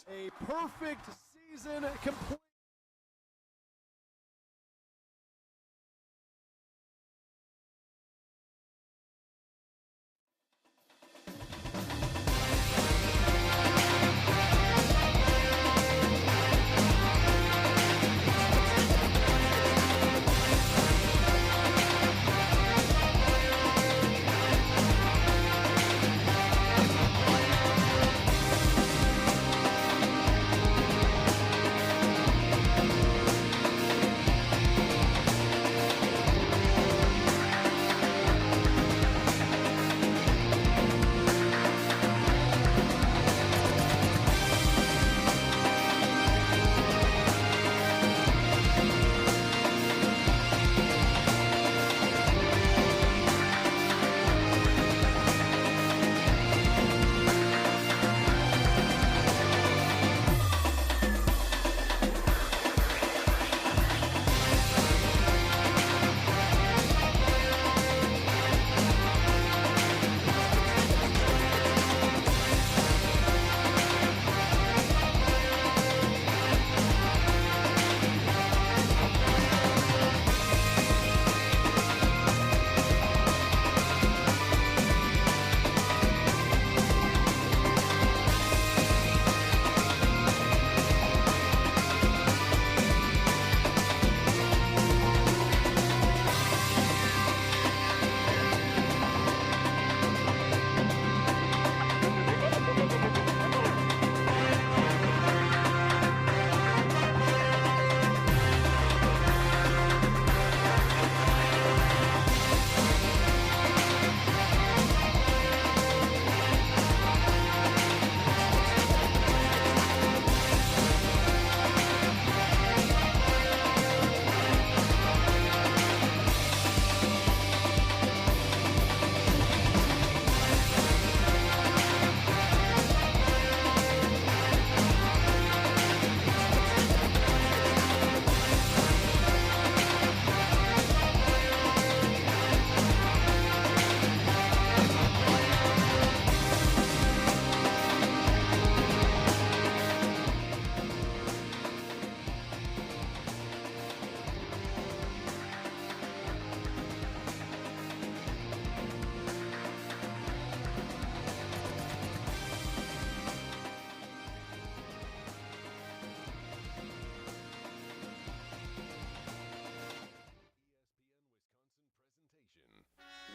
Tigers. A perfect season complete.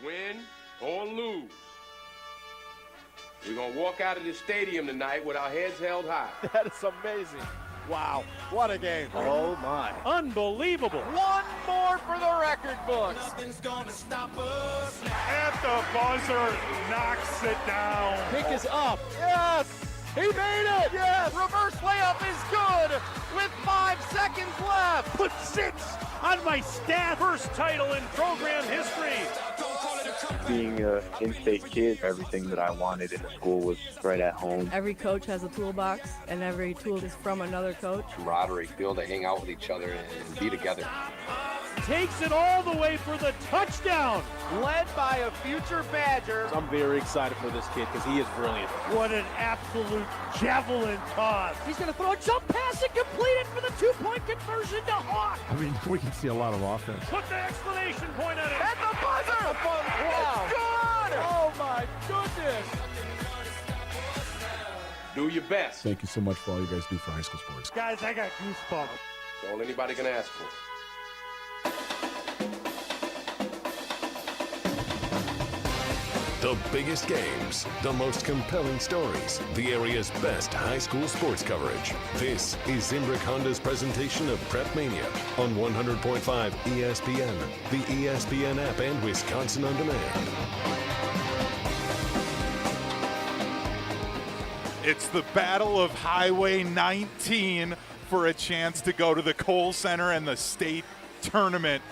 Win or lose, we're going to walk out of this stadium tonight with our heads held high. That is amazing. Wow, what a game. Oh my. Unbelievable. One more for the record books. Nothing's gonna stop us now. At the buzzer, knocks it down. Kick is up. Yes, he made it. Yes, reverse layup is good with 5 seconds left. Put 6 on my stat. First title in program history. Being an in-state kid, everything that I wanted in the school was right at home. Every coach has a toolbox, and every tool is from another coach. Camaraderie, be able to hang out with each other and be together. Takes it all the way for the touchdown. Led by a future Badger. I'm very excited for this kid because he is brilliant. What an absolute javelin toss. He's going to throw a jump pass and complete it for the 2-point conversion to Hawk. I mean, we can see a lot of offense. Put the exclamation point on it. At the buzzer! Wow. It's good! Oh my goodness! Do your best. Thank you so much for all you guys do for high school sports. Guys, I got goosebumps. That's all anybody can ask for. The biggest games, the most compelling stories, the area's best high school sports coverage. This is Zimbrick Honda's presentation of PrepMania on 100.5 ESPN, the ESPN app, and Wisconsin On Demand. It's the Battle of Highway 19 for a chance to go to the Kohl Center and the state tournament.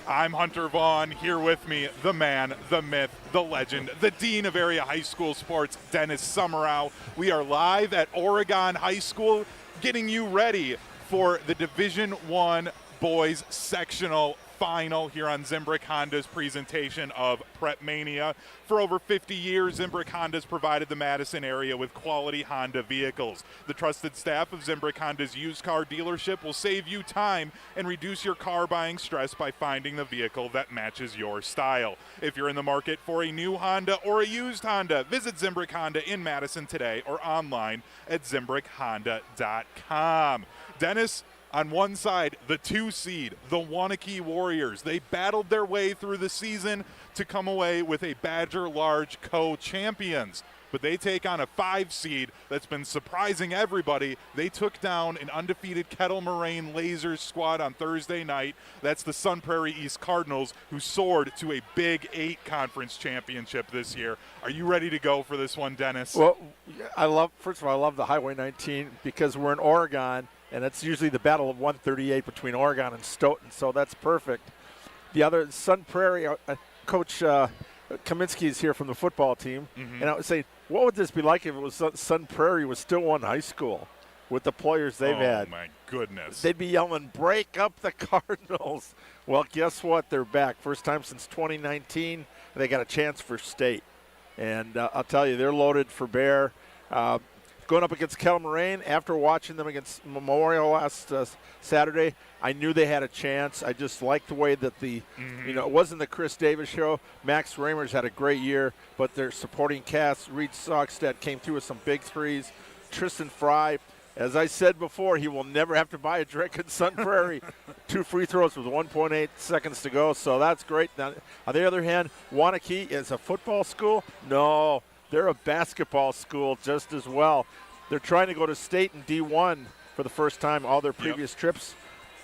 I'm Hunter Vaughn, here with me, the man, the myth, the legend, the dean of area high school sports, Dennis Summerow. We are live at Oregon High School, getting you ready for the Division I Boys Sectional final here on Zimbrick Honda's presentation of PrepMania. For over 50 years, Zimbrick Honda's provided the Madison area with quality Honda vehicles. The trusted staff of Zimbrick Honda's used car dealership will save you time and reduce your car buying stress by finding the vehicle that matches your style. If you're in the market for a new Honda or a used Honda, visit Zimbrick Honda in Madison today or online at ZimbrickHonda.com. Dennis, on one side, the 2 seed, the Waunakee Warriors. They battled their way through the season to come away with a Badger Large co-champions. But they take on a 5 seed that's been surprising everybody. They took down an undefeated Kettle Moraine Lasers squad on Thursday night. That's the Sun Prairie East Cardinals, who soared to a Big 8 conference championship this year. Are you ready to go for this one, Dennis? Well, first of all, I love the Highway 19 because we're in Oregon, and it's usually the battle of 138 between Oregon and Stoughton, so that's perfect. The other, Sun Prairie, Coach Kaminsky is here from the football team, and I would say, what would this be like if it was Sun Prairie was still one high school with the players they've had? Oh, my goodness. They'd be yelling, break up the Cardinals. Well, guess what? They're back. First time since 2019. They got a chance for state. And I'll tell you, they're loaded for bear. Going up against Kettle Moraine, after watching them against Memorial last Saturday, I knew they had a chance. I just liked the way that it wasn't the Chris Davis show. Max Ramers had a great year, but their supporting cast, Reed Sockstead, came through with some big threes. Tristan Fry, as I said before, he will never have to buy a drink at Sun Prairie. 2 free throws with 1.8 seconds to go, so that's great. Now, on the other hand, Waunakee is a football school? No. They're a basketball school just as well. They're trying to go to state in D1 for the first time. All their previous trips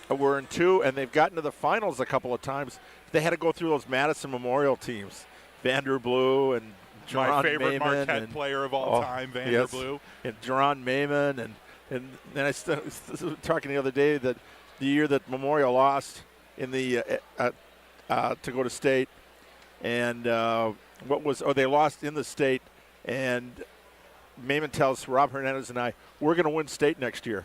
were in 2, and they've gotten to the finals a couple of times. They had to go through those Madison Memorial teams, Vanderblue and Jerron My favorite Maiman Marquette player of all time, Vanderblue. Yes, and Jerron Maiman. And then I was talking the other day that the year that Memorial lost in the to go to state, and they lost in the state. And Maiman tells Rob Hernandez and I, we're going to win state next year.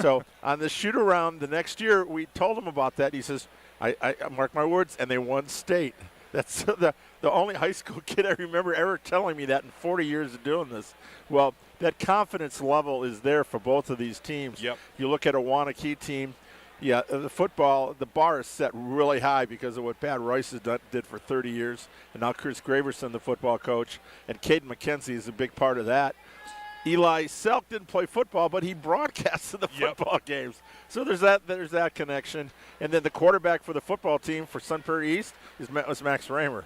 So on the shoot-around the next year, we told him about that. He says, I mark my words, and they won state. That's the only high school kid I remember ever telling me that in 40 years of doing this. Well, that confidence level is there for both of these teams. Yep. You look at a Waunakee team, the football, the bar is set really high because of what Pat Royce did for 30 years. And now Chris Graverson, the football coach, and Caden McKenzie is a big part of that. Eli Selk didn't play football, but he broadcasted the football games. So there's that connection. And then the quarterback for the football team for Sun Prairie East was Max Raymer.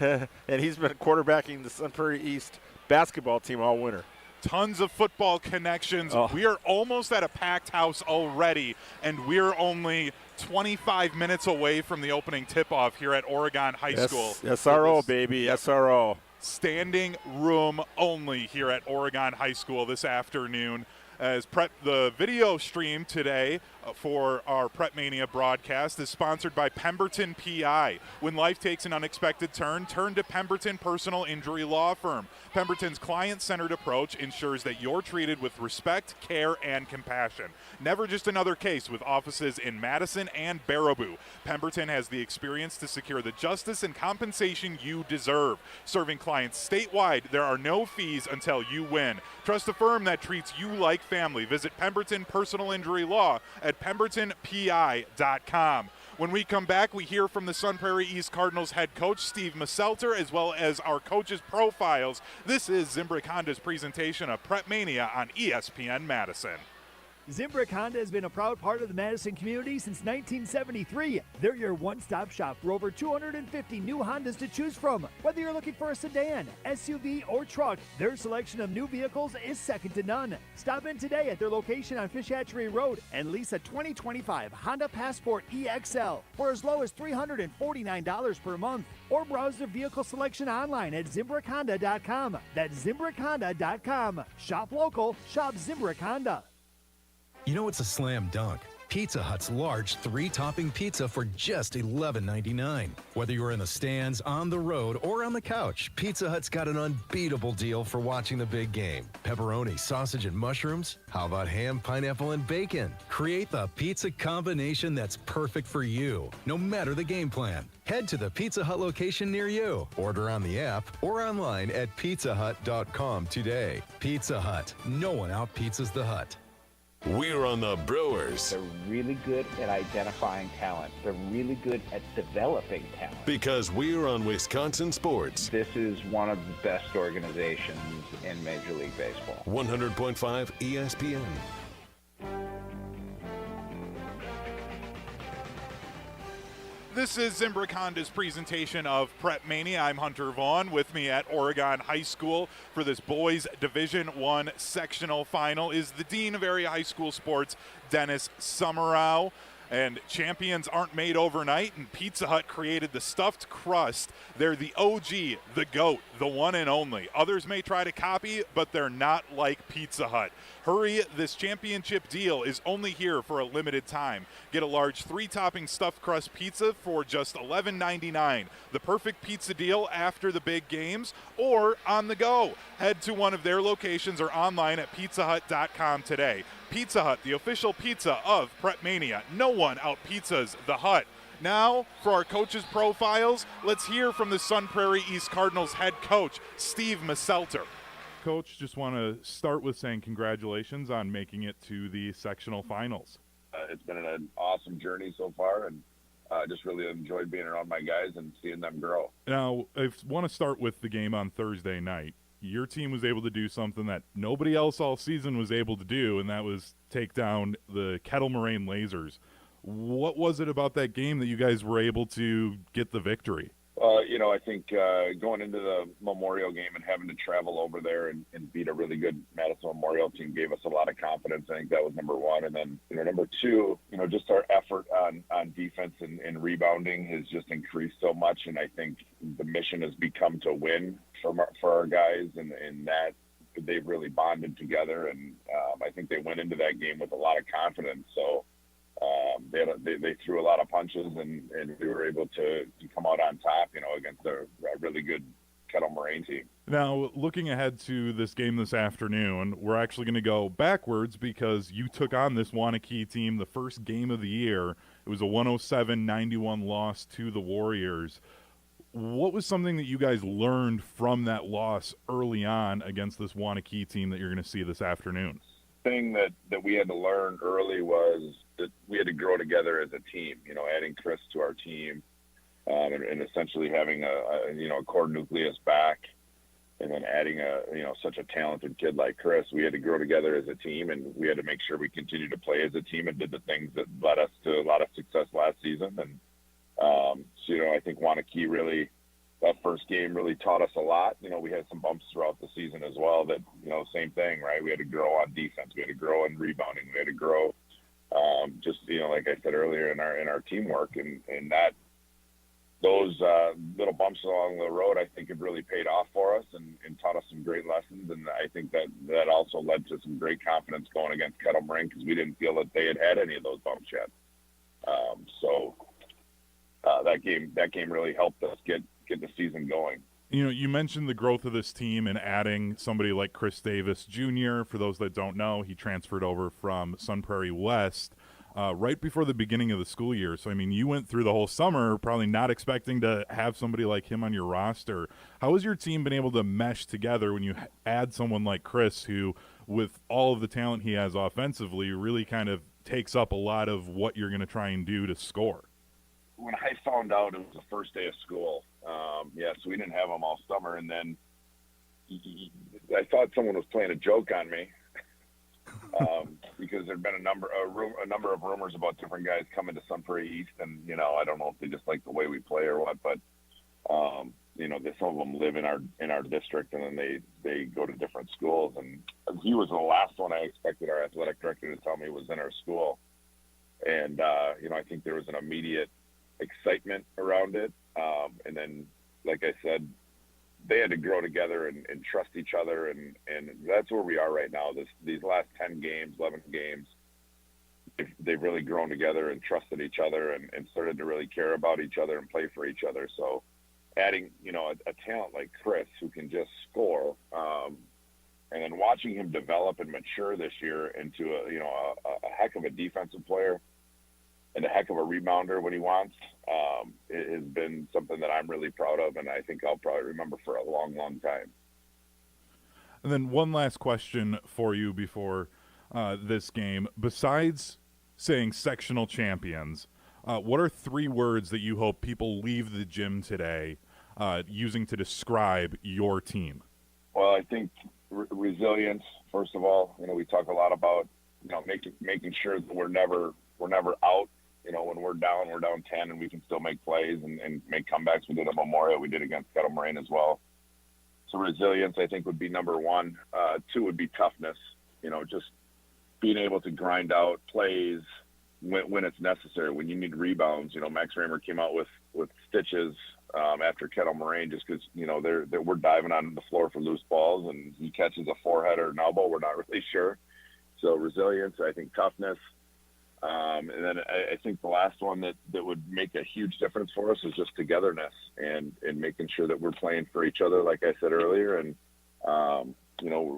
And he's been quarterbacking the Sun Prairie East basketball team all winter. Tons of football connections. Oh. We are almost at a packed house already, and we're only 25 minutes away from the opening tip-off here at Oregon High School. SRO, baby, SRO. Standing room only here at Oregon High School this afternoon. As the video stream today for our PrepMania broadcast is sponsored by Pemberton PI. When life takes an unexpected turn to Pemberton Personal Injury Law Firm. Pemberton's client-centered approach ensures that you're treated with respect, care, and compassion. Never just another case, with offices in Madison and Baraboo. Pemberton has the experience to secure the justice and compensation you deserve. Serving clients statewide, there are no fees until you win. Trust a firm that treats you like family. Visit Pemberton Personal Injury Law at PembertonPI.com. When we come back, we hear from the Sun Prairie East Cardinals head coach Steve Messelter, as well as our coaches' profiles. This is Zimbrick Honda's presentation of PrepMania on ESPN Madison. Zimbrick Honda has been a proud part of the Madison community since 1973. They're your one-stop shop for over 250 new Hondas to choose from. Whether you're looking for a sedan, SUV, or truck, their selection of new vehicles is second to none. Stop in today at their location on Fish Hatchery Road and lease a 2025 Honda Passport EXL for as low as $349 per month. Or browse their vehicle selection online at ZimbrickHonda.com. That's ZimbrickHonda.com. Shop local, shop Zimbrick Honda. You know it's a slam dunk. Pizza Hut's large 3-topping pizza for just $11.99. Whether you're in the stands, on the road, or on the couch, Pizza Hut's got an unbeatable deal for watching the big game. Pepperoni, sausage, and mushrooms? How about ham, pineapple, and bacon? Create the pizza combination that's perfect for you, no matter the game plan. Head to the Pizza Hut location near you. Order on the app or online at pizzahut.com today. Pizza Hut. No one out-pizzas the Hut. We're on the Brewers. They're really good at identifying talent. They're really good at developing talent. Because we're on Wisconsin sports. This is one of the best organizations in Major League Baseball. 100.5 ESPN. This is Zimbrick Honda's presentation of PrepMania. I'm Hunter Vaughn. With me at Oregon High School for this boys Division I sectional final is the Dean of Area High School Sports, Dennis Summerow. And champions aren't made overnight, and Pizza Hut created the stuffed crust. They're the OG, the GOAT, the one and only. Others may try to copy, but they're not like Pizza Hut. Hurry, this championship deal is only here for a limited time. Get a large 3-topping stuffed crust pizza for just $11.99. The perfect pizza deal after the big games or on the go. Head to one of their locations or online at pizzahut.com today. Pizza Hut, the official pizza of PrepMania. No one out-pizzas the Hut. Now, for our coaches' profiles, let's hear from the Sun Prairie East Cardinals head coach, Steve Messelter. Coach, just want to start with saying congratulations on making it to the sectional finals. It's been an awesome journey so far, and I just really enjoyed being around my guys and seeing them grow. Now, I want to start with the game on Thursday night. Your team was able to do something that nobody else all season was able to do, and that was take down the Kettle Moraine Lasers. What was it about that game that you guys were able to get the victory? I think going into the Memorial game and having to travel over there and beat a really good Madison Memorial team gave us a lot of confidence. I think that was number one. And then, number two, just our effort on defense and rebounding has just increased so much. And I think the mission has become to win for our guys, and that they've really bonded together. And I think they went into that game with a lot of confidence. So they threw a lot of punches, and we were able to come out on top, against a really good Kettle Moraine team. Now, looking ahead to this game this afternoon, we're actually going to go backwards because you took on this Waunakee team the first game of the year. It was a 107-91 loss to the Warriors. What was something that you guys learned from that loss early on against this Waunakee team that you're going to see this afternoon? Thing that we had to learn early was that we had to grow together as a team, adding Chris to our team, and essentially having a core nucleus back, and then adding such a talented kid like Chris. We had to grow together as a team, and we had to make sure we continued to play as a team and did the things that led us to a lot of success last season. And I think Waunakee really, that first game really taught us a lot. We had some bumps throughout the season as well that, same thing, right? We had to grow on defense. We had to grow in rebounding. We had to grow like I said earlier, in our teamwork. And that those little bumps along the road, I think, have really paid off for us and taught us some great lessons. And I think that also led to some great confidence going against Kettle Moraine because we didn't feel that they had any of those bumps yet. That game really helped us get the season going. You mentioned the growth of this team and adding somebody like Chris Davis Jr. For those that don't know, he transferred over from Sun Prairie West right before the beginning of the school year. So, you went through the whole summer probably not expecting to have somebody like him on your roster. How has your team been able to mesh together when you add someone like Chris who, with all of the talent he has offensively, really kind of takes up a lot of what you're going to try and do to score? When I found out it was the first day of school, so we didn't have him all summer, and then I thought someone was playing a joke on me because there'd been a number of rumors about different guys coming to Sun Prairie East, and I don't know if they just like the way we play or what, but some of them live in our district, and then they go to different schools, and he was the last one I expected our athletic director to tell me was in our school, and I think there was an immediate excitement around it, and then, like I said, they had to grow together and trust each other, and that's where we are right now. These last 10 games, 11 games, they've really grown together and trusted each other and started to really care about each other and play for each other. So adding, a talent like Chris who can just score, and then watching him develop and mature this year into a heck of a defensive player and a heck of a rebounder when he wants, it has been something that I'm really proud of, and I think I'll probably remember for a long, long time. And then one last question for you before this game. Besides saying sectional champions, what are 3 words that you hope people leave the gym today using to describe your team? Well, I think resilience, first of all. We talk a lot about making sure that we're never out. When we're down 10, and we can still make plays and make comebacks. We did at Memorial. We did against Kettle Moraine as well. So resilience, I think, would be number 1. 2 would be toughness. Just being able to grind out plays when it's necessary, when you need rebounds. Max Raymer came out with stitches after Kettle Moraine just because, we're diving on the floor for loose balls, and he catches a forehead or an elbow. We're not really sure. So resilience, I think toughness. And then I think the last one that would make a huge difference for us is just togetherness and making sure that we're playing for each other, like I said earlier. And,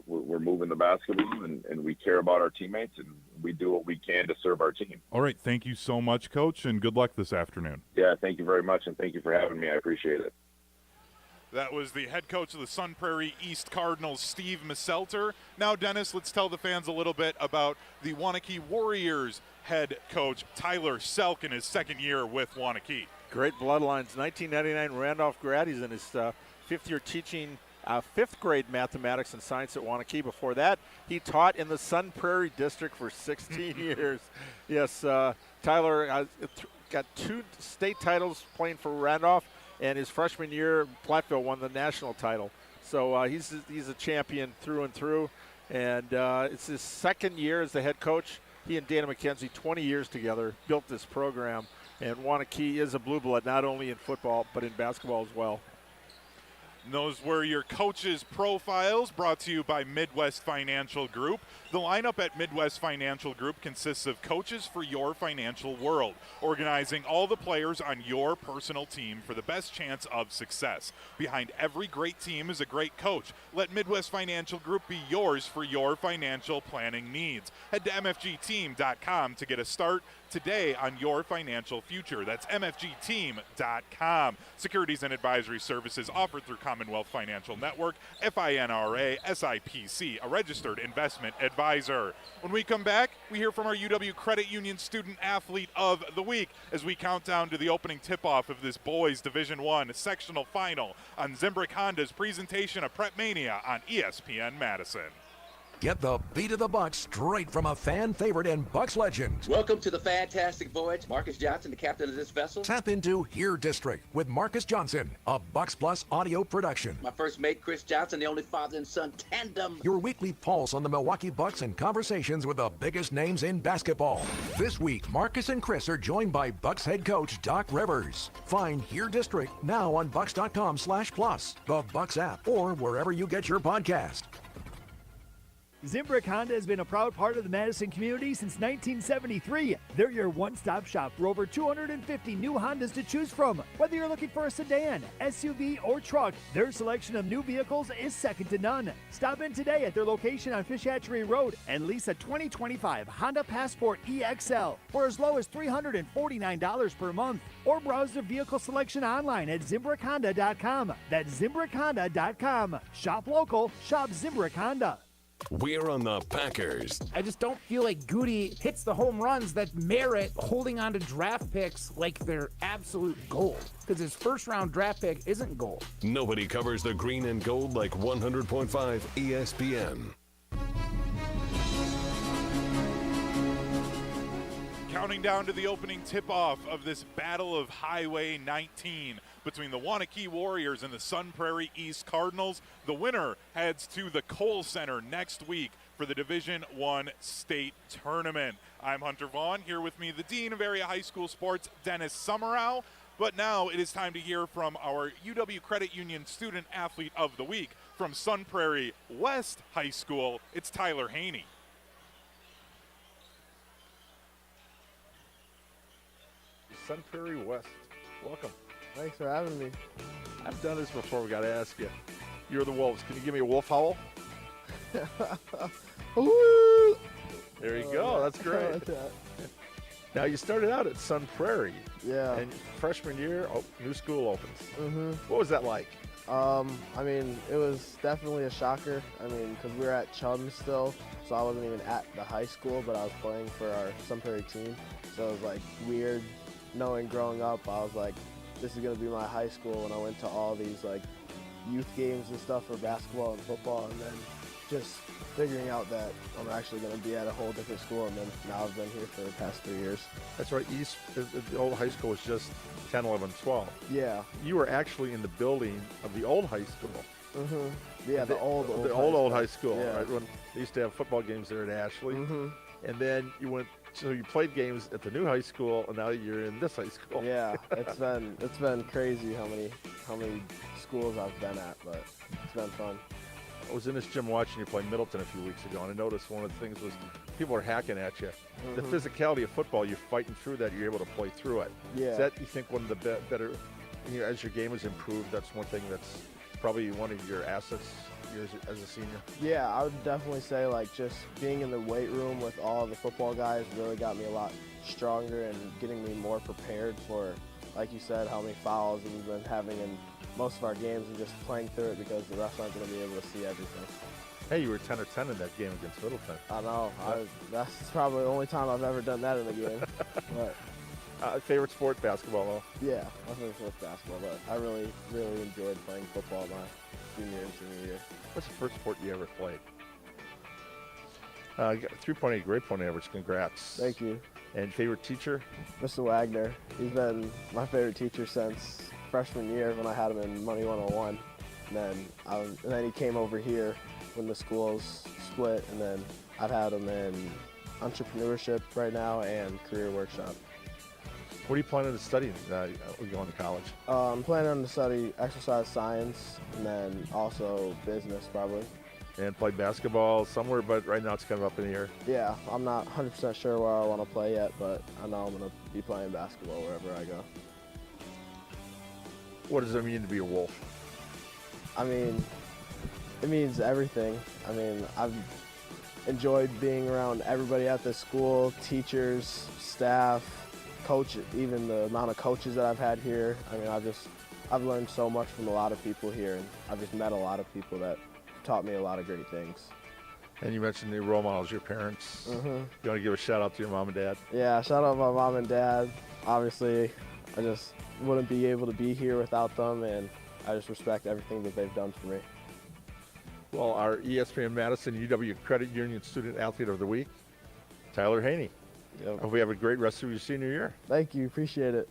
we're moving the basketball and we care about our teammates, and we do what we can to serve our team. All right. Thank you so much, Coach, and good luck this afternoon. Yeah, thank you very much, and thank you for having me. I appreciate it. That was the head coach of the Sun Prairie East Cardinals, Steve Misselter. Now, Dennis, let's tell the fans a little bit about the Waunakee Warriors head coach, Tyler Selk, in his second year with Waunakee. Great bloodlines. 1999 Randolph grad. He's in his 5th year teaching 5th grade mathematics and science at Waunakee. Before that, he taught in the Sun Prairie district for 16 years. Yes, Tyler got 2 state titles playing for Randolph, and his freshman year, Platteville won the national title. So he's a champion through and through, and it's his second year as the head coach. He and Dana McKenzie, 20 years together, built this program, and Waunakee is a blue blood, not only in football, but in basketball as well. And those were your coaches' profiles, brought to you by Midwest Financial Group. The lineup at Midwest Financial Group consists of coaches for your financial world, organizing all the players on your personal team for the best chance of success. Behind every great team is a great coach. Let Midwest Financial Group be yours for your financial planning needs. Head to mfgteam.com to get a start today on your financial future. That's mfgteam.com. Securities and advisory services offered through Commonwealth Financial Network, FINRA, SIPC, a registered investment advisor. When we come back, we hear from our UW Credit Union Student Athlete of the Week as we count down to the opening tip-off of this boys Division I sectional final on Zimbrick Honda's presentation of PrepMania on ESPN Madison. Get the beat of the Bucks straight from a fan favorite and Bucks legend. Welcome to the fantastic voyage. Marcus Johnson, the captain of this vessel. Tap into Here District with Marcus Johnson, a Bucks Plus audio production. My first mate, Chris Johnson, the only father and son tandem. Your weekly pulse on the Milwaukee Bucks and conversations with the biggest names in basketball. This week, Marcus and Chris are joined by Bucks head coach Doc Rivers. Find Here District now on bucks.com/plus, the Bucks app, or wherever you get your podcast. Zimbrick Honda has been a proud part of the Madison community since 1973. They're your one-stop shop for over 250 new Hondas to choose from. Whether you're looking for a sedan, SUV, or truck, their selection of new vehicles is second to none. Stop in today at their location on Fish Hatchery Road and lease a 2025 Honda Passport EXL for as low as $349 per month. Or browse their vehicle selection online at ZimbrickHonda.com. That's ZimbrickHonda.com. Shop local, shop Zimbrick Honda. We're on the Packers. I just don't feel like Goody hits the home runs that merit holding on to draft picks like they're absolute gold. Because his first-round draft pick isn't gold. Nobody covers the green and gold like 100.5 ESPN. Counting down to the opening tip-off of this Battle of Highway 19 between the Waunakee Warriors and the Sun Prairie East Cardinals. The winner heads to the Kohl Center next week for the Division I state tournament. I'm Hunter Vaughn. Here with me, the Dean of Area High School Sports, Dennis Summerau. But now it is time to hear from our UW Credit Union Student Athlete of the Week from Sun Prairie West High School. It's Tyler Haney. Sun Prairie West. Welcome. Thanks for having me. I've done this before. We got to ask you. You're the Wolves. Can you give me a wolf howl? Woo! There you go. That's great. Now, you started out at Sun Prairie. Yeah. And freshman year, new school opens. Mm-hmm. What was that like? I mean, it was definitely a shocker. I mean, because we were at Chum still, so I wasn't even at the high school, but I was playing for our Sun Prairie team. So it was like weird knowing growing up. I was like, this is going to be my high school when I went to all these like youth games and stuff for basketball and football, and then just figuring out that I'm actually going to be at a whole different school, and then now I've been here for the past 3 years. That's right. East, the old high school was just 10, 11, 12. Yeah. You were actually in the building of the old high school. Mm-hmm. Yeah, the old high school. Yeah. Right? When they used to have football games there at Ashley. Mm-hmm. And then you played games at the new high school, and now you're in this high school. Yeah, it's been crazy how many schools I've been at, but it's been fun. I was in this gym watching you play Middleton a few weeks ago, and I noticed one of the things was people are hacking at you. The physicality of football, you're fighting through that, you're able to play through it. Yeah. Is that, you think, one of the better, as your game has improved, that's one thing that's probably one of your assets as a senior? Yeah, I would definitely say like just being in the weight room with all the football guys really got me a lot stronger and getting me more prepared for, like you said, how many fouls we've been having in most of our games and just playing through it because the refs aren't going to be able to see everything. Hey, you were 10 or 10 in that game against Middleton. I know. That's probably the only time I've ever done that in a game. But favorite sport, basketball, though? Yeah, my favorite sport's basketball, but I really, really enjoyed playing football my junior and senior year. What's the first sport you ever played? You got a 3.8 grade point average. Congrats. Thank you. And favorite teacher? Mr. Wagner. He's been my favorite teacher since freshman year when I had him in Money 101. And then he came over here when the schools split, and then I've had him in entrepreneurship right now and career workshop. What are you planning to study when you go into college? I'm planning to study exercise science and then also business probably. And play basketball somewhere, but right now it's kind of up in the air. Yeah, I'm not 100% sure where I want to play yet, but I know I'm going to be playing basketball wherever I go. What does it mean to be a Wolf? I mean, it means everything. I mean, I've enjoyed being around everybody at this school, teachers, staff, coach, even the amount of coaches that I've had here. I mean, I've learned so much from a lot of people here, and I've just met a lot of people that taught me a lot of great things. And you mentioned the role models, your parents. Mm-hmm. You want to give a shout out to your mom and dad? Yeah, shout out my mom and dad. Obviously, I just wouldn't be able to be here without them, and I just respect everything that they've done for me. Well, our ESPN Madison UW Credit Union Student Athlete of the Week, Tyler Haney. Yep. I hope you have a great rest of your senior year. Thank you. Appreciate it.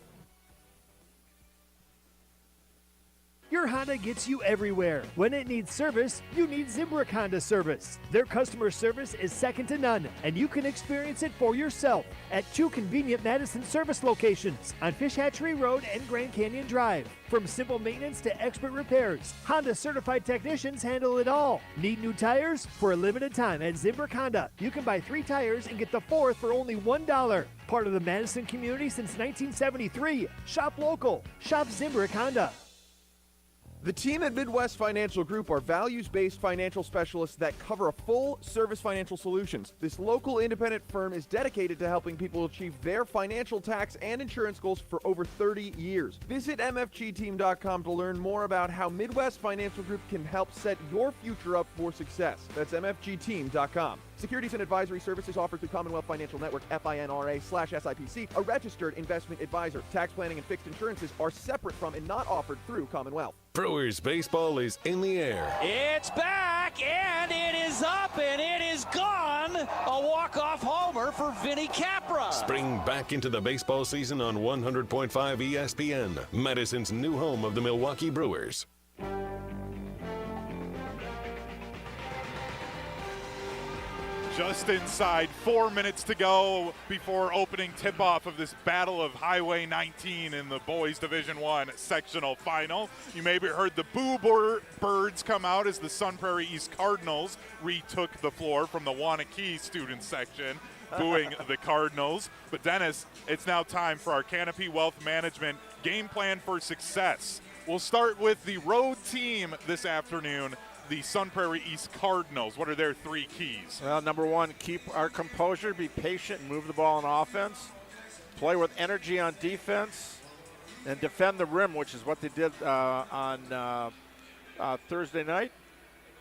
Your Honda gets you everywhere. When it needs service, you need Zimbrick Honda service. Their customer service is second to none, and you can experience it for yourself at 2 convenient Madison service locations on Fish Hatchery Road and Grand Canyon Drive. From simple maintenance to expert repairs, Honda certified technicians handle it all. Need new tires? For a limited time at Zimbrick Honda, you can buy 3 tires and get the 4th for only $1. Part of the Madison community since 1973. Shop local. Shop Zimbrick Honda. The team at Midwest Financial Group are values-based financial specialists that cover a full-service financial solutions. This local independent firm is dedicated to helping people achieve their financial, tax, and insurance goals for over 30 years. Visit mfgteam.com to learn more about how Midwest Financial Group can help set your future up for success. That's mfgteam.com. Securities and advisory services offered through Commonwealth Financial Network, FINRA/SIPC, a registered investment advisor. Tax planning and fixed insurances are separate from and not offered through Commonwealth. Brewers baseball is in the air. It's back, and it is up, and it is gone. A walk-off homer for Vinny Capra. Spring back into the baseball season on 100.5 ESPN, Madison's new home of the Milwaukee Brewers. Just inside 4 minutes to go before opening tip-off of this battle of Highway 19 in the Boys Division I sectional final. You maybe heard the boo birds come out as the Sun Prairie East Cardinals retook the floor from the Waunakee student section. booing the Cardinals. But Dennis, it's now time for our Canopy Wealth Management game plan for success. We'll start with the road team this afternoon, the Sun Prairie East Cardinals. What are their 3 keys? Well, number 1, keep our composure, be patient, and move the ball on offense. Play with energy on defense, and defend the rim, which is what they did on Thursday night.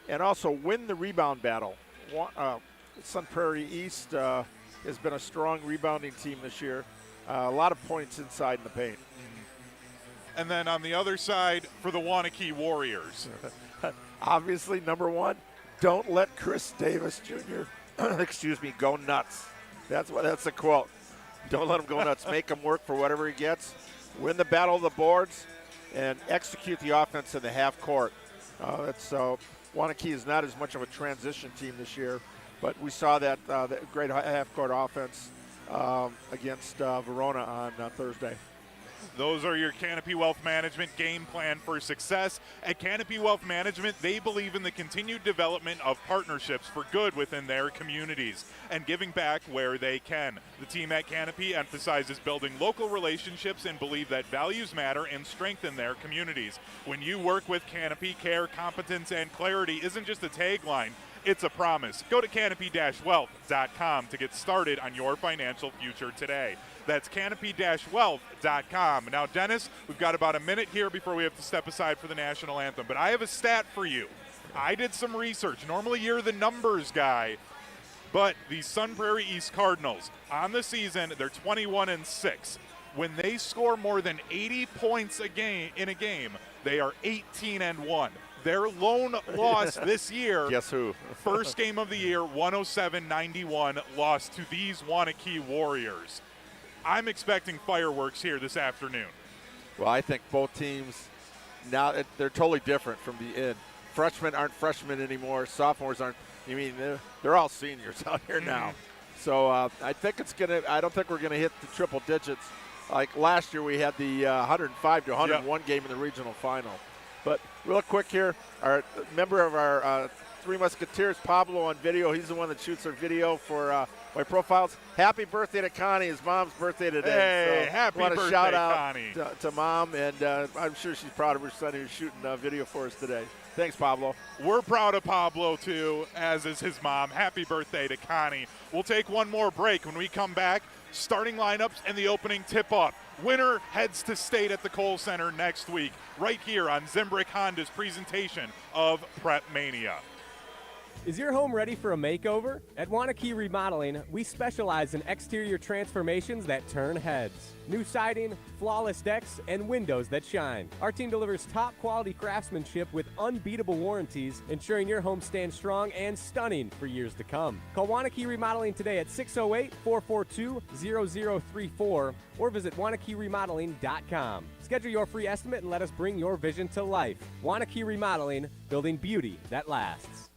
And also win the rebound battle. Sun Prairie East has been a strong rebounding team this year. A lot of points inside in the paint. And then on the other side for the Waunakee Warriors. Obviously, number 1, don't let Chris Davis Jr. go nuts. That's the quote. Don't let him go nuts. Make him work for whatever he gets. Win the battle of the boards and execute the offense in the half court. Waunakee is not as much of a transition team this year, but we saw that great half court offense against Verona on Thursday. Those are your Canopy Wealth Management game plan for success. At Canopy Wealth Management, they believe in the continued development of partnerships for good within their communities and giving back where they can. The team at Canopy emphasizes building local relationships and believe that values matter and strengthen their communities. When you work with Canopy, care, competence, and clarity isn't just a tagline, it's a promise. Go to canopy-wealth.com to get started on your financial future today. That's canopy-wealth.com. Now, Dennis, we've got about a minute here before we have to step aside for the national anthem, but I have a stat for you. I did some research. Normally you're the numbers guy, but the Sun Prairie East Cardinals, on the season, they're 21-6. When they score more than 80 points in a game, they are 18-1. Their lone loss this year, guess who? First game of the year, 107-91, lost to these Waunakee Warriors. I'm expecting fireworks here this afternoon. Well, I think both teams now they're totally different from the end. Freshmen aren't freshmen anymore. Sophomores aren't. They're all seniors out here now. So I think I don't think we're gonna hit the triple digits like last year. We had the 105-101 game in the regional final. But real quick here, our member of our Three Musketeers, Pablo, on video. He's the one that shoots our video for my profiles. Happy birthday to Connie. His mom's birthday today. Hey, happy birthday, shout out Connie. to Mom, and I'm sure she's proud of her son who's shooting a video for us today. Thanks, Pablo. We're proud of Pablo, too, as is his mom. Happy birthday to Connie. We'll take one more break. When we come back, starting lineups and the opening tip-off. Winner heads to state at the Kohl Center next week, right here on Zimbrick Honda's presentation of PrepMania. Is your home ready for a makeover? At Waunakee Remodeling, we specialize in exterior transformations that turn heads. New siding, flawless decks, and windows that shine. Our team delivers top quality craftsmanship with unbeatable warranties, ensuring your home stands strong and stunning for years to come. Call Waunakee Remodeling today at 608-442-0034 or visit WaunakeeRemodeling.com. Schedule your free estimate and let us bring your vision to life. Waunakee Remodeling, building beauty that lasts.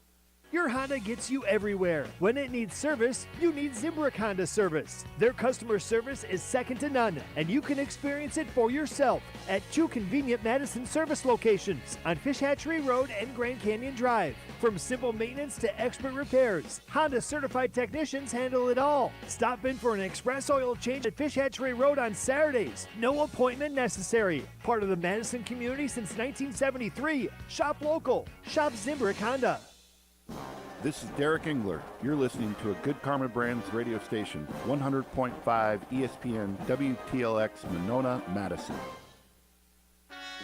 Your Honda gets you everywhere. When it needs service, you need Zimbrick Honda service. Their customer service is second to none, and you can experience it for yourself at 2 convenient Madison service locations on Fish Hatchery Road and Grand Canyon Drive. From simple maintenance to expert repairs, Honda certified technicians handle it all. Stop in for an express oil change at Fish Hatchery Road on Saturdays. No appointment necessary. Part of the Madison community since 1973. Shop local. Shop Zimbrick Honda. This is Derek Engler. You're listening to a Good Karma Brands radio station, 100.5 ESPN WTLX Monona, Madison.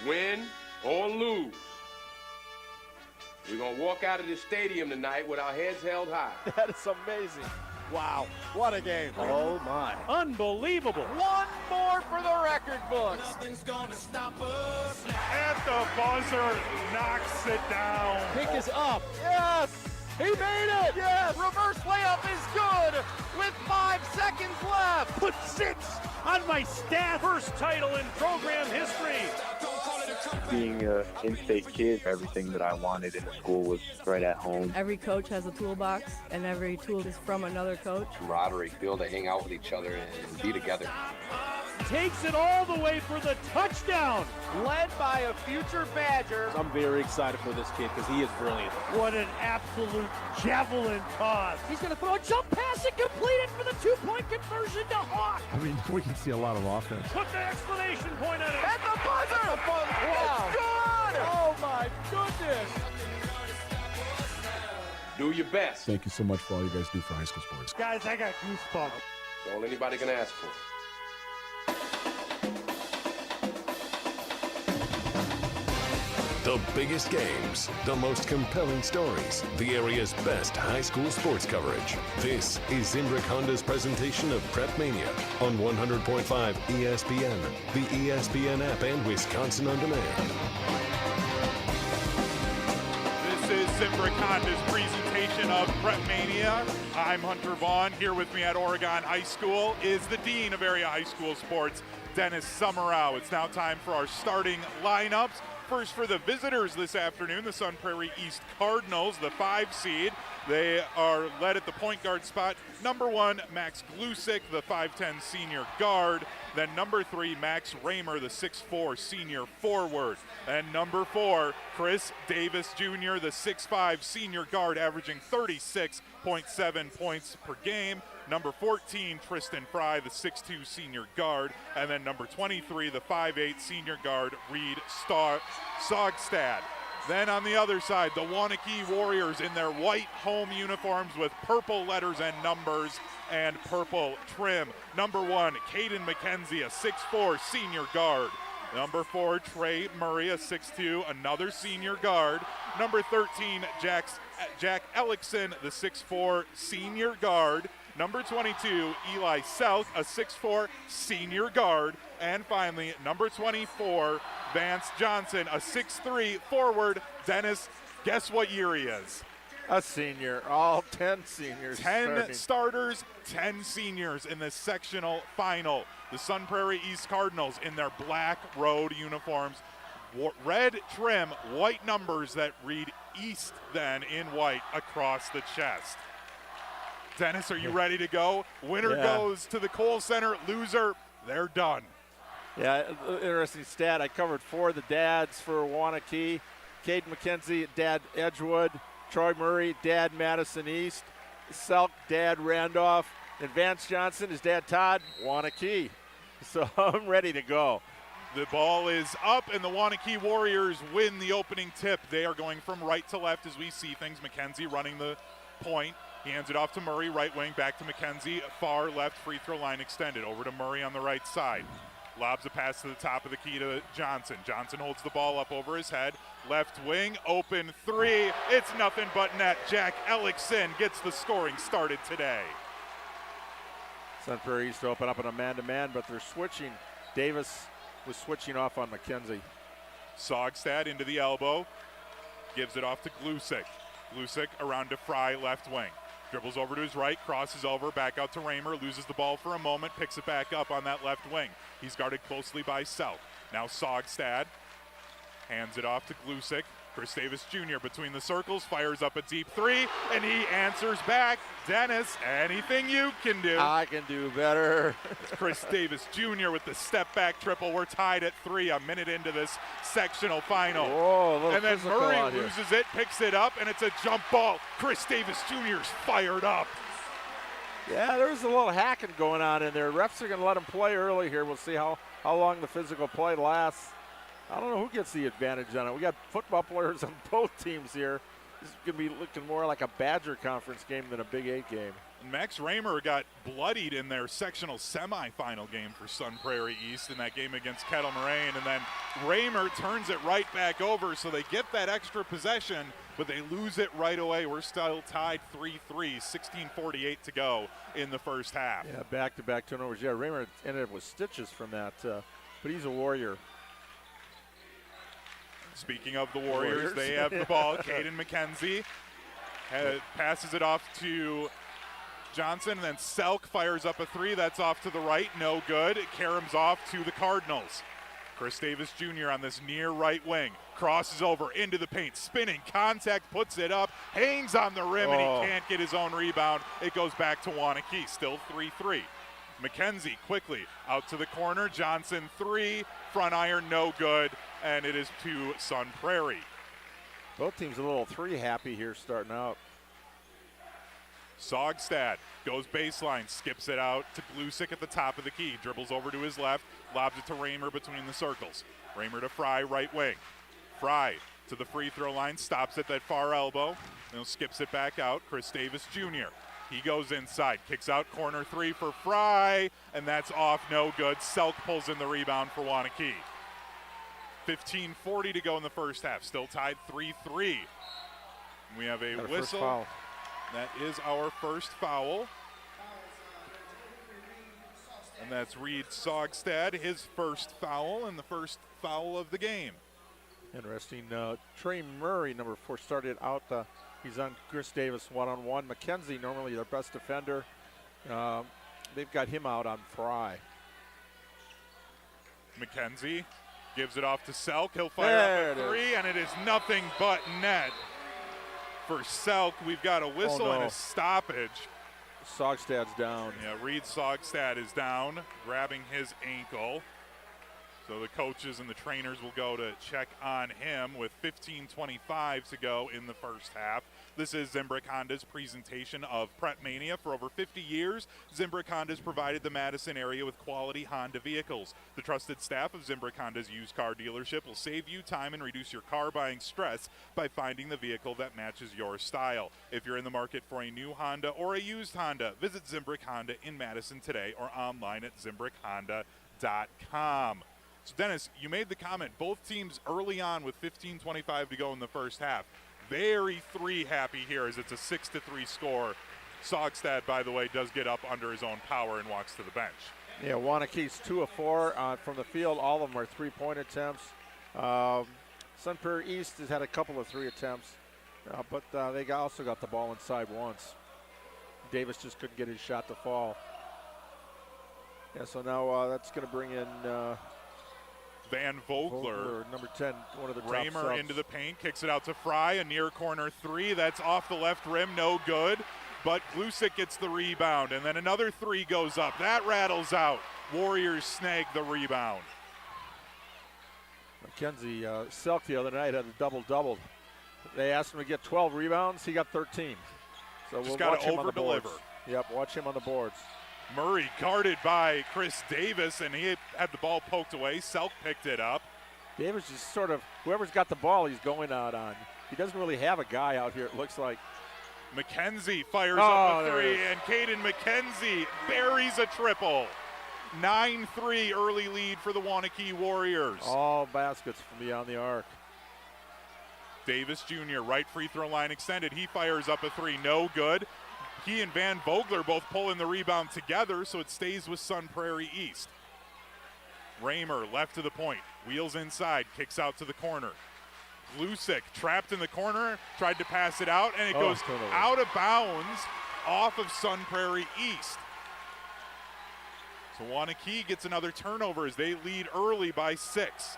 Win or lose, we're going to walk out of this stadium tonight with our heads held high. That is amazing. Wow, what a game. Oh, my. Unbelievable. One more for the record books. Nothing's gonna stop us. At the buzzer, knocks it down. Pick is up. Yes. He made it. Yes. Reverse layup is good with 5 seconds left. Put 6 on my stat. First title in program history. Being an in-state kid, everything that I wanted in the school was right at home. Every coach has a toolbox, and every tool is from another coach. Camaraderie, be able to hang out with each other and be together. takes it all the way for the touchdown. Led by a future Badger. I'm very excited for this kid because he is brilliant. What an absolute javelin toss. He's going to throw a jump pass and complete it for the 2-point conversion to Hawk. I mean, we can see a lot of offense. Put the exclamation point on it. At the buzzer. Wow. It's good. Oh, my goodness. Do your best. Thank you so much for all you guys do for high school sports. Guys, I got goosebumps. That's all anybody can ask for. The biggest games, the most compelling stories, the area's best high school sports coverage. This is Zimbrick Honda's presentation of PrepMania on 100.5 ESPN, the ESPN app, and Wisconsin On Demand. This is Zimbrick Honda's presentation of PrepMania. I'm Hunter Vaughn. Here with me at Oregon High School is the Dean of Area High School Sports, Dennis Summerow. It's now time for our starting lineups. First for the visitors this afternoon, the Sun Prairie East Cardinals, the 5 seed. They are led at the point guard spot. Number 1, Max Glusick, the 5'10 senior guard. Then number 3, Max Raymer, the 6'4 senior forward. And number 4, Chris Davis Jr., the 6'5 senior guard, averaging 36.7 points per game. Number 14, Tristan Fry, the 6'2 senior guard. And then number 23, the 5'8 senior guard, Reed Sogstad. Then on the other side, the Waunakee Warriors in their white home uniforms with purple letters and numbers and purple trim. Number 1, Caden McKenzie, a 6'4 senior guard. Number 4, Trey Murray, a 6'2, another senior guard. Number 13, Jack Ellickson, the 6'4 senior guard. Number 22, Eli South, a 6'4 senior guard. And finally, number 24, Vance Johnson, a 6'3 forward. Dennis, guess what year he is? A senior. All 10 seniors. 10 starters, 10 seniors in the sectional final. The Sun Prairie East Cardinals in their black road uniforms. Red trim, white numbers that read East then in white across the chest. Dennis, are you ready to go? Winner goes to the Kohl Center. Loser, they're done. Yeah, interesting stat. I covered 4 of the dads for Waunakee. Caden McKenzie, dad Edgewood. Troy Murray, dad Madison East. Selk, dad Randolph. And Vance Johnson, his dad Todd, Waunakee. So I'm ready to go. The ball is up, and the Waunakee Warriors win the opening tip. They are going from right to left as we see things. McKenzie running the point. He hands it off to Murray, right wing, back to McKenzie, far left free throw line extended. Over to Murray on the right side. Lobs a pass to the top of the key to Johnson. Johnson holds the ball up over his head. Left wing, open 3. It's nothing but net. Jack Ellickson gets the scoring started today. Sun Prairie used to open up in a man-to-man, but they're switching. Davis was switching off on McKenzie. Sogstad into the elbow. Gives it off to Glusick. Glusick around to Fry, left wing. Dribbles over to his right, crosses over, back out to Raymer, loses the ball for a moment, picks it back up on that left wing. He's guarded closely by South. Now Sogstad hands it off to Glusick. Chris Davis Jr. between the circles, fires up a deep 3, and he answers back. Dennis, anything you can do. I can do better. Chris Davis Jr. with the step-back triple. We're tied at 3, a minute into this sectional final. Whoa, and then Murray loses it, picks it up, and it's a jump ball. Chris Davis Jr.'s fired up. Yeah, there's a little hacking going on in there. Refs are going to let him play early here. We'll see how long the physical play lasts. I don't know who gets the advantage on it. We got football players on both teams here. This is going to be looking more like a Badger Conference game than a Big 8 game. Max Raymer got bloodied in their sectional semifinal game for Sun Prairie East in that game against Kettle Moraine, and then Raymer turns it right back over, so they get that extra possession, but they lose it right away. We're still tied 3-3, 16:48 to go in the first half. Yeah, back-to-back turnovers. Yeah, Raymer ended up with stitches from that, but he's a warrior. Speaking of the Warriors, they have the ball. Caden McKenzie passes it off to Johnson, and then Selk fires up a 3. That's off to the right, no good. Karam's off to the Cardinals. Chris Davis Jr. on this near right wing. Crosses over into the paint, spinning, contact, puts it up, hangs on the rim, and he can't get his own rebound. It goes back to Waunakee, still 3-3. McKenzie quickly out to the corner. Johnson 3, front iron, no good, and it is to Sun Prairie. Both teams a little 3 happy here starting out. Sogstad goes baseline, skips it out to Glusick at the top of the key, dribbles over to his left, lobs it to Raymer between the circles. Raymer to Fry, right wing. Fry to the free throw line, stops at that far elbow, then skips it back out. Chris Davis Jr. He goes inside, kicks out corner 3 for Fry, and that's off, no good. Selk pulls in the rebound for Waunakee. 15:40 to go in the first half, still tied 3-3. We have a whistle. That is our first foul. And that's Reed Sogstad, his first foul, and the first foul of the game. Interesting. Trey Murray, number 4, started out. He's on Chris Davis one-on-one. McKenzie, normally their best defender. They've got him out on Fry. McKenzie gives it off to Selk. He'll fire up a 3, and it is nothing but net for Selk. We've got a whistle and a stoppage. Sogstad's down. Yeah, Reed Sogstad is down, grabbing his ankle. So the coaches and the trainers will go to check on him with 15:25 to go in the first half. This is Zimbrick Honda's presentation of PrepMania. For over 50 years, Zimbrick Honda's provided the Madison area with quality Honda vehicles. The trusted staff of Zimbrick Honda's used car dealership will save you time and reduce your car buying stress by finding the vehicle that matches your style. If you're in the market for a new Honda or a used Honda, visit Zimbrick Honda in Madison today or online at ZimbrickHonda.com. So, Dennis, you made the comment, both teams early on with 15:25 to go in the first half. Very 3 happy here as it's a 6-3 score. Sogstad, by the way, does get up under his own power and walks to the bench. Yeah, Waunakee's 2 of 4 from the field. All of them are 3-point attempts. Sun Prairie East has had a couple of 3 attempts, but they also got the ball inside once. Davis just couldn't get his shot to fall. Yeah, so now that's going to bring in Van Vogler, number 10, one of the top Raymer subs. into the paint, kicks it out to Fry, a near corner 3. That's off the left rim, no good. But Glusick gets the rebound, and then another 3 goes up. That rattles out. Warriors snag the rebound. McKenzie Selk the other night had a double-double. They asked him to get 12 rebounds. He got 13. So Just we'll watch got to him on the boards. over-deliver. Yep, watch him on the boards. Murray guarded by Chris Davis, and he had the ball poked away. Selk picked it up. Davis just sort of, whoever's got the ball, he's going out on. He doesn't really have a guy out here, it looks like. McKenzie fires up a 3, and Caden McKenzie buries a triple. 9-3 early lead for the Waunakee Warriors. All baskets from beyond the arc. Davis Jr., right free throw line extended. He fires up a 3, no good. He and Van Vogler both pull in the rebound together, so it stays with Sun Prairie East. Raymer left to the point, wheels inside, kicks out to the corner. Glusick trapped in the corner, tried to pass it out, and it goes out of bounds off of Sun Prairie East. So Waunakee gets another turnover as they lead early by 6.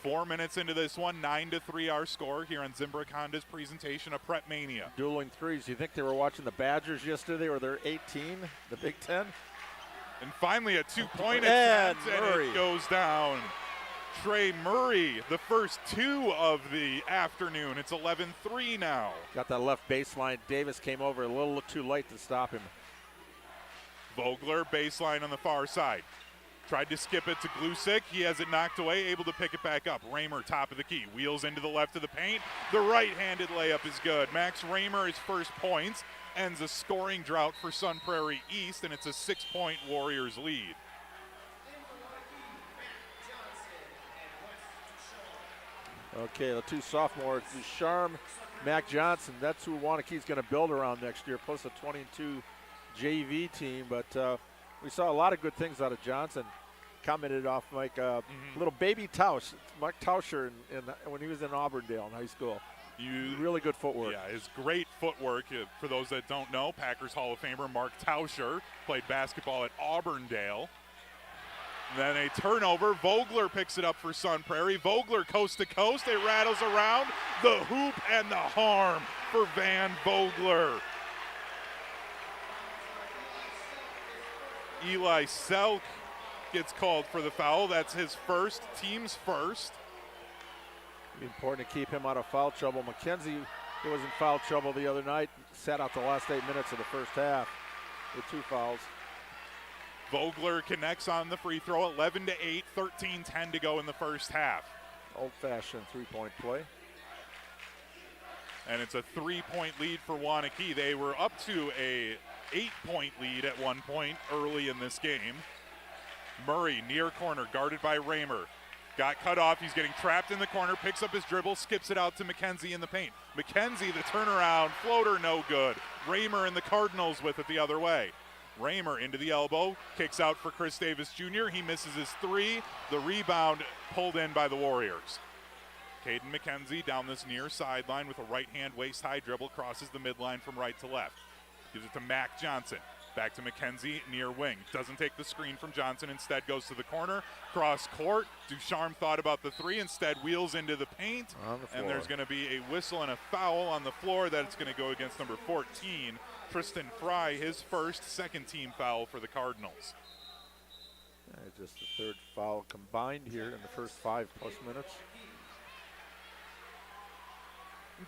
4 minutes into this one, 9-3 our score here on Zimbrick Honda's presentation of PrepMania. Dueling 3s. You think they were watching the Badgers yesterday or they're 18, the Big Ten? And finally a 2-point attempt, and it goes down. Trey Murray, the first 2 of the afternoon. It's 11-3 now. Got that left baseline. Davis came over a little too late to stop him. Vogler baseline on the far side. Tried to skip it to Glusick. He has it knocked away, able to pick it back up. Raymer, top of the key, wheels into the left of the paint. The right-handed layup is good. Max Raymer, his first points, ends a scoring drought for Sun Prairie East, and it's a 6-point Warriors lead. Okay, the 2 sophomores, Ducharme, Mac Johnson. That's who Waunakee's going to build around next year, plus a 22 JV team. But we saw a lot of good things out of Johnson. Commented off Mike, little baby Tausch, Mike Tauscher, when he was in Auburndale in high school. Really good footwork. Yeah, his great footwork. For those that don't know, Packers Hall of Famer Mark Tauscher played basketball at Auburndale. Then a turnover. Vogler picks it up for Sun Prairie. Vogler coast to coast. It rattles around. The hoop and the harm for Van Vogler. Eli Selk gets called for the foul. That's his first, team's first. Important to keep him out of foul trouble. McKenzie, who was in foul trouble the other night, sat out the last 8 minutes of the first half with 2 fouls. Vogler connects on the free throw, 11-8, 13-10 to go in the first half. Old-fashioned three-point play. And it's a 3-point lead for Waunakee. They were up to a 8-point lead at one point early in this game. Murray, near corner, guarded by Raymer. Got cut off. He's getting trapped in the corner, picks up his dribble, skips it out to McKenzie in the paint. McKenzie, the turnaround, floater, no good. Raymer and the Cardinals with it the other way. Raymer into the elbow, kicks out for Chris Davis Jr. He misses his 3. The rebound pulled in by the Warriors. Caden McKenzie down this near sideline with a right-hand waist-high dribble, crosses the midline from right to left. Gives it to Mac Johnson. Back to McKenzie near wing. Doesn't take the screen from Johnson, instead goes to the corner. Cross court. Ducharme thought about the 3, instead wheels into the paint. And there's going to be a whistle and a foul on the floor. That's going to go against number 14, Tristan Fry, his first second-team foul for the Cardinals. Just the 3rd foul combined here in the first 5+ minutes.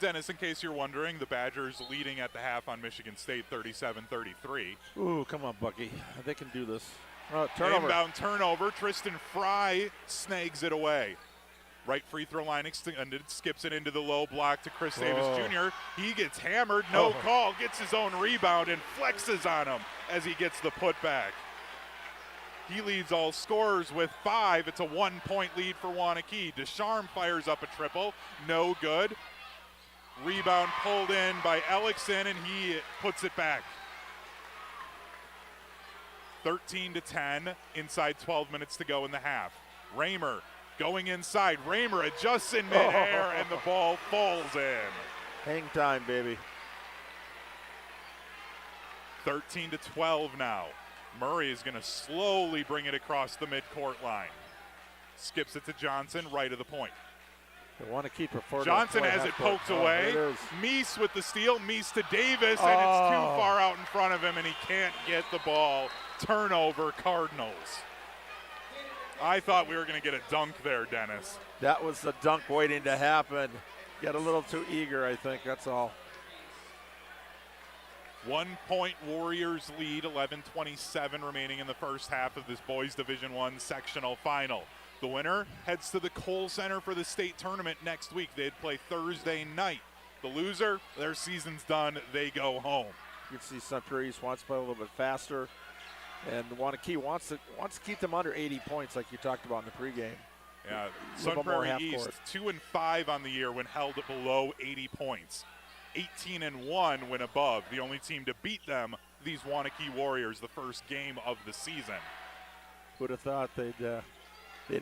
Dennis, in case you're wondering, the Badgers leading at the half on Michigan State 37-33. Ooh, come on, Bucky. They can do this. Turnover. Inbound turnover. Tristan Fry snags it away. Right free throw line extended, skips it into the low block to Chris Davis Jr. He gets hammered, no call, gets his own rebound and flexes on him as he gets the putback. He leads all scorers with 5. It's a 1-point lead for Waunakee. Ducharme fires up a triple, no good. Rebound pulled in by Ellickson, and he puts it back. 13-10, inside 12 minutes to go in the half. Raymer going inside. Raymer adjusts in midair, and the ball falls in. Hang time, baby. 13-12 now. Murray is going to slowly bring it across the midcourt line. Skips it to Johnson, right of the point. They want to keep it for Johnson has it poked away. Meese with the steal. Meese to Davis, and it's too far out in front of him, and he can't get the ball. Turnover, Cardinals. I thought we were going to get a dunk there, Dennis. That was the dunk waiting to happen. Got a little too eager, I think. That's all. 1-point Warriors lead, 11:27 remaining in the first half of this Boys Division I sectional final. The winner heads to the Kohl Center for the state tournament next week. They'd play Thursday night. The loser, their season's done. They go home. You can see Sun Prairie wants to play a little bit faster, and Waunakee wants to keep them under 80 points, like you talked about in the pregame. Yeah, Sun Prairie East 2-5 on the year when held below 80 points. 18-1 when above. The only team to beat them, these Waunakee Warriors, the first game of the season. Would have thought they'd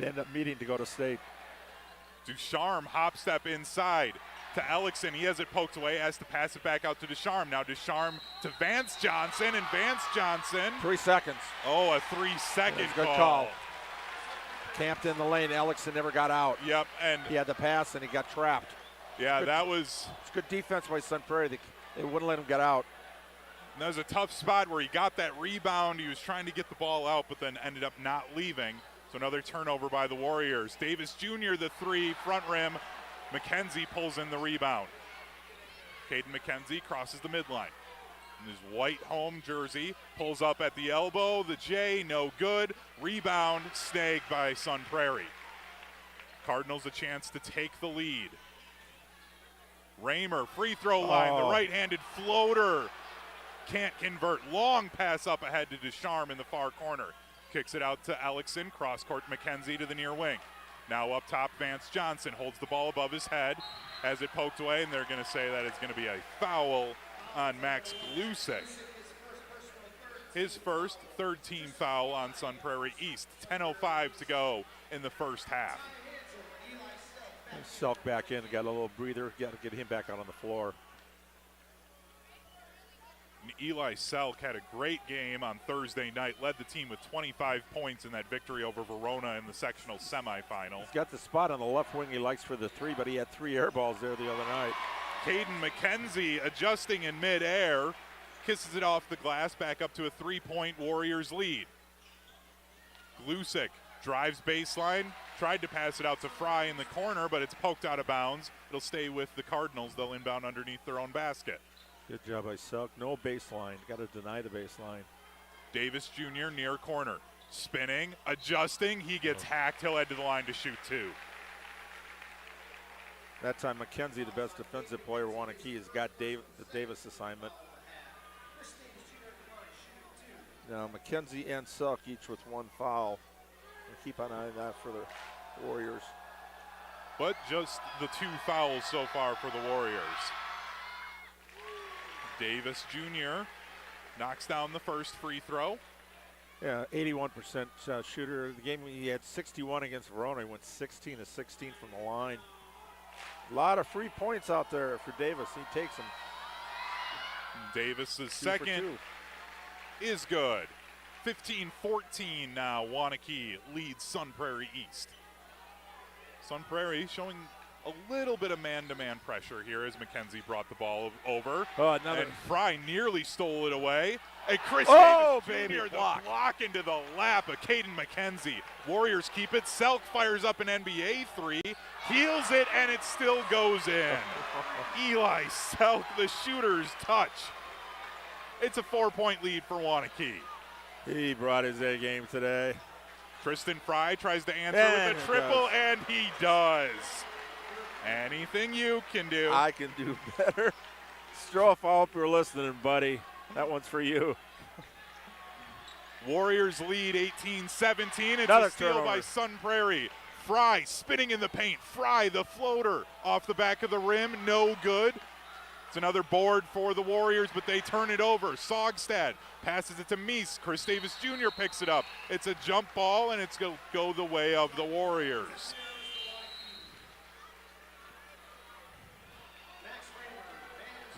end up meeting to go to state. Ducharme hop step inside to Ellickson. He has it poked away, has to pass it back out to Ducharme. Now Ducharme to Vance Johnson, and Vance Johnson. 3 seconds. Oh, a 3-second good call. Camped in the lane. Ellickson never got out. Yep, and he had the pass, and he got trapped. Yeah, that was. It's good defense by Sun Prairie. They wouldn't let him get out. And that was a tough spot where he got that rebound. He was trying to get the ball out, but then ended up not leaving. So another turnover by the Warriors. Davis Jr., the 3, front rim. McKenzie pulls in the rebound. Caden McKenzie crosses the midline. In his white home jersey, pulls up at the elbow. The J, no good. Rebound snagged by Sun Prairie. Cardinals a chance to take the lead. Raymer, free throw line, the right-handed floater. Can't convert. Long pass up ahead to Ducharme in the far corner. Kicks it out to Ellickson, cross-court McKenzie to the near wing. Now up top, Vance Johnson holds the ball above his head, has it poked away, and they're going to say that it's going to be a foul on Max Glusek. His first, 3rd-team foul on Sun Prairie East. 10:05 to go in the first half. Selk back in, got a little breather, got to get him back out on the floor. And Eli Selk had a great game on Thursday night, led the team with 25 points in that victory over Verona in the sectional semifinal. He's got the spot on the left wing he likes for the 3, but he had 3 air balls there the other night. Caden McKenzie adjusting in midair, kisses it off the glass, back up to a 3-point Warriors lead. Glusick drives baseline, tried to pass it out to Fry in the corner, but it's poked out of bounds. It'll stay with the Cardinals. They'll inbound underneath their own basket. Good job by Selk. No baseline. Got to deny the baseline. Davis Jr. near corner. Spinning, adjusting. He gets hacked. He'll head to the line to shoot 2. That time, McKenzie, the best defensive player, Waunakee, has got the Davis assignment. Now, McKenzie and Selk each with 1 foul. And keep an eye on that for the Warriors. But just the 2 fouls so far for the Warriors. Davis Jr. knocks down the first free throw. Yeah, 81% shooter. The game he had 61 against Verona. He went 16 of 16 from the line. A lot of free points out there for Davis. He takes them. Davis's second is good. 15-14 now. Waunakee leads Sun Prairie East. Sun Prairie showing a little bit of man-to-man pressure here as McKenzie brought the ball over. And Fry nearly stole it away. And Chris Davis Jr. the block into the lap of Caden McKenzie. Warriors keep it. Selk fires up an NBA 3. Heels it, and it still goes in. Eli Selk, the shooter's touch. It's a 4-point lead for Waunakee. He brought his A game today. Tristan Fry tries to answer with a triple, and he does. Anything you can do. I can do better. Stroff, I hope you're listening, buddy. That one's for you. Warriors lead 18-17. It's Another a steal turnover by Sun Prairie. Fry spinning in the paint. Fry, the floater, off the back of the rim. No good. It's another board for the Warriors, but they turn it over. Sogstad passes it to Meese. Chris Davis Jr. picks it up. It's a jump ball, and it's going to go the way of the Warriors.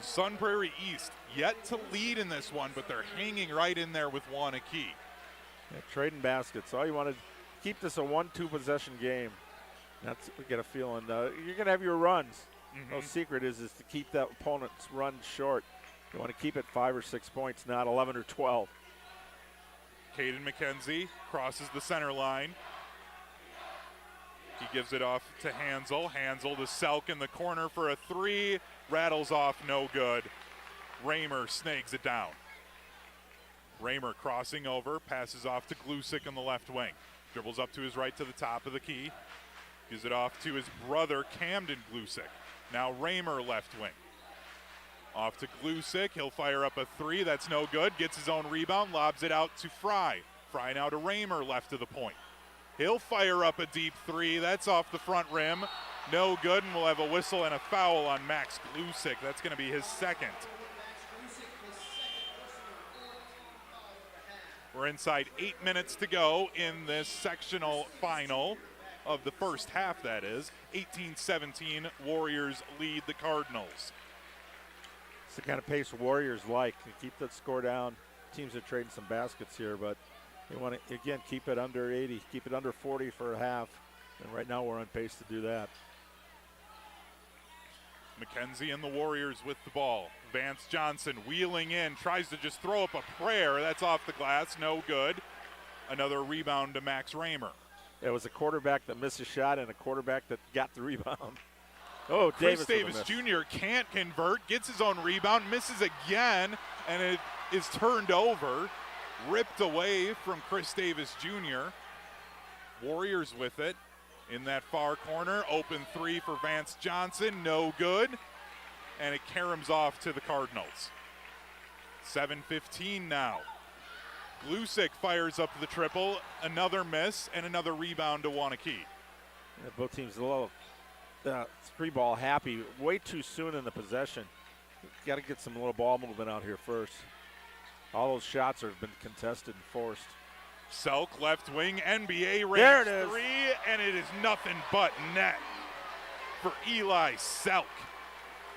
Sun Prairie East yet to lead in this one, but they're hanging right in there with Waunakee. Yeah, trading baskets. All you want to keep this a 1-2 possession game. That's we get a feeling. You're going to have your runs. No secret is to keep that opponent's run short. You want to keep it 5 or 6 points, not 11 or 12. Caden McKenzie crosses the center line. He gives it off to Hansel. Hansel to Selk in the corner for a 3. Rattles off, no good. Raymer snags it down. Raymer crossing over, passes off to Glusick on the left wing. Dribbles up to his right to the top of the key. Gives it off to his brother, Camden Glusick. Now Raymer left wing. Off to Glusick, he'll fire up a 3, that's no good. Gets his own rebound, lobs it out to Fry. Fry now to Raymer left of the point. He'll fire up a deep 3, that's off the front rim. No good, and we'll have a whistle and a foul on Max Glusick. That's going to be his second. We're inside 8 minutes to go in this sectional final of the first half, that is. 18-17, Warriors lead the Cardinals. It's the kind of pace Warriors like. To keep that score down. Teams are trading some baskets here, but they want to, again, keep it under 80, keep it under 40 for a half. And right now we're on pace to do that. McKenzie and the Warriors with the ball. Vance Johnson wheeling in, tries to just throw up a prayer. That's off the glass, no good. Another rebound to Max Raymer. It was a quarterback that missed a shot and a quarterback that got the rebound. Oh, Chris Davis Jr. can't convert, gets his own rebound, misses again, and it is turned over, ripped away from Chris Davis Jr. Warriors with it. In that far corner, open 3 for Vance Johnson, no good. And it caroms off to the Cardinals. 7:15 now. Glusick fires up the triple, another miss, and another rebound to Waunakee. Yeah, both teams a little free ball happy. Way too soon in the possession. Got to get some little ball movement out here first. All those shots have been contested and forced. Selk, left wing, NBA There range it is. 3, and it is nothing but net for Eli Selk.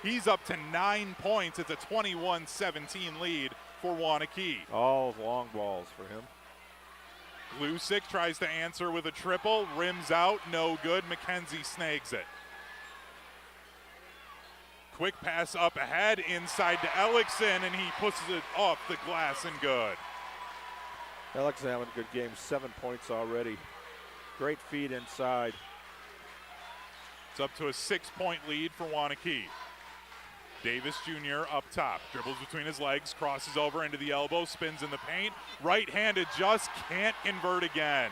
He's up to 9 points. It's a 21-17 lead for Waunakee. All long balls for him. Glusick tries to answer with a triple, rims out, no good. McKenzie snags it. Quick pass up ahead, inside to Ellickson, and he pushes it off the glass and good. Alex having a good game, 7 points already. Great feed inside. It's up to a 6-point lead for Waunakee. Davis Jr. up top, dribbles between his legs, crosses over into the elbow, spins in the paint. Right-handed, just can't convert again.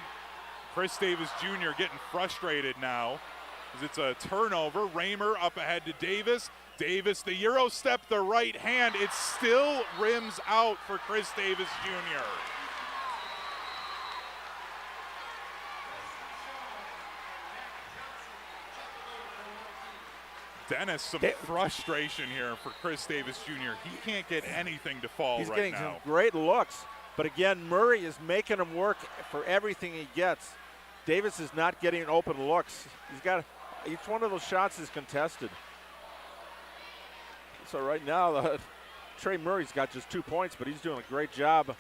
Chris Davis Jr. getting frustrated now as it's a turnover. Raymer up ahead to Davis. Davis, the Euro step, the right hand. It still rims out for Chris Davis Jr. Dennis, some frustration here for Chris Davis Jr. He can't get anything to fall He's right getting now. some great looks, but again, Murray is making him work for everything he gets. Davis is not getting open looks. He's got each one of those shots is contested. So right now, Trey Murray's got just 2 points, but he's doing a great job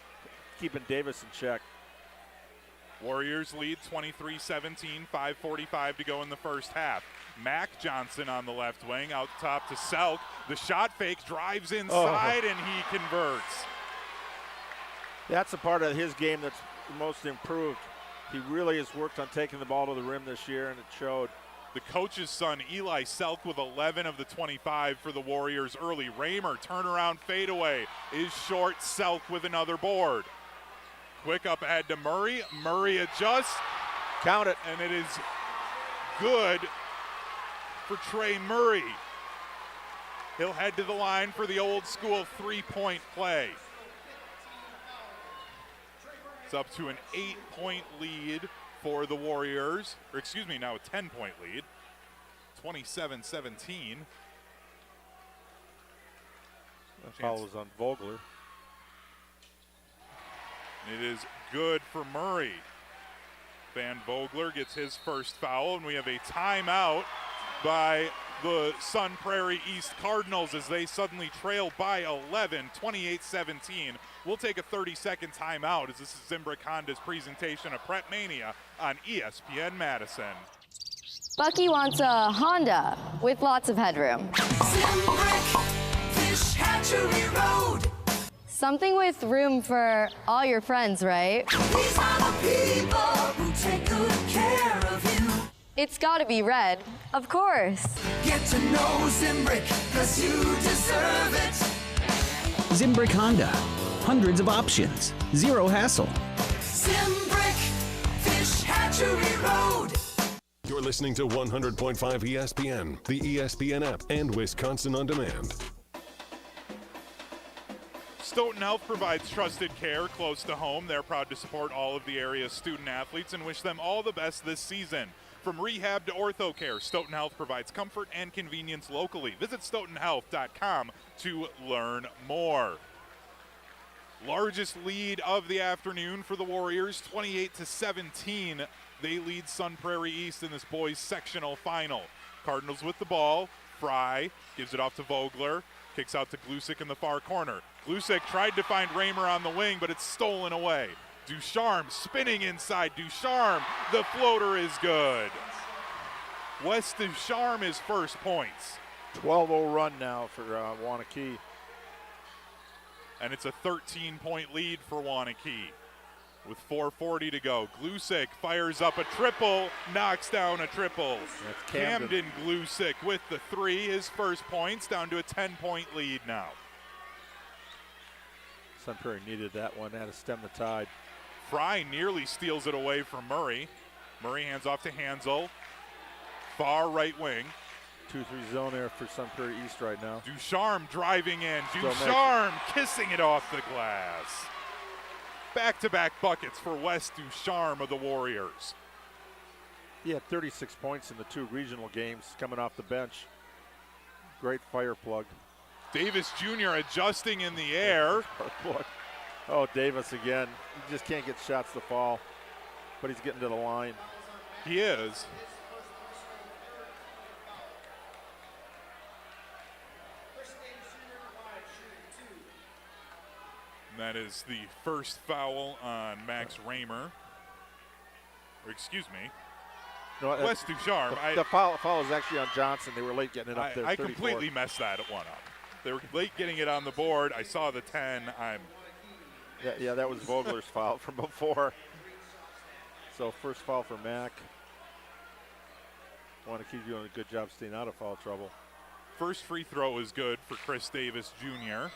keeping Davis in check. Warriors lead 23-17, 5:45 to go in the first half. Mac Johnson on the left wing, out top to Selk. The shot fake, drives inside, and he converts. That's a part of his game that's most improved. He really has worked on taking the ball to the rim this year, and it showed. The coach's son, Eli Selk, with 11 of the 25 for the Warriors early. Raymer, turnaround fadeaway, is short. Selk with another board. Quick up ahead to Murray. Murray adjusts. Count it. And it is good for Trey Murray. He'll head to the line for the old school 3-point play. It's up to an 8-point lead for the Warriors. Or excuse me, now a 10-point lead. 27-17. That foul was on Vogler. It is good for Murray. Van Vogler gets his first foul, and we have a timeout by the Sun Prairie East Cardinals as they suddenly trail by 11, 28-17. We'll take a 30-second timeout as this is Zimbrick Honda's presentation of PrepMania on ESPN Madison. Bucky wants a Honda with lots of headroom. Zimbrick Fish Hatchery Road. Something with room for all your friends, right? These are the people who take good care of you. It's gotta be red, of course. Get to know Zimbrick, 'cause you deserve it. Zimbrick Honda. Hundreds of options. Zero hassle. Zimbrick Fish Hatchery Road. You're listening to 100.5 ESPN, the ESPN app, and Wisconsin On Demand. Stoughton Health provides trusted care close to home. They're proud to support all of the area's student athletes and wish them all the best this season. From rehab to ortho care, Stoughton Health provides comfort and convenience locally. Visit stoughtonhealth.com to learn more. Largest lead of the afternoon for the Warriors, 28-17. They lead Sun Prairie East in this boys sectional final. Cardinals with the ball. Fry gives it off to Vogler. Kicks out to Glusick in the far corner. Glusick tried to find Raymer on the wing, but it's stolen away. Ducharme spinning inside. Ducharme, the floater is good. Wes Ducharme his first points. 12-0 run now for Waunakee. And it's a 13-point lead for Waunakee. With 4:40 to go, Glusick fires up a triple, knocks down a triple. That's Camden Glusick with the three, his first points, down to a 10-point lead now. Sun Prairie needed that one, had to stem the tide. Fry nearly steals it away from Murray. Murray hands off to Hansel. Far right wing. 2-3 zone there for Sun Prairie East right now. Ducharme driving in. Ducharme kissing it off the glass. Back-to-back buckets for Wes Ducharme of the Warriors. He had 36 points in the 2 regional games coming off the bench. Great fire plug. Davis Jr. adjusting in the air. Oh, Davis again. He just can't get shots to fall, but he's getting to the line. He is. And that is the first foul on Max Raymer. Or excuse me. No, Wes Ducharme. The foul is actually on Johnson. They were late getting it up there. I 34. completely messed that one up. They were late getting it on the board. I saw the 10. Yeah, that was Vogler's foul from before. So first foul for Mack. Waunakee doing a good job staying out of foul trouble. First free throw is good for Chris Davis Jr.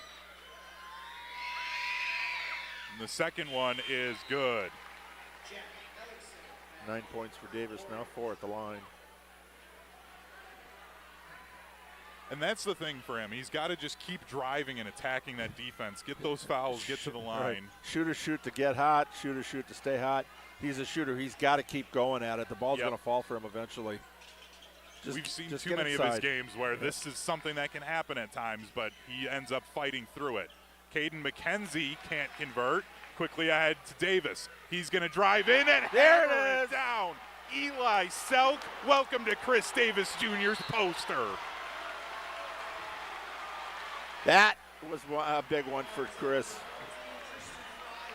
And the second one is good. 9 points for Davis, now 4 at the line. And that's the thing for him. He's got to just keep driving and attacking that defense. Get those fouls, get to the line. Right. Shooter shoot to get hot, shooter shoot to stay hot. He's a shooter. He's got to keep going at it. The ball's going to fall for him eventually. We've seen too many of his games where this is something that can happen at times, but he ends up fighting through it. Caden McKenzie can't convert. Quickly ahead to Davis. He's going to drive in and there hammer it down. Eli Selk, welcome to Chris Davis Jr.'s poster. That was a big one for Chris.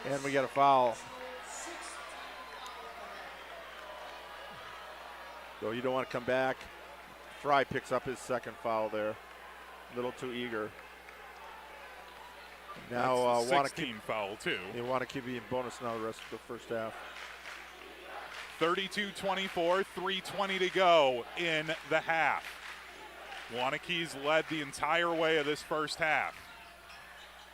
And we got a foul. So you don't want to come back. Fry picks up his second foul there. A little too eager. Now Waunakee foul too. You want to keep being bonus now the rest of the first half. 32-24, 3:20 to go in the half. Waunakee's led the entire way of this first half.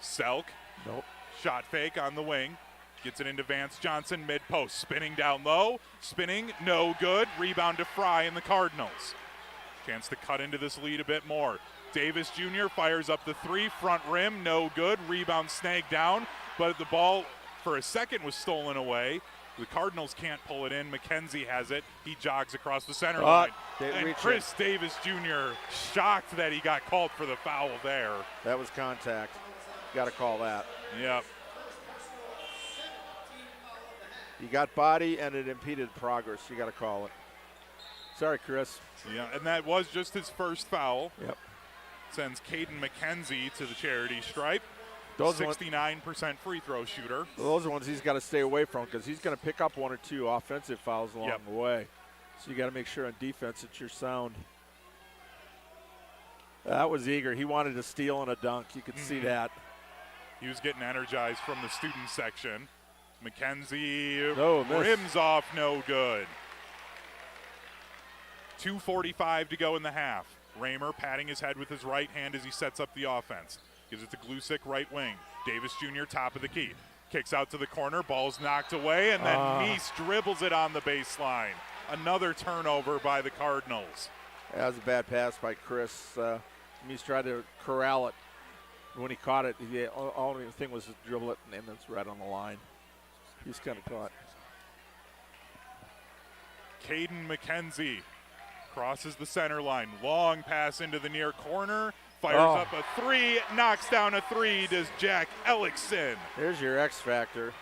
Selk. Nope. Shot fake on the wing. Gets it into Vance Johnson, mid-post. Spinning down low. Spinning, no good. Rebound to Fry and the Cardinals. Chance to cut into this lead a bit more. Davis Jr. fires up the three. Front rim, no good. Rebound snagged down. But the ball, for a second, was stolen away. The Cardinals can't pull it in. McKenzie has it. He jogs across the center line. And Chris Davis Jr. shocked that he got called for the foul there. That was contact. Got to call that. Yep. You got body and it impeded progress. You got to call it. Sorry, Chris. Yeah, and that was just his first foul. Yep. Sends Caden McKenzie to the charity stripe. Those 69% free throw shooter. Those are ones he's got to stay away from because he's going to pick up one or two offensive fouls along the way. So you got to make sure on defense that you're sound. That was eager. He wanted a steal and a dunk. You could see that. He was getting energized from the student section. McKenzie miss. rims off, no good. 2:45 to go in the half. Raymer patting his head with his right hand as he sets up the offense. Gives it to Glusick, right wing. Davis Jr., top of the key. Kicks out to the corner. Ball's knocked away, and then Meese dribbles it on the baseline. Another turnover by the Cardinals. That was a bad pass by Chris. Meese tried to corral it. When he caught it, the only thing was to dribble it, and it's right on the line. He's kind of caught. Caden McKenzie crosses the center line. Long pass into the near corner. Fires up a three, knocks down a three, does Jack Ellickson. There's your X factor,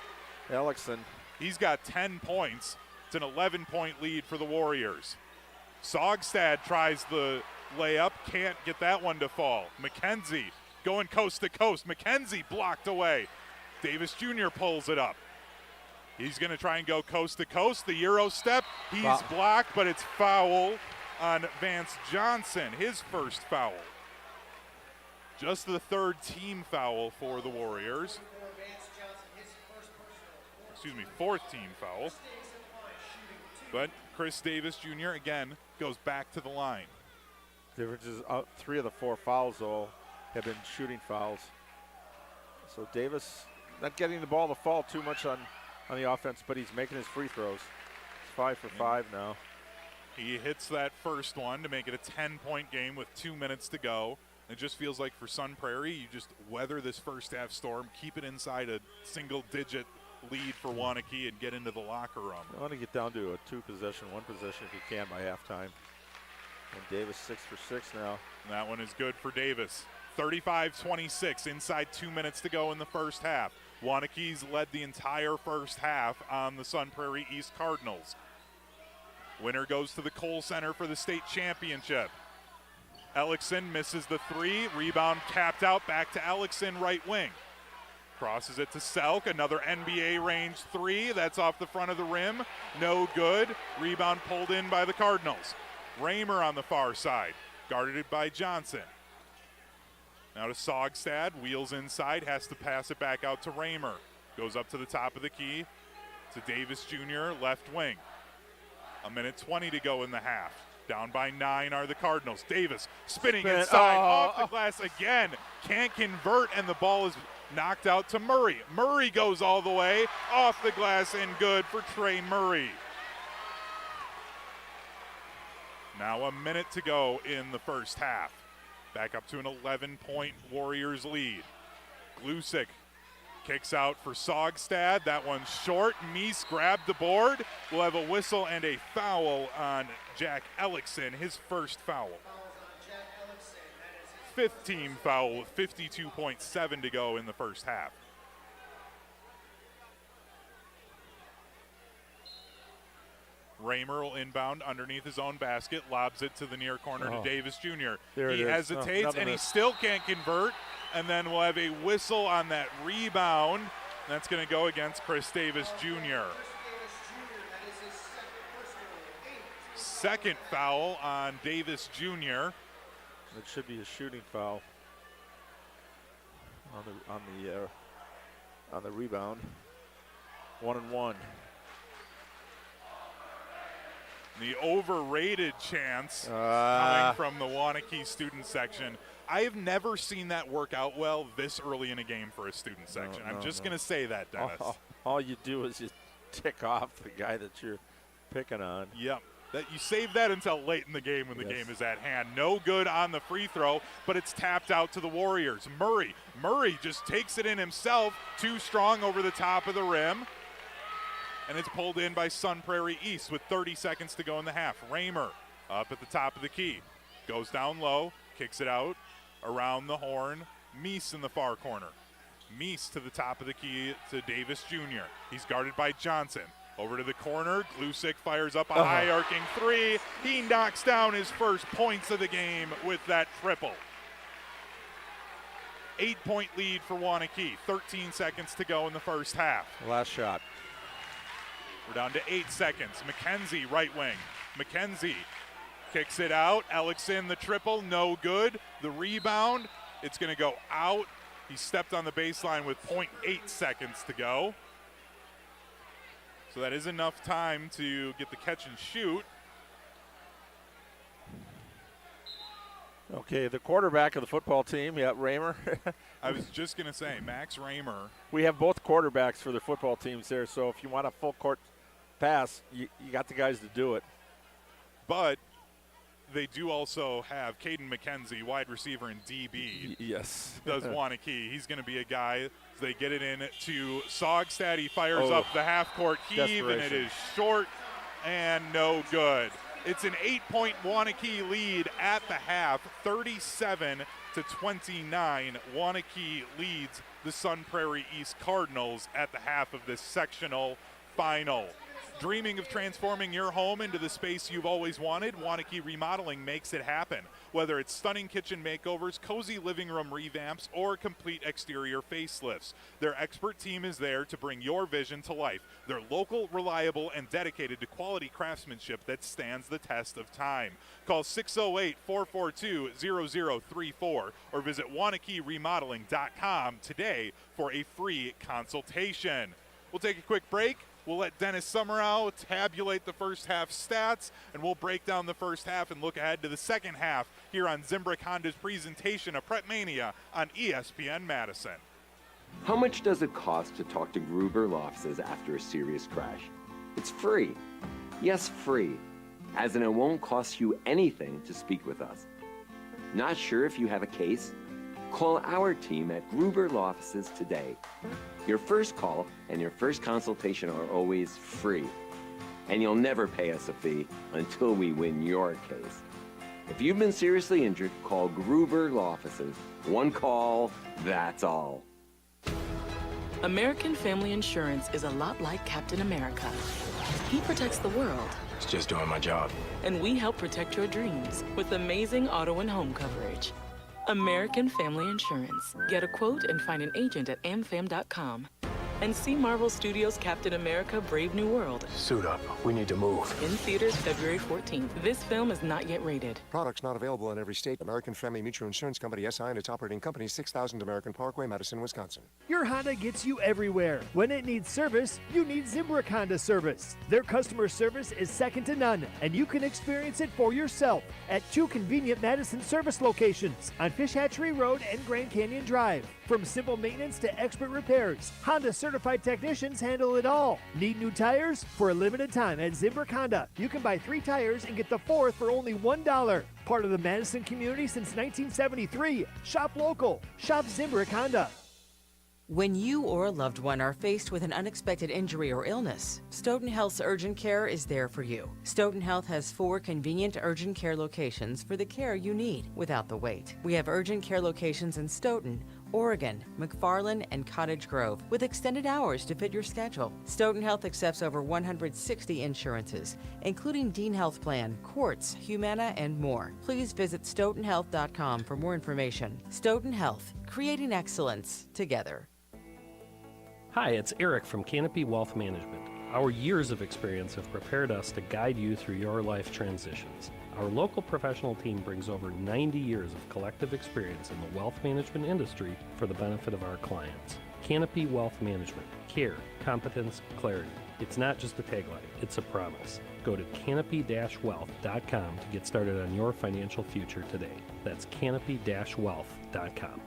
Ellickson. He's got 10 points. It's an 11-point lead for the Warriors. Sogstad tries the layup, can't get that one to fall. McKenzie going coast to coast. McKenzie blocked away. Davis Jr. pulls it up. He's going to try and go coast to coast. The Euro step, he's blocked, but it's foul on Vance Johnson, his first foul. Just the third team foul for the Warriors. Excuse me, fourth team foul. But Chris Davis Jr. again goes back to the line. Difference is 3 of the 4 fouls, though, have been shooting fouls. So Davis not getting the ball to fall too much on the offense, but he's making his free throws. It's 5 for 5 now. He hits that first one to make it a 10-point game with 2 minutes to go. It just feels like for Sun Prairie, you just weather this first half storm, keep it inside a single-digit lead for Waunakee and get into the locker room. I want to get down to a 2-possession, 1 possession if you can by halftime. And Davis 6 for 6 now. And that one is good for Davis. 35-26, inside 2 minutes to go in the first half. Waunakee's led the entire first half on the Sun Prairie East Cardinals. Winner goes to the Kohl Center for the state championship. Ellickson misses the three. Rebound tapped out back to Ellickson, right wing. Crosses it to Selk. Another NBA range three. That's off the front of the rim. No good. Rebound pulled in by the Cardinals. Raymer on the far side. Guarded by Johnson. Now to Sogstad. Wheels inside. Has to pass it back out to Raymer. Goes up to the top of the key to Davis Jr., left wing. 1:20 to go in the half. Down by 9 are the Cardinals. Davis spinning inside, off the glass again. Can't convert, and the ball is knocked out to Murray. Murray goes all the way, off the glass and good for Trey Murray. Now 1 minute to go in the first half. Back up to an 11-point Warriors lead. Glusick kicks out for Sogstad. That one's short. Meese grabbed the board. We'll have a whistle and a foul on Jack Ellickson, his first foul. 15 foul with 52.7 to go in the first half. Raymer will inbound underneath his own basket, lobs it to the near corner to Davis Jr. He hesitates, and he still can't convert. And then we'll have a whistle on that rebound. That's going to go against Chris Davis Jr. Second foul on Davis Jr. It should be a shooting foul on the rebound. 1-1. The overrated chance coming from the Waunakee student section. I have never seen that work out well this early in a game for a student section. I'm just going to say that, Dennis. All you do is you tick off the guy that you're picking on. Yep. That you save that until late in the game when the game is at hand. No good on the free throw, but it's tapped out to the Warriors. Murray just takes it in himself, too strong over the top of the rim. And it's pulled in by Sun Prairie East with 30 seconds to go in the half. Raymer up at the top of the key. Goes down low, kicks it out, around the horn. Meese in the far corner. Meese to the top of the key to Davis Jr. He's guarded by Johnson. Over to the corner, Glusick fires up a high arcing three. He knocks down his first points of the game with that triple. 8-point lead for Waunakee. 13 seconds to go in the first half. Last shot. We're down to 8 seconds. McKenzie, right wing. McKenzie kicks it out. Ellickson, the triple, no good. The rebound, it's going to go out. He stepped on the baseline with 0.8 seconds to go. So that is enough time to get the catch and shoot. Okay, the quarterback of the football team, Raymer. I was just going to say, Max Raymer. We have both quarterbacks for the football teams there, so if you want a full court pass, you got the guys to do it. But they do also have Caden McKenzie, wide receiver in DB. Yes. Does Waunakee. He's going to be a guy. They get it in to Sogstad. He fires up the half-court heave, and it is short and no good. It's an 8-point Waunakee lead at the half, 37-29. Waunakee leads the Sun Prairie East Cardinals at the half of this sectional final. Dreaming of transforming your home into the space you've always wanted? Waunakee Remodeling makes it happen. Whether it's stunning kitchen makeovers, cozy living room revamps, or complete exterior facelifts, their expert team is there to bring your vision to life. They're local, reliable, and dedicated to quality craftsmanship that stands the test of time. Call 608-442-0034 or visit WaunakeeRemodeling.com today for a free consultation. We'll take a quick break. We'll let Dennis Summerall tabulate the first half stats, and we'll break down the first half and look ahead to the second half here on Zimbrick Honda's presentation of PrepMania on ESPN Madison. How much does it cost to talk to Gruber Law Offices after a serious crash? It's free. Yes, free. As in, it won't cost you anything to speak with us. Not sure if you have a case? Call our team at Gruber Law Offices today. Your first call and your first consultation are always free. And you'll never pay us a fee until we win your case. If you've been seriously injured, call Gruber Law Offices. One call, that's all. American Family Insurance is a lot like Captain America. He protects the world. It's just doing my job. And we help protect your dreams with amazing auto and home coverage. American Family Insurance. Get a quote and find an agent at amfam.com. and see Marvel Studios' Captain America: Brave New World. Suit up. We need to move. In theaters February 14th. This film is not yet rated. Products not available in every state. American Family Mutual Insurance Company, SI, and its operating company, 6000 American Parkway, Madison, Wisconsin. Your Honda gets you everywhere. When it needs service, you need Zimbrick Honda service. Their customer service is second to none, and you can experience it for yourself at 2 convenient Madison service locations on Fish Hatchery Road and Grand Canyon Drive. From simple maintenance to expert repairs, Honda certified technicians handle it all. Need new tires? For a limited time at Zimbrick Honda, you can buy 3 tires and get the 4th for only $1. Part of the Madison community since 1973. Shop local. Shop Zimbrick Honda. When you or a loved one are faced with an unexpected injury or illness, Stoughton Health's urgent care is there for you. Stoughton Health has 4 convenient urgent care locations for the care you need without the wait. We have urgent care locations in Stoughton, Oregon, McFarland, and Cottage Grove with extended hours to fit your schedule. Stoughton Health accepts over 160 insurances, including Dean Health Plan, Quartz, Humana, and more. Please visit stoughtonhealth.com for more information. Stoughton Health, creating excellence together. Hi, it's Eric from Canopy Wealth Management. Our years of experience have prepared us to guide you through your life transitions. Our local professional team brings over 90 years of collective experience in the wealth management industry for the benefit of our clients. Canopy Wealth Management. Care, competence, clarity. It's not just a tagline, it's a promise. Go to canopy-wealth.com to get started on your financial future today. That's canopy-wealth.com.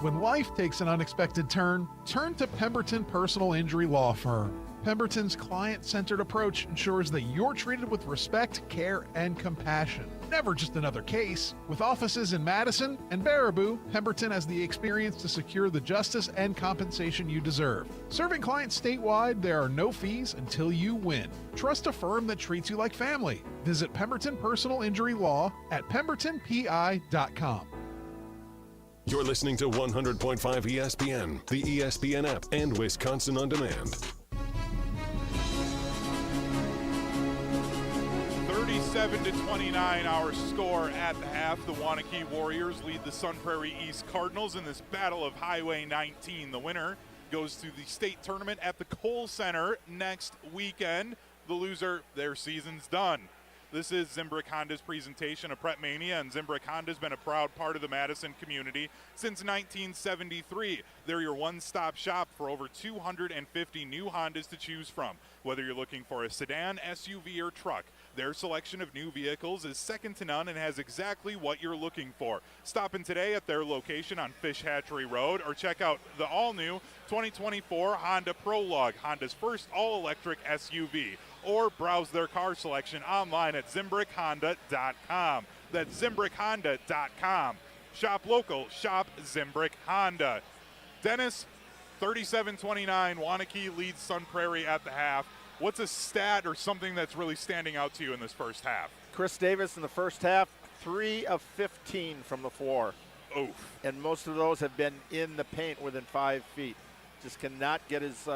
When life takes an unexpected turn, turn to Pemberton Personal Injury Law Firm. Pemberton's client-centered approach ensures that you're treated with respect, care, and compassion. Never just another case. With offices in Madison and Baraboo, Pemberton has the experience to secure the justice and compensation you deserve. Serving clients statewide, there are no fees until you win. Trust a firm that treats you like family. Visit Pemberton Personal Injury Law at pembertonpi.com. You're listening to 100.5 ESPN, the ESPN app, and Wisconsin On Demand. 37-29 our score at the half. The Waunakee Warriors lead the Sun Prairie East Cardinals in this battle of Highway 19. The winner goes to the state tournament at the Kohl Center next weekend. The loser, their season's done. This is Zimbrick Honda's presentation of PrepMania, and Zimbrick Honda's been a proud part of the Madison community since 1973. They're your one-stop shop for over 250 new Hondas to choose from. Whether you're looking for a sedan, SUV, or truck, their selection of new vehicles is second to none and has exactly what you're looking for. Stop in today at their location on Fish Hatchery Road, or check out the all-new 2024 Honda Prologue, Honda's first all-electric SUV. Or browse their car selection online at ZimbrickHonda.com. That's ZimbrickHonda.com. Shop local, shop Zimbrick Honda. Dennis, 37-29, Waunakee leads Sun Prairie at the half. What's a stat or something that's really standing out to you in this first half? Chris Davis in the first half, 3 of 15 from the floor. Oof. And most of those have been in the paint within 5 feet. Just cannot get his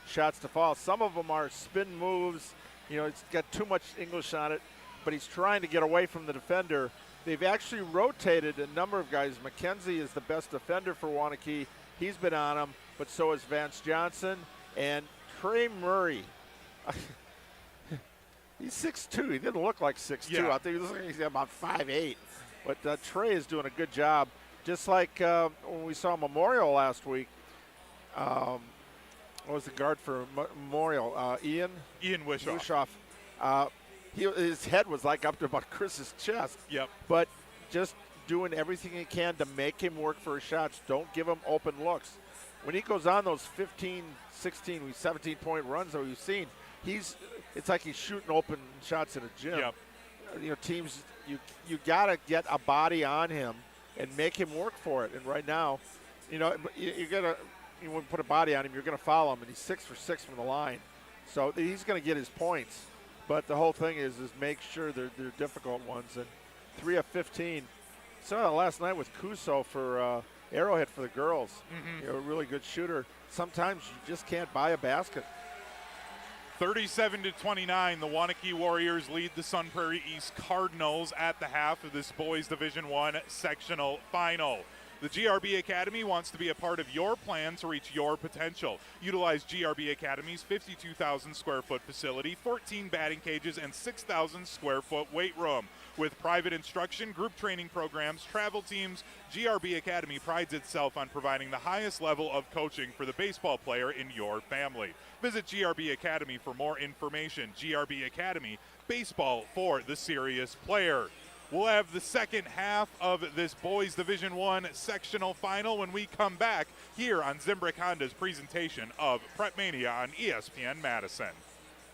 shots to fall. Some of them are spin moves. You know, it's got too much English on it, but he's trying to get away from the defender. They've actually rotated a number of guys. McKenzie is the best defender for Waunakee. He's been on him, but so is Vance Johnson and Trey Murray. He's 6'2". He didn't look like 6'2". Yeah. I think he's about 5'8". But Trey is doing a good job. Just like when we saw Memorial last week, what was the guard for Memorial? Ian Wishoff. His head was like up to about Chris's chest. Yep. But just doing everything he can to make him work for his shots. Don't give him open looks. When he goes on those 15, 16, 17-point runs that we've seen, it's like he's shooting open shots in a gym. Yep. You know, teams, you got to get a body on him and make him work for it. And right now, you know, you got to – when you put a body on him, you're going to foul him, and he's 6 for 6 from the line. So he's going to get his points. But the whole thing is make sure they're difficult ones. And 3 of 15. Saw that last night with Kuso for Arrowhead for the girls. Mm-hmm. You know, a really good shooter. Sometimes you just can't buy a basket. 37-29, the Waunakee Warriors lead the Sun Prairie East Cardinals at the half of this boys Division I sectional final. The GRB Academy wants to be a part of your plan to reach your potential. Utilize GRB Academy's 52,000 square foot facility, 14 batting cages, and 6,000 square foot weight room. With private instruction, group training programs, travel teams, GRB Academy prides itself on providing the highest level of coaching for the baseball player in your family. Visit GRB Academy for more information. GRB Academy, baseball for the serious player. We'll have the second half of this boys Division I sectional final when we come back here on Zimbrick Honda's presentation of PrepMania on ESPN Madison.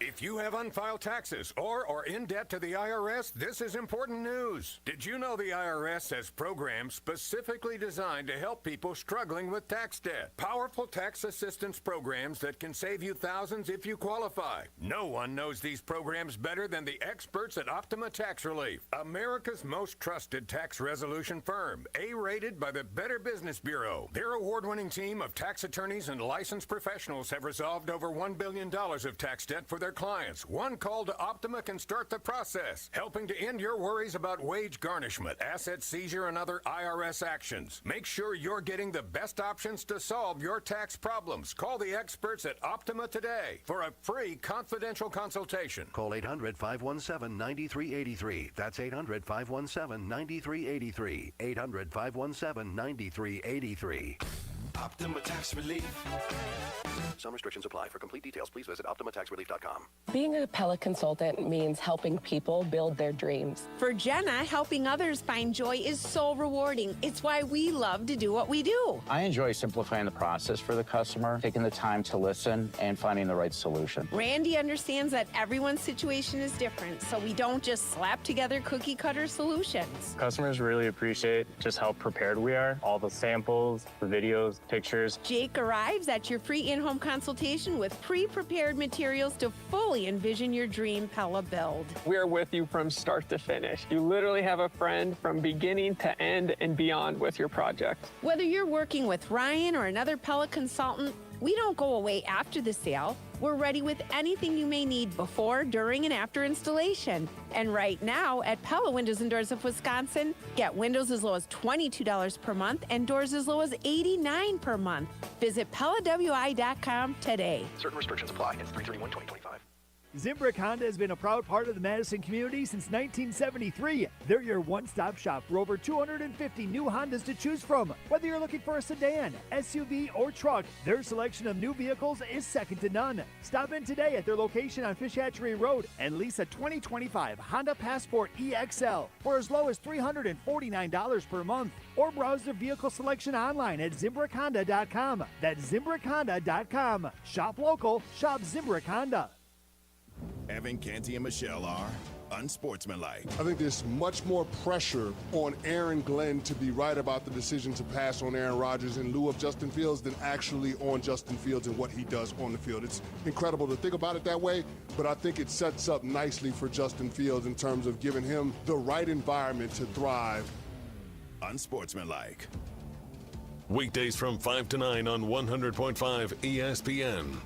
If you have unfiled taxes or are in debt to the IRS, this is important news. Did you know the IRS has programs specifically designed to help people struggling with tax debt? Powerful tax assistance programs that can save you thousands if you qualify. No one knows these programs better than the experts at Optima Tax Relief, America's most trusted tax resolution firm, A-rated by the Better Business Bureau. Their award-winning team of tax attorneys and licensed professionals have resolved over $1 billion of tax debt for their clients. One call to Optima can start the process, helping to end your worries about wage garnishment, asset seizure, and other IRS actions. Make sure you're getting the best options to solve your tax problems. Call the experts at Optima today for a free confidential consultation. Call 800-517-9383. That's 800-517-9383. 800-517-9383. Optima Tax Relief. Some restrictions apply. For complete details, please visit OptimaTaxRelief.com. Being a Pella consultant means helping people build their dreams. For Jenna, helping others find joy is so rewarding. It's why we love to do what we do. I enjoy simplifying the process for the customer, taking the time to listen, and finding the right solution. Randy understands that everyone's situation is different, so we don't just slap together cookie-cutter solutions. Customers really appreciate just how prepared we are. All the samples, the videos, pictures. Jake arrives at your free in-home consultation with pre-prepared materials to fully envision your dream Pella build. We are with you from start to finish. You literally have a friend from beginning to end and beyond with your project. Whether you're working with Ryan or another Pella consultant, we don't go away after the sale. We're ready with anything you may need before, during, and after installation. And right now, at Pella Windows and Doors of Wisconsin, get windows as low as $22 per month and doors as low as $89 per month. Visit PellaWI.com today. Certain restrictions apply. It's 3/31/2025. Zimbrick Honda has been a proud part of the Madison community since 1973. They're your one-stop shop for over 250 new Hondas to choose from. Whether you're looking for a sedan, SUV, or truck, their selection of new vehicles is second to none. Stop in today at their location on Fish Hatchery Road and lease a 2025 Honda Passport EXL for as low as $349 per month. Or browse their vehicle selection online at ZimbrickHonda.com. That's ZimbrickHonda.com. Shop local, shop Zimbrick Honda. Evan, Canty, and Michelle are unsportsmanlike. I think there's much more pressure on Aaron Glenn to be right about the decision to pass on Aaron Rodgers in lieu of Justin Fields than actually on Justin Fields and what he does on the field. It's incredible to think about it that way, but I think it sets up nicely for Justin Fields in terms of giving him the right environment to thrive. Unsportsmanlike. Weekdays from 5 to 9 on 100.5 ESPN.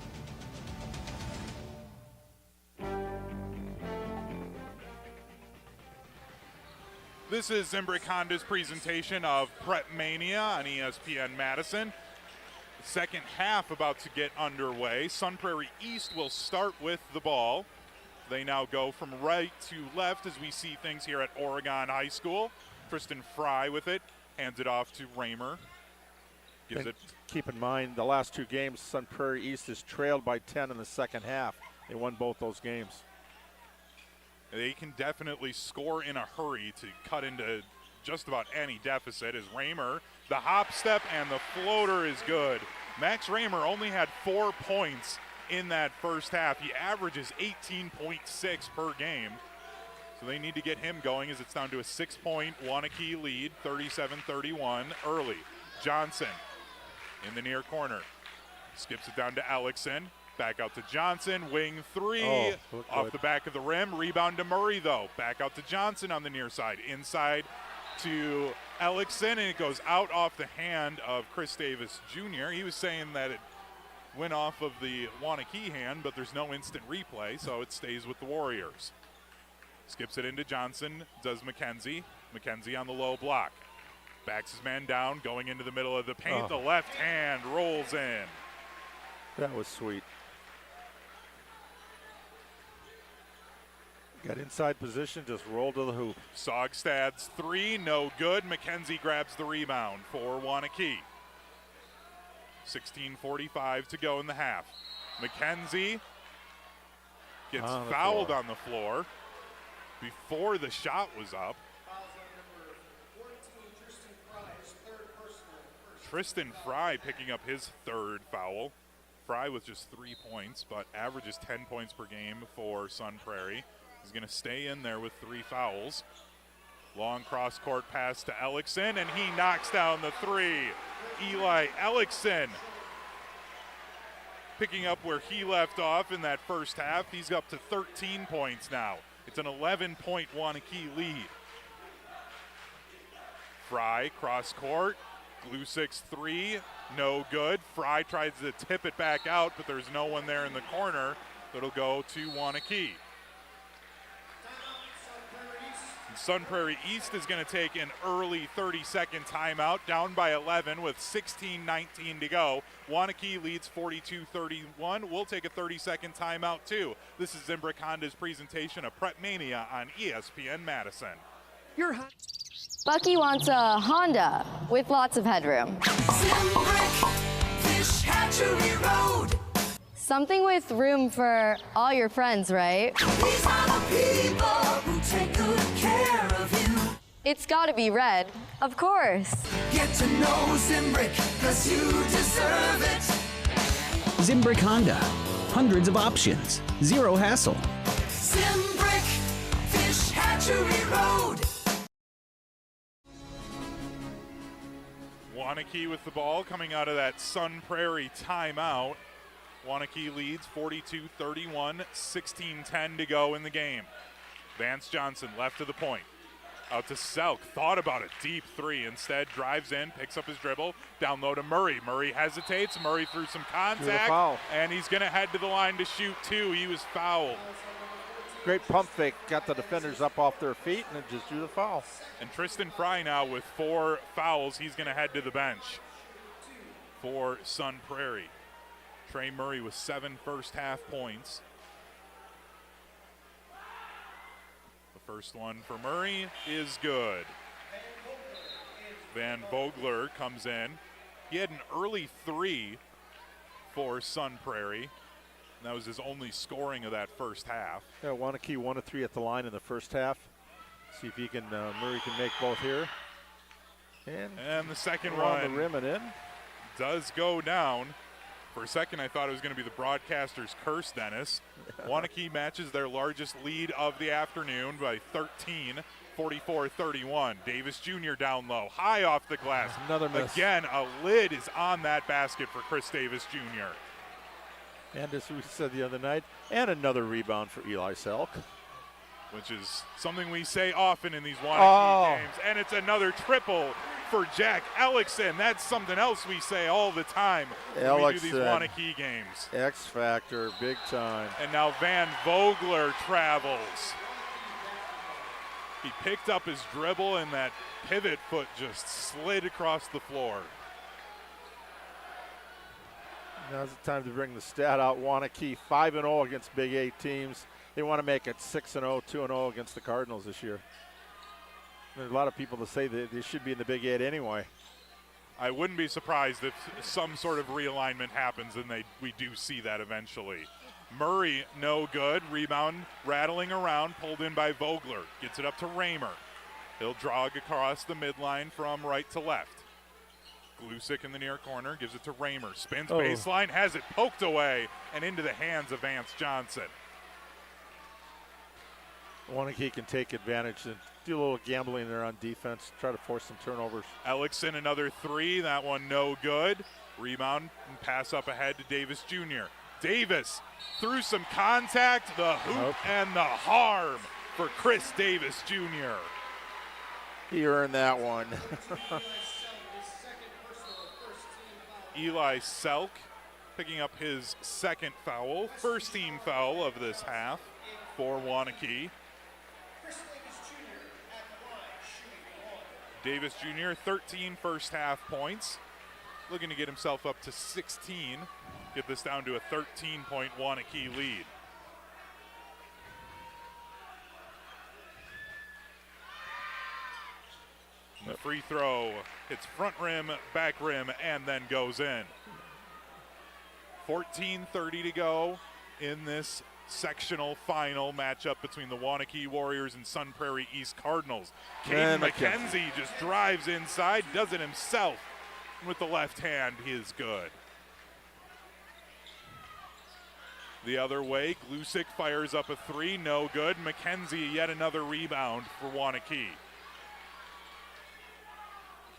This is Zimbrick Honda's presentation of PrepMania on ESPN Madison. The second half about to get underway. Sun Prairie East will start with the ball. They now go from right to left as we see things here at Oregon High School. Tristan Fry with it, hands it off to Raymer. Gives it. Keep in mind, the last two games, Sun Prairie East is trailed by 10 in the second half. They won both those games. They can definitely score in a hurry to cut into just about any deficit as Raymer, the hop step and the floater is good. Max Raymer only had 4 points in that first half. He averages 18.6 per game. So they need to get him going as it's down to a 6-point Waunakee lead, 37-31 early. Johnson in the near corner. Skips it down to Ellickson. Back out to Johnson, wing three, off the back of the rim. Rebound to Murray, though. Back out to Johnson on the near side. Inside to Ellickson, and it goes out off the hand of Chris Davis Jr. He was saying that it went off of the Waunakee hand, but there's no instant replay, so it stays with the Warriors. Skips it into Johnson, does McKenzie. McKenzie on the low block. Backs his man down, going into the middle of the paint. The left hand rolls in. That was sweet. Got inside position, just rolled to the hoop. Sogstad's three, no good. McKenzie grabs the rebound for Waunakee. 16:45 to go in the half. McKenzie gets fouled on the floor before the shot was up. Tristan Fry picking up his third foul. Fry with just 3 points, but averages 10 points per game for Sun Prairie. He's going to stay in there with 3 fouls. Long cross-court pass to Ellickson, and he knocks down the 3. Eli Ellickson picking up where he left off in that first half. He's up to 13 points now. It's an 11-point Waunakee lead. Fry, cross-court. Glusik's 3, no good. Fry tries to tip it back out, but there's no one there in the corner. It'll go to Waunakee. Sun Prairie East is going to take an early 30-second timeout, down by 11 with 16:19 to go. Waunakee leads 42-31. We'll take a 30-second timeout too. This is Zimbrick Honda's presentation of PrepMania on ESPN Madison. Bucky wants a Honda with lots of headroom. Zimbrick Fish Hatchery Road. Something with room for all your friends, right? These are the people who take good care of you. It's gotta be red, of course. Get to know Zimbrick, 'cause you deserve it. Zimbrick Honda. Hundreds of options. Zero hassle. Zimbrick Fish Hatchery Road. Waunakee with the ball coming out of that Sun Prairie timeout. Waunakee leads 42-31, 16:10 to go in the game. Vance Johnson left of the point. Out to Selk, thought about a deep 3. Instead, drives in, picks up his dribble, down low to Murray. Murray hesitates, Murray through some contact, and he's going to head to the line to shoot 2. He was fouled. Great pump fake, got the defenders up off their feet, and it just drew the foul. And Tristan Fry now with 4 fouls. He's going to head to the bench for Sun Prairie. Trey Murray with 7 first-half points. The first one for Murray is good. Van Vogler comes in. He had an early 3 for Sun Prairie. And that was his only scoring of that first half. Yeah, Waunakee 1 of 3 at the line in the first half. See if he can, Murray can make both here. And the second around one the rim and in. Does go down. For a second, I thought it was going to be the broadcaster's curse, Dennis. Waunakee matches their largest lead of the afternoon by 13, 44-31. Davis Jr. down low, high off the glass. Another miss. Again, a lid is on that basket for Chris Davis Jr. And as we said the other night, and another rebound for Eli Selk. Which is something we say often in these Waunakee games. And it's another triple for Jack Ellickson. That's something else we say all the time when we do these Waunakee games. X factor, big time. And now Van Vogler travels. He picked up his dribble and that pivot foot just slid across the floor. Now's the time to bring the stat out. Waunakee 5-0 against Big 8 teams. They want to make it 6-0, 2-0 against the Cardinals this year. There's a lot of people that say that they should be in the Big 8 anyway. I wouldn't be surprised if some sort of realignment happens and we do see that eventually. Murray, no good. Rebound rattling around, pulled in by Vogler. Gets it up to Raymer. He'll jog across the midline from right to left. Glusik in the near corner, gives it to Raymer. Spins baseline, has it poked away and into the hands of Vance Johnson. Waunakee can take advantage and do a little gambling there on defense, try to force some turnovers. Ellickson, another 3. That one no good. Rebound and pass up ahead to Davis Jr. Davis through some contact, the hoop and the harm for Chris Davis Jr. He earned that one. Eli Selk picking up his second foul, first team foul of this half for Waunakee. Davis Jr., 13 first half points. Looking to get himself up to 16. Get this down to a 13-point Waunakee lead. The free throw hits front rim, back rim, and then goes in. 14:30 to go in this sectional final matchup between the Waunakee Warriors and Sun Prairie East Cardinals. Caden McKenzie just drives inside, does it himself. With the left hand, he is good. The other way, Glusick fires up a three, no good. McKenzie, yet another rebound for Waunakee.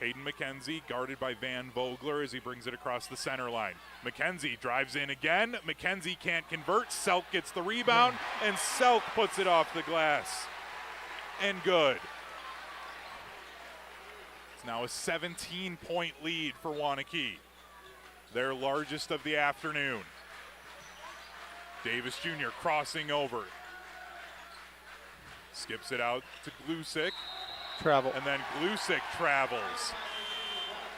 Caden McKenzie guarded by Van Vogler as he brings it across the center line. McKenzie drives in again. McKenzie can't convert. Selk gets the rebound, and Selk puts it off the glass. And good. It's now a 17-point lead for Waunakee, their largest of the afternoon. Davis Jr. crossing over. Skips it out to Glusick. Travel. And then Glusick travels.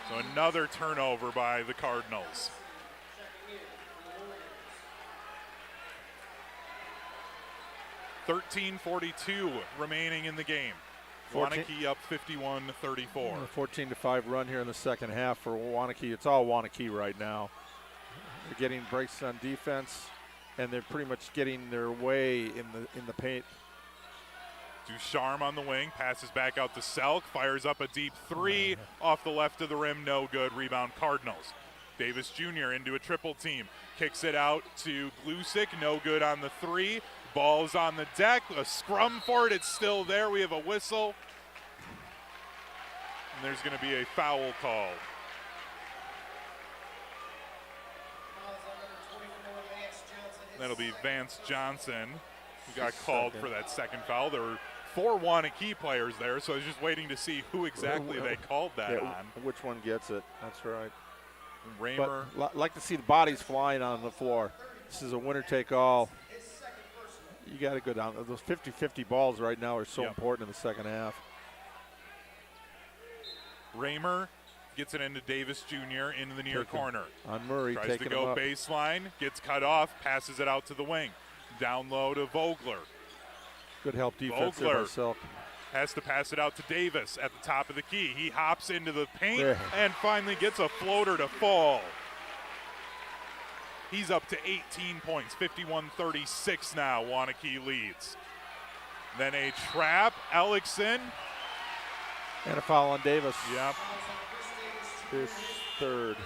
So another turnover by the Cardinals. .42 remaining in the game. Waunakee up 51-34. 14-5 run here in the second half for Waunakee. It's all Waunakee right now. They're getting breaks on defense, and they're pretty much getting their way in the paint. Ducharme on the wing, passes back out to Selk, fires up a deep three off the left of the rim, no good. Rebound Cardinals. Davis Jr. into a triple team, kicks it out to Glusick, no good on the three. Ball's on the deck, a scrum for it, it's still there. We have a whistle. And there's going to be a foul called. That'll be Vance Johnson, who got called for that second foul. There were 4 Waunakee players there, so I was just waiting to see who exactly they called that on. Which one gets it? That's right. Raymer. But like to see the bodies flying on the floor. This is a winner-take-all. You got to go down. Those 50-50 balls right now are so important in the second half. Raymer gets it into Davis Jr. into the near corner. On Murray, tries to go baseline, gets cut off, passes it out to the wing. Down low to Vogler. Good help defense Vogler by Selk. has to pass it out to Davis at the top of the key. He hops into the paint and finally gets a floater to fall. He's up to 18 points, 51-36 now. Waunakee leads. Then a trap, Ellickson. And a foul on Davis. Yep. His third.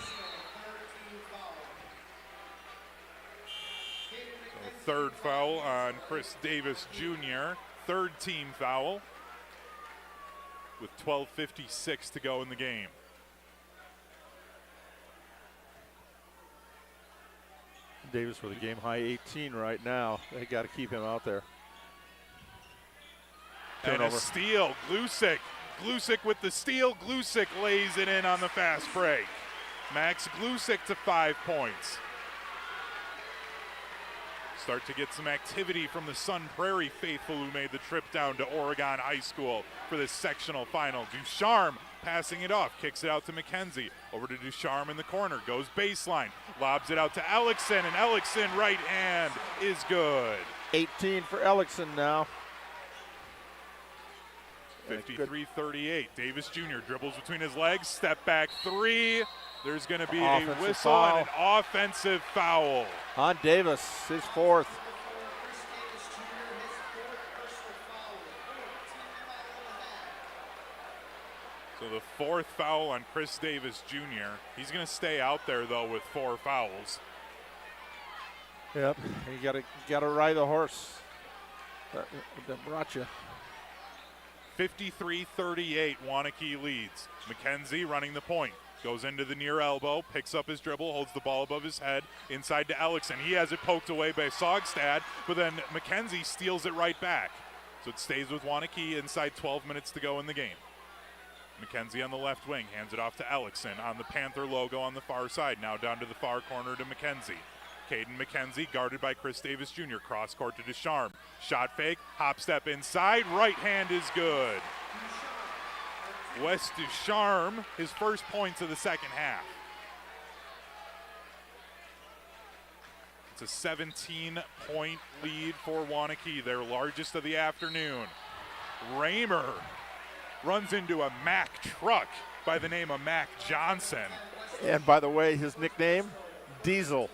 So third foul on Chris Davis Jr. Third team foul with 12:56 to go in the game. Davis with a game high 18 right now. They got to keep him out there. And a steal, Glusick. Glusick with the steal. Glusick lays it in on the fast break. Max Glusick to 5 points. Start to get some activity from the Sun Prairie faithful who made the trip down to Oregon High School for this sectional final. Ducharme passing it off, kicks it out to McKenzie. Over to Ducharme in the corner, goes baseline, lobs it out to Ellickson, and Ellickson right hand is good. 18 for Ellickson now. 53-38. Davis Jr. dribbles between his legs, step back three. There's going to be Offensive a whistle foul. and an offensive foul. On Davis, his fourth. So the fourth foul on Chris Davis Jr. He's going to stay out there, though, with 4 fouls. Yep, you gotta ride the horse. That brought you. 53-38, Waunakee leads. McKenzie running the point. Goes into the near elbow, picks up his dribble, holds the ball above his head, inside to Ellickson. He has it poked away by Sogstad, but then McKenzie steals it right back. So it stays with Waunakee inside 12 minutes to go in the game. McKenzie on the left wing, hands it off to Ellickson on the Panther logo on the far side. Now down to the far corner to McKenzie. Caden McKenzie guarded by Chris Davis Jr. Cross court to Ducharme. Shot fake, hop step inside, right hand is good. Wes Ducharme, his first points of the second half. It's a 17-point lead for Waunakee, their largest of the afternoon. Raymer runs into a Mack truck by the name of Mac Johnson. And by the way, his nickname, Diesel.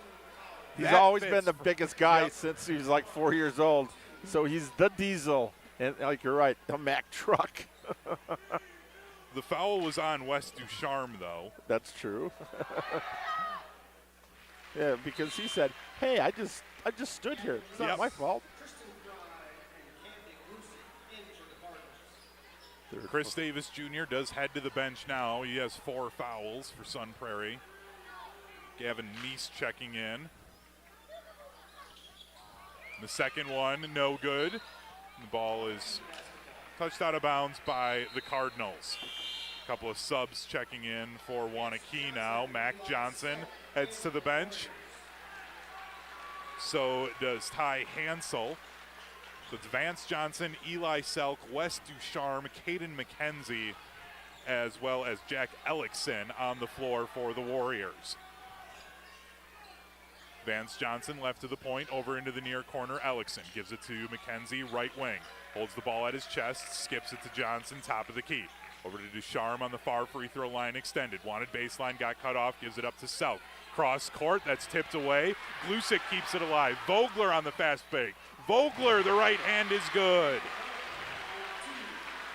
He's always been the biggest guy since he was like 4 years old. So he's the Diesel. And like you're right, a Mack truck. The foul was on Wes Ducharme, though. That's true. Yeah, because he said, hey, I just stood here. It's not my fault. Chris Davis Jr. does head to the bench now. He has 4 fouls for Sun Prairie. Gavin Meese checking in. The second one, no good. The ball is touched out of bounds by the Cardinals. A couple of subs checking in for Waunakee now. Mac Johnson heads to the bench. So does Ty Hansel. So it's Vance Johnson, Eli Selk, Wes Ducharme, Caden McKenzie, as well as Jack Ellickson on the floor for the Warriors. Vance Johnson left to the point, over into the near corner. Ellickson gives it to McKenzie, right wing. Holds the ball at his chest, skips it to Johnson, top of the key. Over to Ducharme on the far free throw line extended. Wanted baseline, got cut off, gives it up to Selk. Cross court, that's tipped away. Glusick keeps it alive. Vogler on the fast break. Vogler, the right hand is good.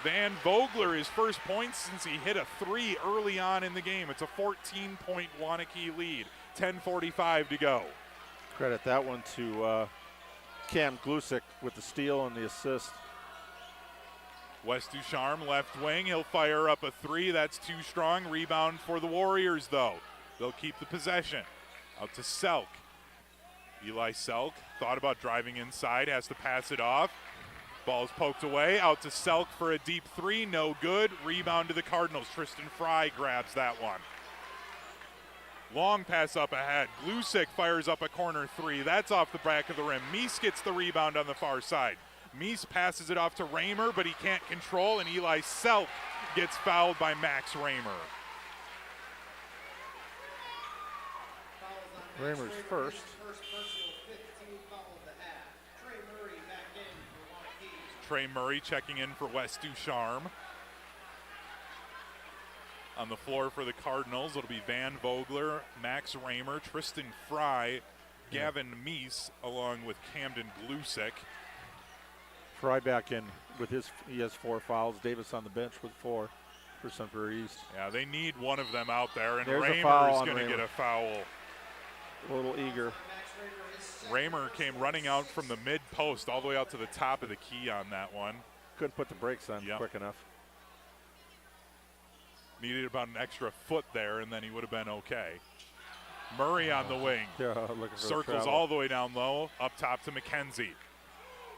Van Vogler, his first point since he hit a 3 early on in the game. It's a 14-point Waunakee lead. 10:45 to go. Credit that one to Cam Glusick with the steal and the assist. Wes Ducharme, left wing. He'll fire up a 3. That's too strong. Rebound for the Warriors, though. They'll keep the possession. Out to Selk. Eli Selk thought about driving inside, has to pass it off. Ball's poked away. Out to Selk for a deep 3. No good. Rebound to the Cardinals. Tristan Fry grabs that one. Long pass up ahead. Glusick fires up a corner 3. That's off the back of the rim. Meese gets the rebound on the far side. Meese passes it off to Raymer, but he can't control, and Eli Selk gets fouled by Max Raymer. Raymer's first. Trey Murray checking in for Wes Ducharme. On the floor for the Cardinals, it'll be Van Vogler, Max Raymer, Tristan Fry, Gavin Meese, along with Camden Glusick. Fry back in with he has 4 fouls. Davis on the bench with 4 for Sun Prairie East. Yeah, they need one of them out there, and There's Raymer's going to get a foul. A little eager. Raymer came running out from the mid post all the way out to the top of the key on that one. Couldn't put the brakes on quick enough. Needed about an extra foot there, and then he would have been okay. Murray on the wing. Circles all the way down low, up top to McKenzie.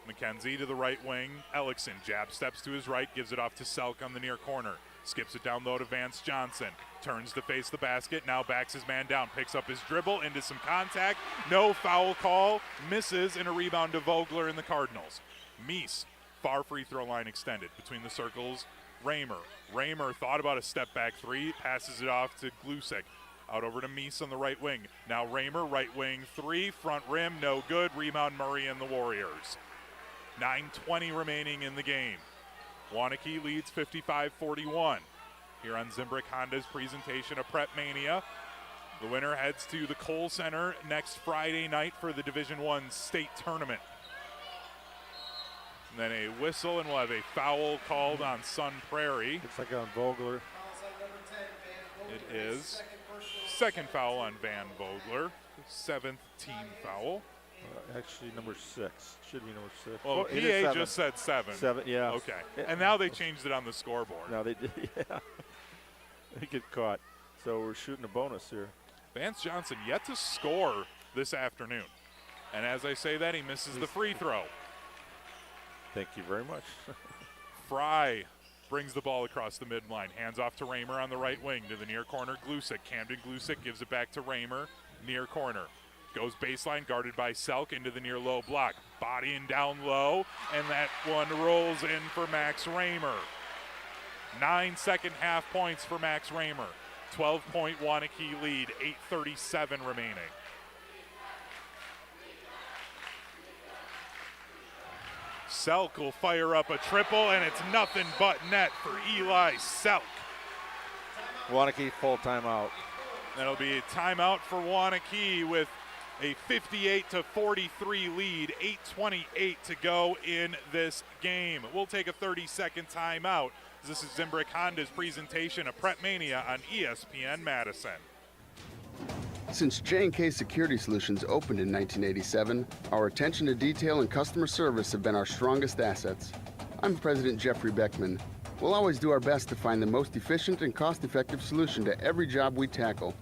McKenzie to the right wing. Ellickson jab steps to his right, gives it off to Selk on the near corner. Skips it down low to Vance Johnson. Turns to face the basket, now backs his man down. Picks up his dribble into some contact. No foul call. Misses, and a rebound to Vogler and the Cardinals. Meese, far free throw line extended. Between the circles, Raymer. Raymer thought about a step back 3. Passes it off to Glusick. Out over to Meese on the right wing. Now Raymer, right wing 3. Front rim, no good. Rebound Murray and the Warriors. 9:20 remaining in the game. Waunakee leads 55-41. Here on Zimbrick Honda's presentation of PrepMania. The winner heads to the Kohl Center next Friday night for the Division I state tournament. And then a whistle, and we'll have a foul called on Sun Prairie. It's like on Vogler. It is. Second foul on Van Vogler. 7th team foul. Actually, number 6. Should be number 6. Well, PA just said 7. 7, yeah. Okay. And now they changed it on the scoreboard. No, they did, yeah. They get caught. So we're shooting a bonus here. Vance Johnson yet to score this afternoon. And as I say that, he misses the free throw. Thank you very much. Fry brings the ball across the midline. Hands off to Raymer on the right wing to the near corner. Glusick. Camden Glusick gives it back to Raymer. Near corner. Goes baseline, guarded by Selk into the near low block. Bodying down low, and that one rolls in for Max Raymer. 9 second half points for Max Raymer. 12-point Waunakee lead, 8:37 remaining. Selk will fire up a triple, and it's nothing but net for Eli Selk. Waunakee full timeout. That'll be a timeout for Waunakee with a 58-43 lead, 8:28 to go in this game. We'll take a 30-second timeout. This is Zimbrick Honda's presentation of PrepMania on ESPN Madison. Since J&K Security Solutions opened in 1987, our attention to detail and customer service have been our strongest assets. I'm President Jeffrey Beckman. We'll always do our best to find the most efficient and cost-effective solution to every job we tackle.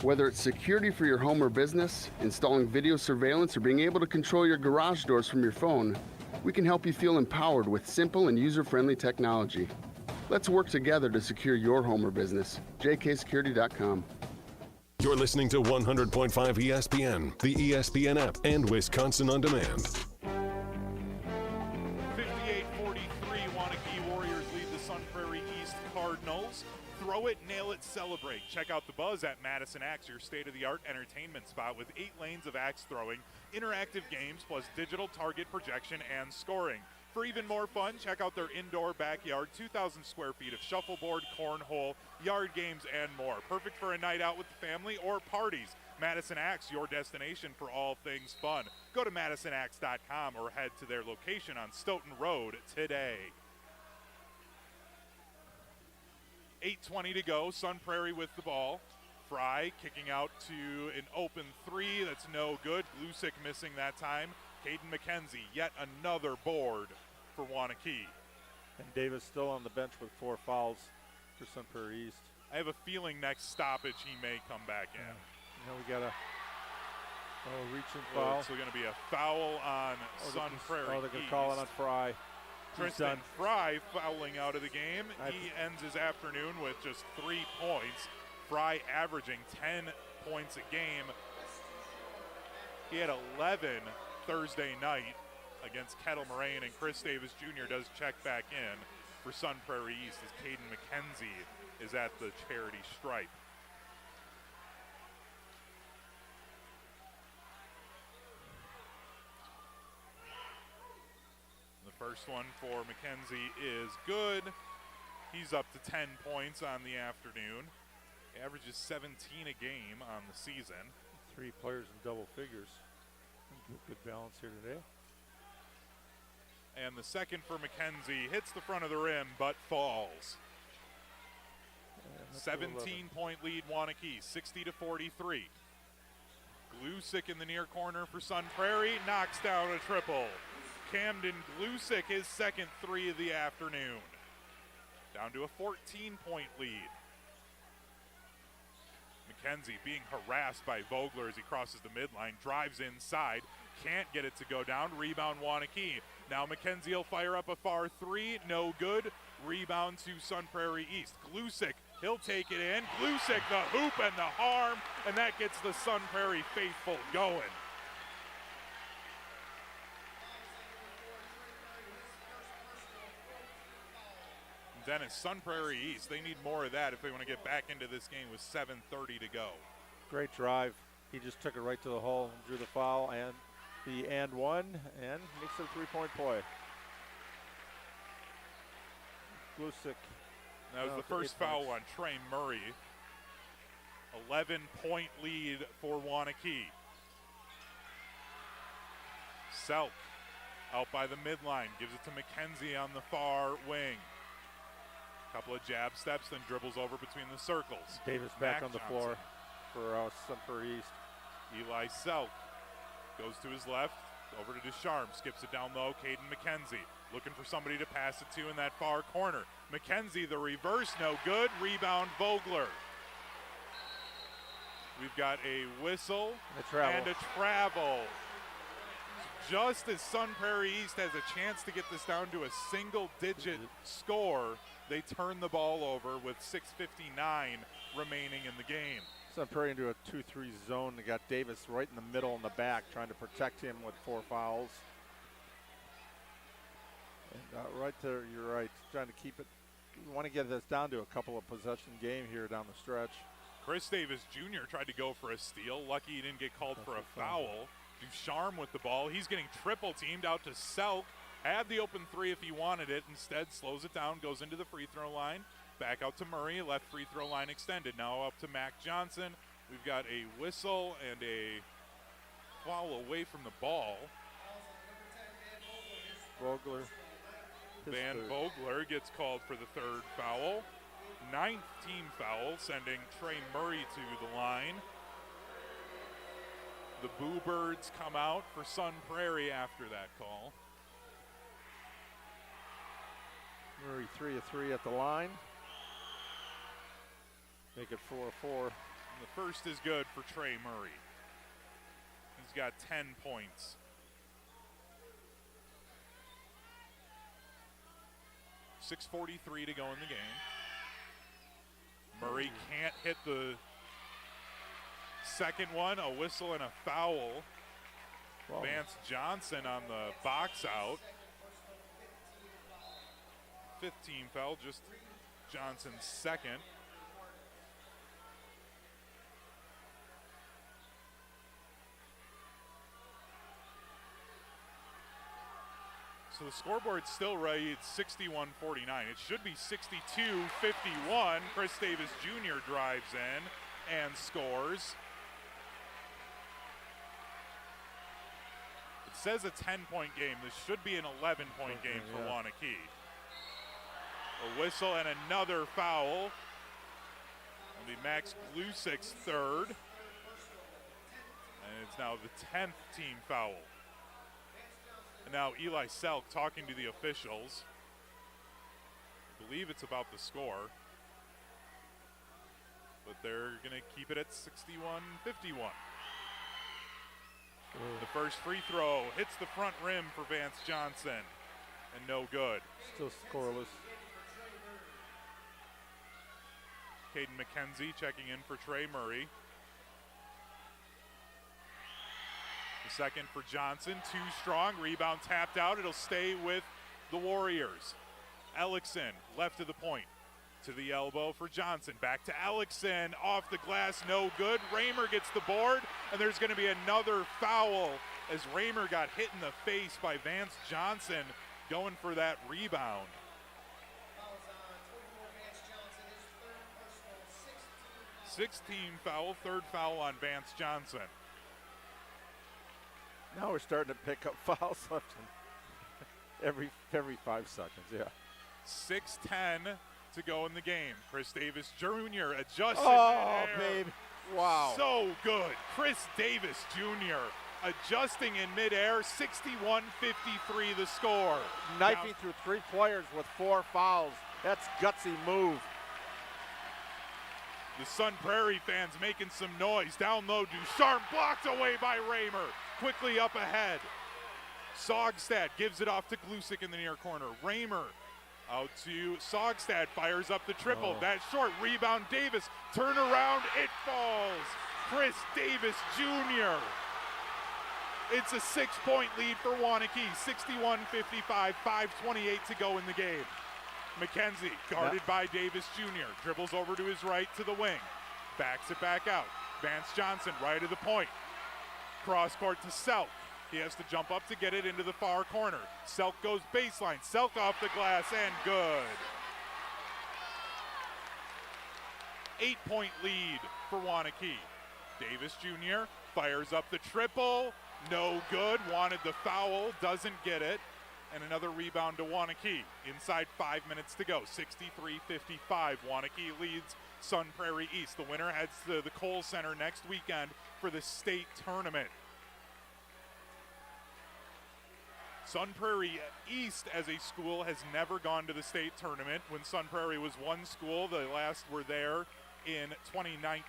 Whether it's security for your home or business, installing video surveillance, or being able to control your garage doors from your phone, we can help you feel empowered with simple and user-friendly technology. Let's work together to secure your home or business. jksecurity.com. You're listening to 100.5 ESPN, the ESPN app, and Wisconsin On Demand. 58-43, Waunakee Warriors lead the Sun Prairie East Cardinals. Throw it, nail it, celebrate. Check out the buzz at Madison Axe, your state-of-the-art entertainment spot with 8 lanes of axe throwing, interactive games, plus digital target projection and scoring. For even more fun, check out their indoor backyard, 2,000 square feet of shuffleboard, cornhole, yard games, and more. Perfect for a night out with the family or parties. Madison Axe, your destination for all things fun. Go to MadisonAxe.com or head to their location on Stoughton Road today. 8:20 to go, Sun Prairie with the ball. Fry kicking out to an open three, that's no good. Glusick missing that time. Caden McKenzie, yet another board for Waunakee. And Davis still on the bench with 4 fouls for Sun Prairie East. I have a feeling next stoppage he may come back in. You know, we got a reaching foul. So going to be a foul on Sun Prairie. Oh, they're going to call it on Fry. Tristan Fry fouling out of the game. He ends his afternoon with just 3 points. Fry averaging 10 points a game. He had 11 Thursday night against Kettle Moraine, and Chris Davis Jr. does check back in for Sun Prairie East as Caden McKenzie is at the charity stripe. The first one for McKenzie is good. He's up to 10 points on the afternoon. He averages 17 a game on the season. 3 players in double figures. Good balance here today. And the second for McKenzie hits the front of the rim but falls. 17-point lead Waunakee, 60-43. Glusick in the near corner for Sun Prairie, knocks down a triple. Camden Glusick, his second 3 of the afternoon. Down to a 14-point lead. McKenzie being harassed by Vogler as he crosses the midline, drives inside, can't get it to go down, rebound Waunakee. Now McKenzie will fire up a far 3, no good, rebound to Sun Prairie East. Glusick, he'll take it in, Glusick the hoop and the harm, and that gets the Sun Prairie faithful going. Dennis, Sun Prairie East, they need more of that if they want to get back into this game with 7:30 to go. Great drive. He just took it right to the hole, drew the foul, and the and one, and makes it a 3-point play. Glusick. That was the first foul on Trey Murray. 11-point lead for Waunakee. Selk out by the midline, gives it to McKenzie on the far wing. Couple of jab steps, then dribbles over between the circles. Davis back on the floor for Sun Prairie East. Eli Selk goes to his left, over to Descharmes, skips it down low. Caden McKenzie looking for somebody to pass it to in that far corner. McKenzie, the reverse, no good. Rebound Vogler. We've got a whistle and a travel. Just as Sun Prairie East has a chance to get this down to a single-digit score, they turn the ball over with 6:59 remaining in the game. Sun Prairie into a 2-3 zone. They got Davis right in the middle and the back, trying to protect him with 4 fouls. And right there, you're right, trying to keep it want to get this down to a couple of possession game here down the stretch. Chris Davis Jr. tried to go for a steal. Lucky he didn't get called for a foul. Ducharme with the ball. He's getting triple teamed out to Selk. Had the open three if he wanted it. Instead, slows it down, goes into the free throw line. Back out to Murray. Left free throw line extended. Now up to Mac Johnson. We've got a whistle and a foul away from the ball. Vogler. Van Vogler gets called for the third foul. 9th team foul, sending Trey Murray to the line. The Boo Birds come out for Sun Prairie after that call. Murray 3 of 3 at the line. Make it 4 of 4. And the first is good for Trey Murray. He's got 10 points. 6:43 to go in the game. Murray can't hit the second one. A whistle and a foul. Wow. Vance Johnson on the box out. 15 foul, just Johnson's second. So the scoreboard still reads 61-49. It should be 62-51. Chris Davis Jr. drives in and scores. It says a 10-point game. This should be an 11-point game for Waunakee. A whistle and another foul. It'll be Max Glusik's third. And it's now the 10th team foul. And now Eli Selk talking to the officials. I believe it's about the score. But they're going to keep it at 61-51. The first free throw hits the front rim for Vance Johnson. And no good. Still scoreless. Caden McKenzie checking in for Trey Murray. The second for Johnson, too strong. Rebound tapped out. It'll stay with the Warriors. Ellickson, left of the point. To the elbow for Johnson. Back to Ellickson. Off the glass, no good. Raymer gets the board, and there's going to be another foul as Raymer got hit in the face by Vance Johnson going for that rebound. 16 foul, third foul on Vance Johnson. Now we're starting to pick up fouls left every 5 seconds, yeah. 6:10 to go in the game. Chris Davis Jr. adjusted. Oh, babe. Wow. So good. Chris Davis Jr. adjusting in midair. 61-53 the score. Knifing through 3 players with 4 fouls. That's gutsy move. The Sun Prairie fans making some noise. Down low, Ducharme blocked away by Raymer. Quickly up ahead. Sogstad gives it off to Glusik in the near corner. Raymer out to Sogstad, fires up the triple. That short rebound, Davis, turn around, it falls. Chris Davis Jr. It's a 6-point lead for Waunakee, 61-55, 5:28 to go in the game. McKenzie, guarded by Davis Jr., dribbles over to his right to the wing. Backs it back out. Vance Johnson, right of the point. Cross court to Selk. He has to jump up to get it into the far corner. Selk goes baseline. Selk off the glass and good. 8-point lead for Waunakee. Davis Jr. fires up the triple. No good. Wanted the foul. Doesn't get it. And another rebound to Waunakee. Inside 5 minutes to go. 63-55. Waunakee leads Sun Prairie East. The winner heads to the Kohl Center next weekend for the state tournament. Sun Prairie East as a school has never gone to the state tournament. When Sun Prairie was one school, the last were there in 2019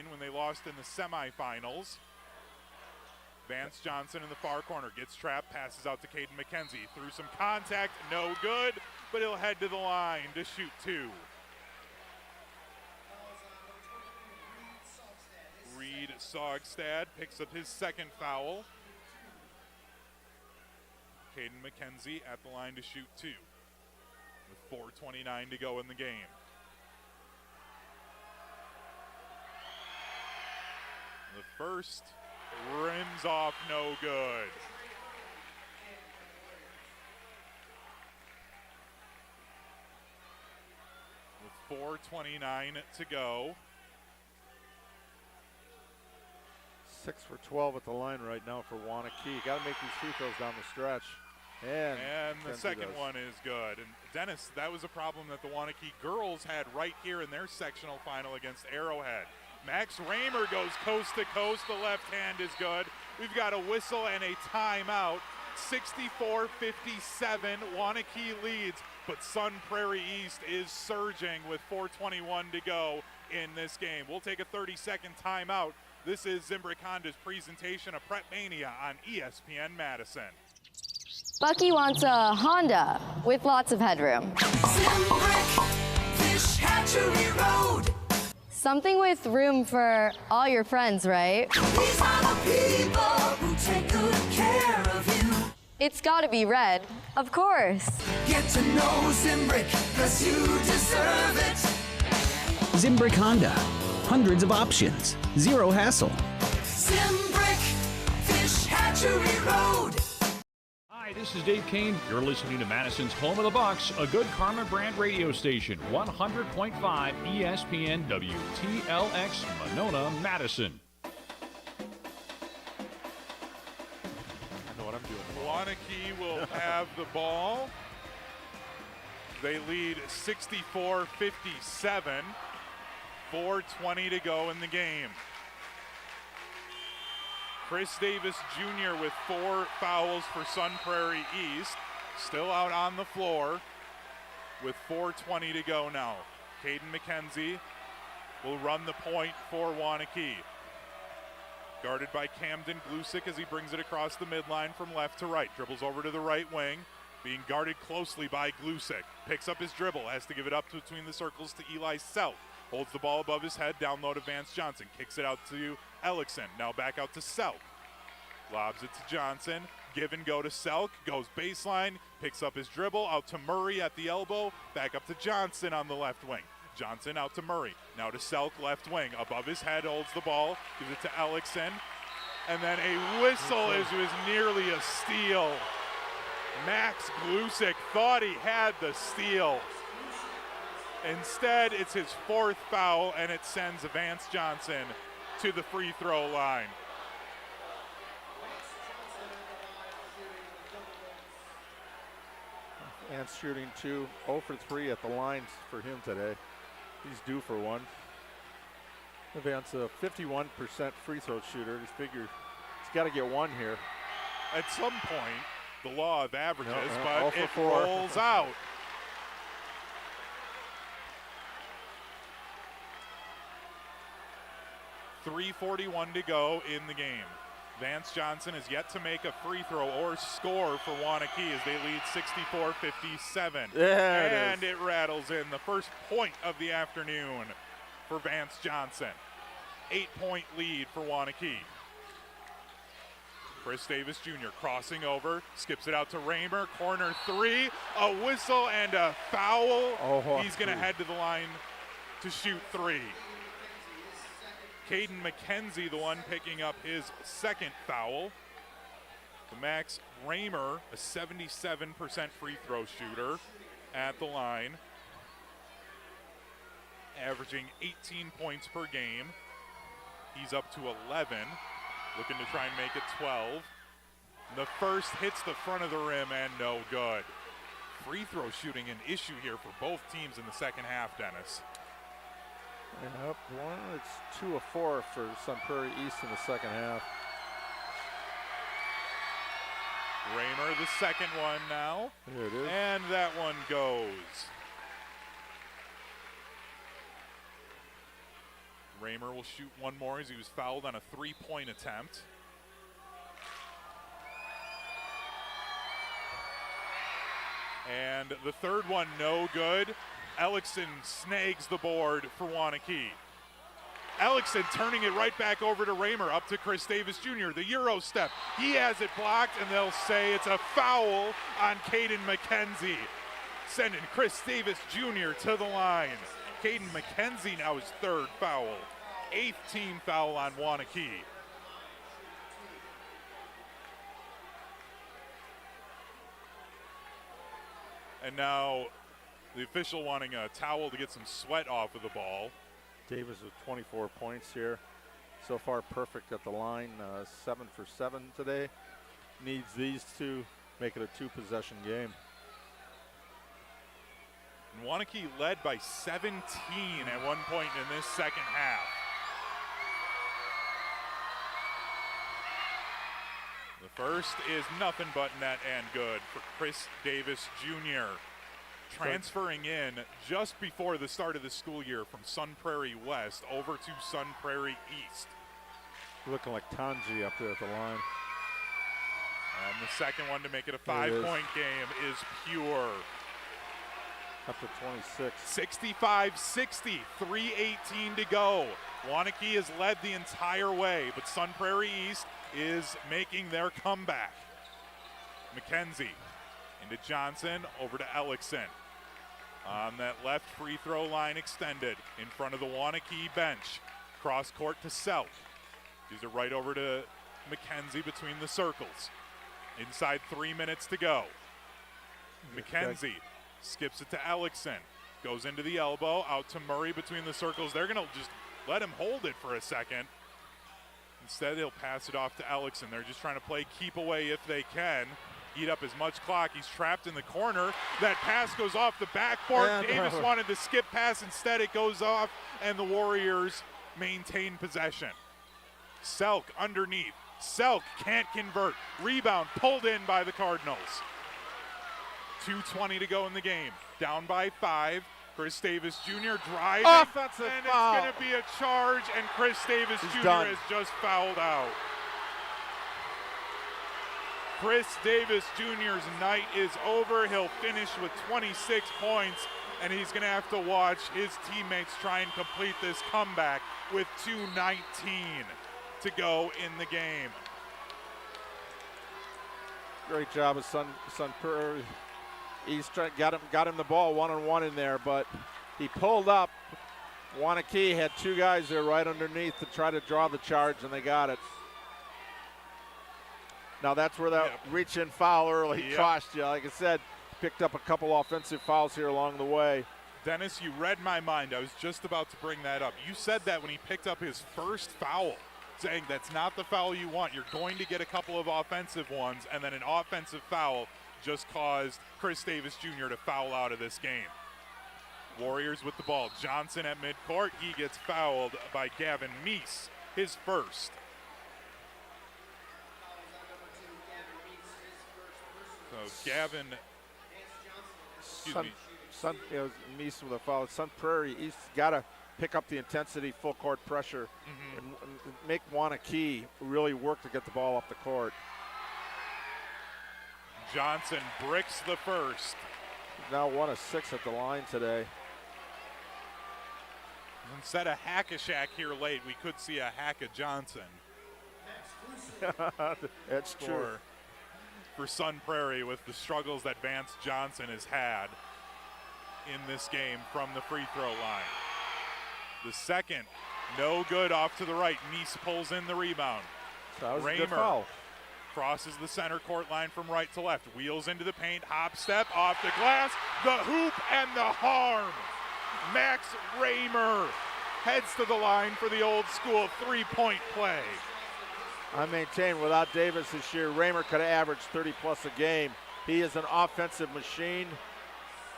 when they lost in the semifinals. Vance Johnson in the far corner gets trapped, passes out to Caden McKenzie. Through some contact, no good, but he'll head to the line to shoot 2. Reed Sogstad picks up his second foul. Caden McKenzie at the line to shoot 2. With 4:29 to go in the game. The first rims off, no good. With 4:29 to go. 6 for 12 at the line right now for Waunakee. Got to make these free throws down the stretch. And the second one is good. And Dennis, that was a problem that the Waunakee girls had right here in their sectional final against Arrowhead. Max Raymer goes coast to coast. The left hand is good. We've got a whistle and a timeout. 64-57, Waunakee leads, but Sun Prairie East is surging with 4:21 to go in this game. We'll take a 30-second timeout. This is Zimbrick Honda's presentation of PrepMania on ESPN Madison. Bucky wants a Honda with lots of headroom. Zimbrick Fish Hatchery Road. Something with room for all your friends, right? These are the people who take good care of you. It's gotta be red, of course. Get to know Zimbrick, 'cause you deserve it. Zimbrick Honda. Hundreds of options. Zero hassle. Zimbrick Fish Hatchery Road. Hi, this is Dave Kane. You're listening to Madison's Home of the Bucks, a good Karma brand radio station, 100.5 ESPN WTLX, Monona, Madison. I know what I'm doing. Waunakee will have the ball. They lead 64-57. 4:20 to go in the game. Chris Davis Jr. with 4 fouls for Sun Prairie East. Still out on the floor with 4:20 to go now. Caden McKenzie will run the point for Waunakee. Guarded by Camden Glusick as he brings it across the midline from left to right. Dribbles over to the right wing, being guarded closely by Glusick. Picks up his dribble, has to give it up between the circles to Eli Selk. Holds the ball above his head, down low to Vance Johnson. Kicks it out to Ellickson, now back out to Selk. Lobs it to Johnson, give and go to Selk, goes baseline, picks up his dribble, out to Murray at the elbow, back up to Johnson on the left wing. Johnson out to Murray, now to Selk, left wing, above his head, holds the ball, gives it to Ellickson, and then a whistle as it was nearly a steal. Max Glusick thought he had the steal. Instead, it's his 4th foul, and it sends Vance Johnson to the free throw line. And shooting 0 for 3 at the lines for him today. He's due for one. Vance, a 51% free throw shooter. Just figure he's got to get one here. At some point, the law of averages, but it 4. rolls out. .341 to go in the game. Vance Johnson has yet to make a free throw or score for Waunakee as they lead 64-57. And it rattles in the first point of the afternoon for Vance Johnson. 8-point lead for Waunakee. Chris Davis Jr. crossing over, skips it out to Raymer, corner 3, a whistle and a foul. He's going to head to the line to shoot 3. Caden McKenzie, the one picking up his 2nd foul. Max Raymer, a 77% free throw shooter at the line, averaging 18 points per game. He's up to 11, looking to try and make it 12. The first hits the front of the rim and no good. Free throw shooting an issue here for both teams in the second half, Dennis. Yep, it's 2 of 4 for Sun Prairie East in the second half. Raymer, the second one now. There it is. And that one goes. Raymer will shoot one more as he was fouled on a 3-point attempt. And the third one, no good. Ellickson snags the board for Waunakee. Ellickson turning it right back over to Raymer, up to Chris Davis Jr., the Euro step. He has it blocked, and they'll say it's a foul on Caden McKenzie. sending Chris Davis Jr. to the line. Caden McKenzie now his third foul. 8th team foul on Waunakee. And now the official wanting a towel to get some sweat off of the ball. Davis with 24 points here. So far perfect at the line, 7 for 7 today. Needs these two, make it a 2-possession game. And Waunakee led by 17 at one point in this second half. The first is nothing but net and good for Chris Davis Jr. Transferring in just before the start of the school year from Sun Prairie West over to Sun Prairie East. Looking like Tanji up there at the line. And the second one to make it a 5-point game is Pure. Up to 26. 65-60, 3:18 to go. Waunakee has led the entire way, but Sun Prairie East is making their comeback. McKenzie into Johnson, over to Ellickson. On that left free throw line extended in front of the Waunakee bench. Cross court to Selk. Gives it right over to McKenzie between the circles. Inside 3 minutes to go. McKenzie skips it to Ellickson. Goes into the elbow, out to Murray between the circles. They're going to just let him hold it for a second. Instead, he'll pass it off to Ellickson. They're just trying to play keep away if they can. Eat up as much clock. He's trapped in the corner. That pass goes off the backboard. Davis wanted to skip pass. Instead, it goes off, and the Warriors maintain possession. Selk underneath. Selk can't convert. Rebound pulled in by the Cardinals. 2:20 to go in the game. Down by 5. Chris Davis Jr. driving. Offensive and foul. It's going to be a charge, and Chris Davis Jr. done. has just fouled out. Chris Davis Jr.'s night is over. He'll finish with 26 points, and he's going to have to watch his teammates try and complete this comeback with 2:19 to go in the game. Great job of Sun Prairie. He's got him the ball one-on-one in there, but he pulled up. Waunakee had two guys there right underneath to try to draw the charge, and they got it. Now that's where that reach-in foul early cost you. Like I said, picked up a couple offensive fouls here along the way. Dennis, you read my mind. I was just about to bring that up. You said that when he picked up his first foul, saying that's not the foul you want. You're going to get a couple of offensive ones, and then an offensive foul just caused Chris Davis Jr. to foul out of this game. Warriors with the ball. Johnson at midcourt. He gets fouled by Gavin Meese, his first. So Gavin, Meese with a foul. Sun Prairie East got to pick up the intensity, full court pressure, and make Waunakee really work to get the ball off the court. Johnson bricks the first. Now 1 of 6 at the line today. Instead of Hack-a-Shack here late, we could see a Hack-a-Johnson. That's true. For Sun Prairie with the struggles that Vance Johnson has had in this game from the free throw line. The second, no good off to the right. Meese pulls in the rebound. That was a good Raymer foul. crosses the center court line from right to left. Wheels into the paint, hop step, off the glass, the hoop and the harm. Max Raymer heads to the line for the old school 3-point play. I maintain without Davis this year, Raymer could have averaged 30-plus a game. He is an offensive machine.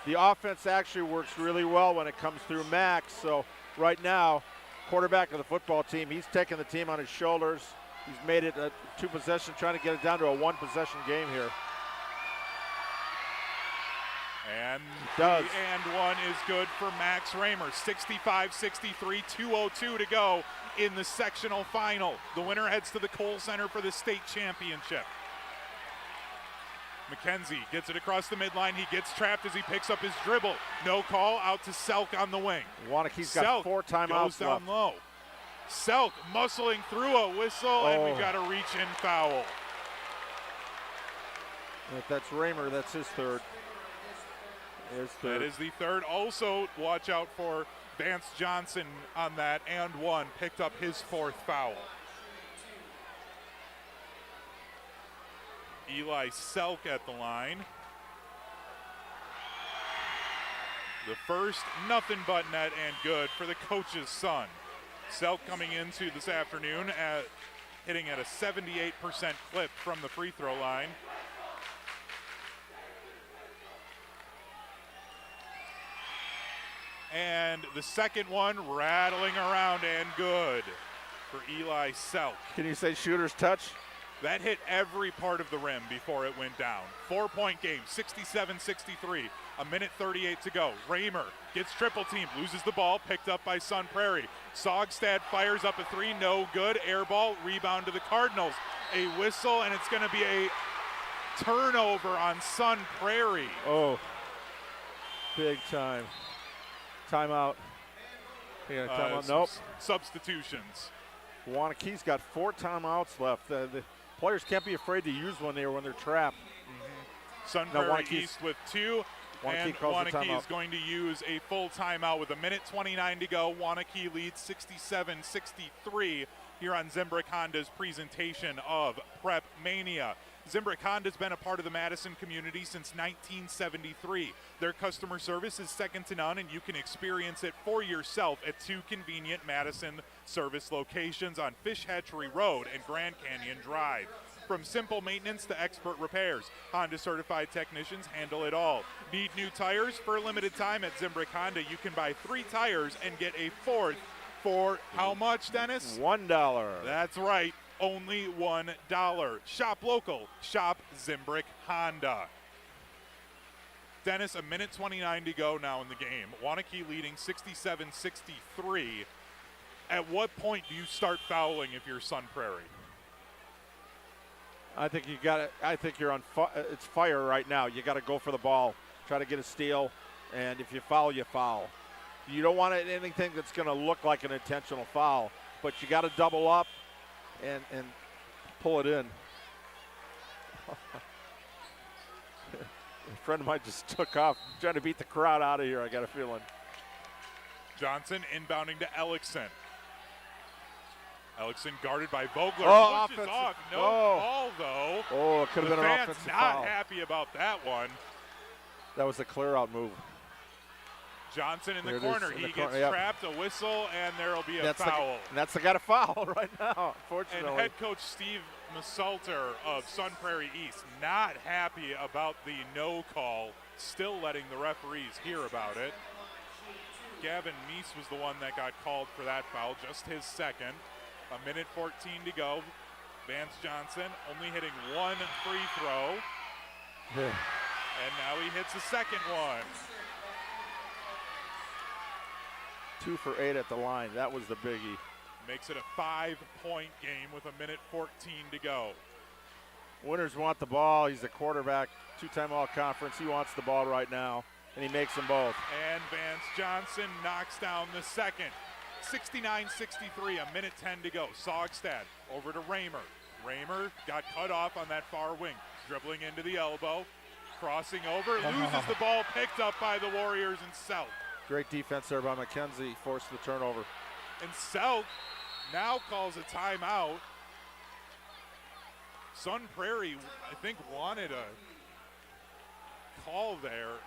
The offense actually works really well when it comes through Max. So right now, quarterback of the football team, he's taking the team on his shoulders. He's made it a 2-possession, trying to get it down to a 1-possession game here. And the and one is good for Max Raymer. 65-63, 2:02 to go in the sectional final. The winner heads to the Kohl Center for the state championship. McKenzie gets it across the midline. He gets trapped as he picks up his dribble. No call, out to Selk on the wing. Waunakee's got 4 timeouts goes down left. low. Selk muscling through a whistle, and we've got a reach-in foul. If that's Raymer, that's his third. That is the third. Also, watch out for Vance Johnson on that and one. Picked up his fourth foul. Eli Selk at the line. The first, nothing but net and good for the coach's son. Selk coming into this afternoon hitting at a 78% clip from the free throw line. And the second one rattling around and good for Eli Selk. Can you say shooter's touch? That hit every part of the rim before it went down. 4-point game, 67-63. A minute 38 to go. Raymer gets triple teamed, loses the ball, picked up by Sun Prairie. Sogstad fires up a three, no good. Air ball, rebound to the Cardinals. A whistle, and it's going to be a turnover on Sun Prairie. Oh, big time. Timeout. Yeah, timeout. Nope. Substitutions. Waunakee's got 4 timeouts left. The players can't be afraid to use one when they're trapped. Sun Prairie East with 2. And Waunakee is going to use a full timeout with a minute 29 to go. Waunakee leads 67-63 here on Zimbrick Honda's presentation of PrepMania. Zimbrick Honda's been a part of the Madison community since 1973. Their customer service is second to none, and you can experience it for yourself at 2 convenient Madison service locations on Fish Hatchery Road and Grand Canyon Drive. From simple maintenance to expert repairs, Honda certified technicians handle it all. Need new tires? For a limited time at Zimbrick Honda, you can buy 3 tires and get a 4th for how much, Dennis? $1. That's right, only $1. Shop local, shop Zimbrick Honda. Dennis, a minute 29 to go now in the game. Waunakee leading 67-63. At what point do you start fouling if you're Sun Prairie? I think you got it. I think you're on. It's fire right now. You got to go for the ball, try to get a steal, and if you foul, you foul. You don't want anything that's going to look like an intentional foul, but you got to double up and pull it in. A friend of mine just took off, trying to beat the crowd out of here. I got a feeling. Johnson inbounding to Ellickson. Ellickson guarded by Vogler. Oh, pushes off. No ball, though. Oh, it could have been an offensive foul. Not happy about that one. That was a clear-out move. Johnson in the corner. He gets trapped, a whistle, and there will be a foul. That's the guy to foul right now, unfortunately. And head coach Steve Massalter of Sun Prairie East not happy about the no call, still letting the referees hear about it. Gavin Meese was the one that got called for that foul, just his second. A minute 14 to go. Vance Johnson only hitting 1 free throw. Yeah. And now he hits the second one. 2 for 8 at the line. That was the biggie. Makes it a 5-point game with a minute 14 to go. Winters want the ball. He's the quarterback, 2-time all-conference. He wants the ball right now, and he makes them both. And Vance Johnson knocks down the second. 69-63, a minute 10 to go. Sogstad over to Raymer. Raymer got cut off on that far wing. Dribbling into the elbow. Crossing over, loses the ball, picked up by the Warriors and Selk. Great defense there by McKenzie, forced the turnover. And Selk now calls a timeout. Sun Prairie, I think, wanted a call there.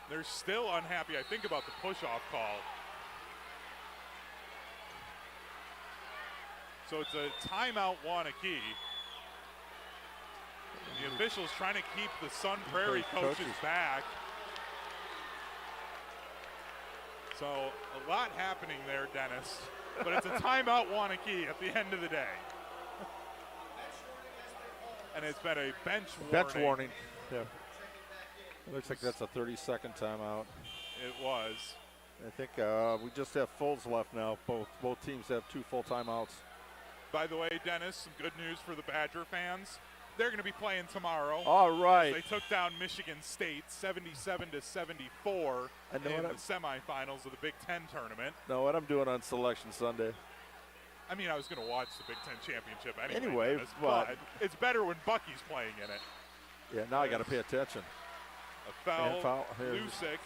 They're still unhappy, I think, about the push-off call. So it's a timeout Waunakee. The officials trying to keep the Sun Prairie coaches back. So a lot happening there, Dennis. But it's a timeout Waunakee at the end of the day. And it's been a bench warning. Bench warning, yeah. It looks like that's a 30-second timeout. It was. I think we just have fulls left now. Both teams have 2 full timeouts. By the way, Dennis, some good news for the Badger fans. They're going to be playing tomorrow. All right. They took down Michigan State 77-74 in the semifinals of the Big Ten tournament. Know what I'm doing on Selection Sunday. I mean, I was going to watch the Big Ten championship anyway. But it's better when Bucky's playing in it. Yeah, now I got to pay attention. A foul. Here's Lusick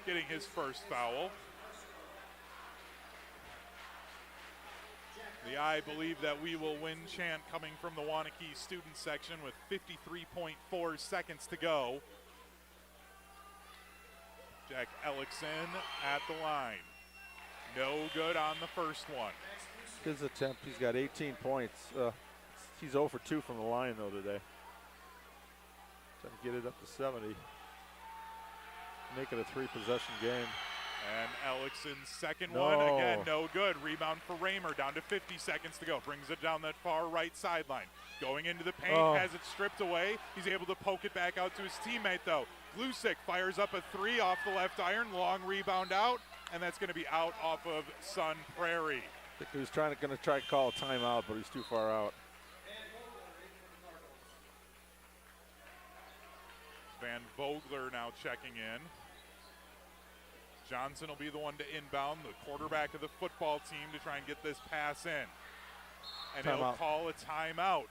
getting his first foul. The I believe that we will win chant coming from the Waunakee student section with 53.4 seconds to go. Jack Ellickson at the line. No good on the first one. His attempt, he's got 18 points. He's 0 for 2 from the line, though, today. Trying to get it up to 70. Make it a 3-possession game. And Ellickson's second one, again, no good. Rebound for Raymer, down to 50 seconds to go. Brings it down that far right sideline. Going into the paint, has it stripped away. He's able to poke it back out to his teammate, though. Glusick fires up a 3 off the left iron. Long rebound out, and that's going to be out off of Sun Prairie. I think he was going to try to call a timeout, but he's too far out. Van Vogler now checking in. Johnson will be the one to inbound, the quarterback of the football team, to try and get this pass in. And he'll call a timeout.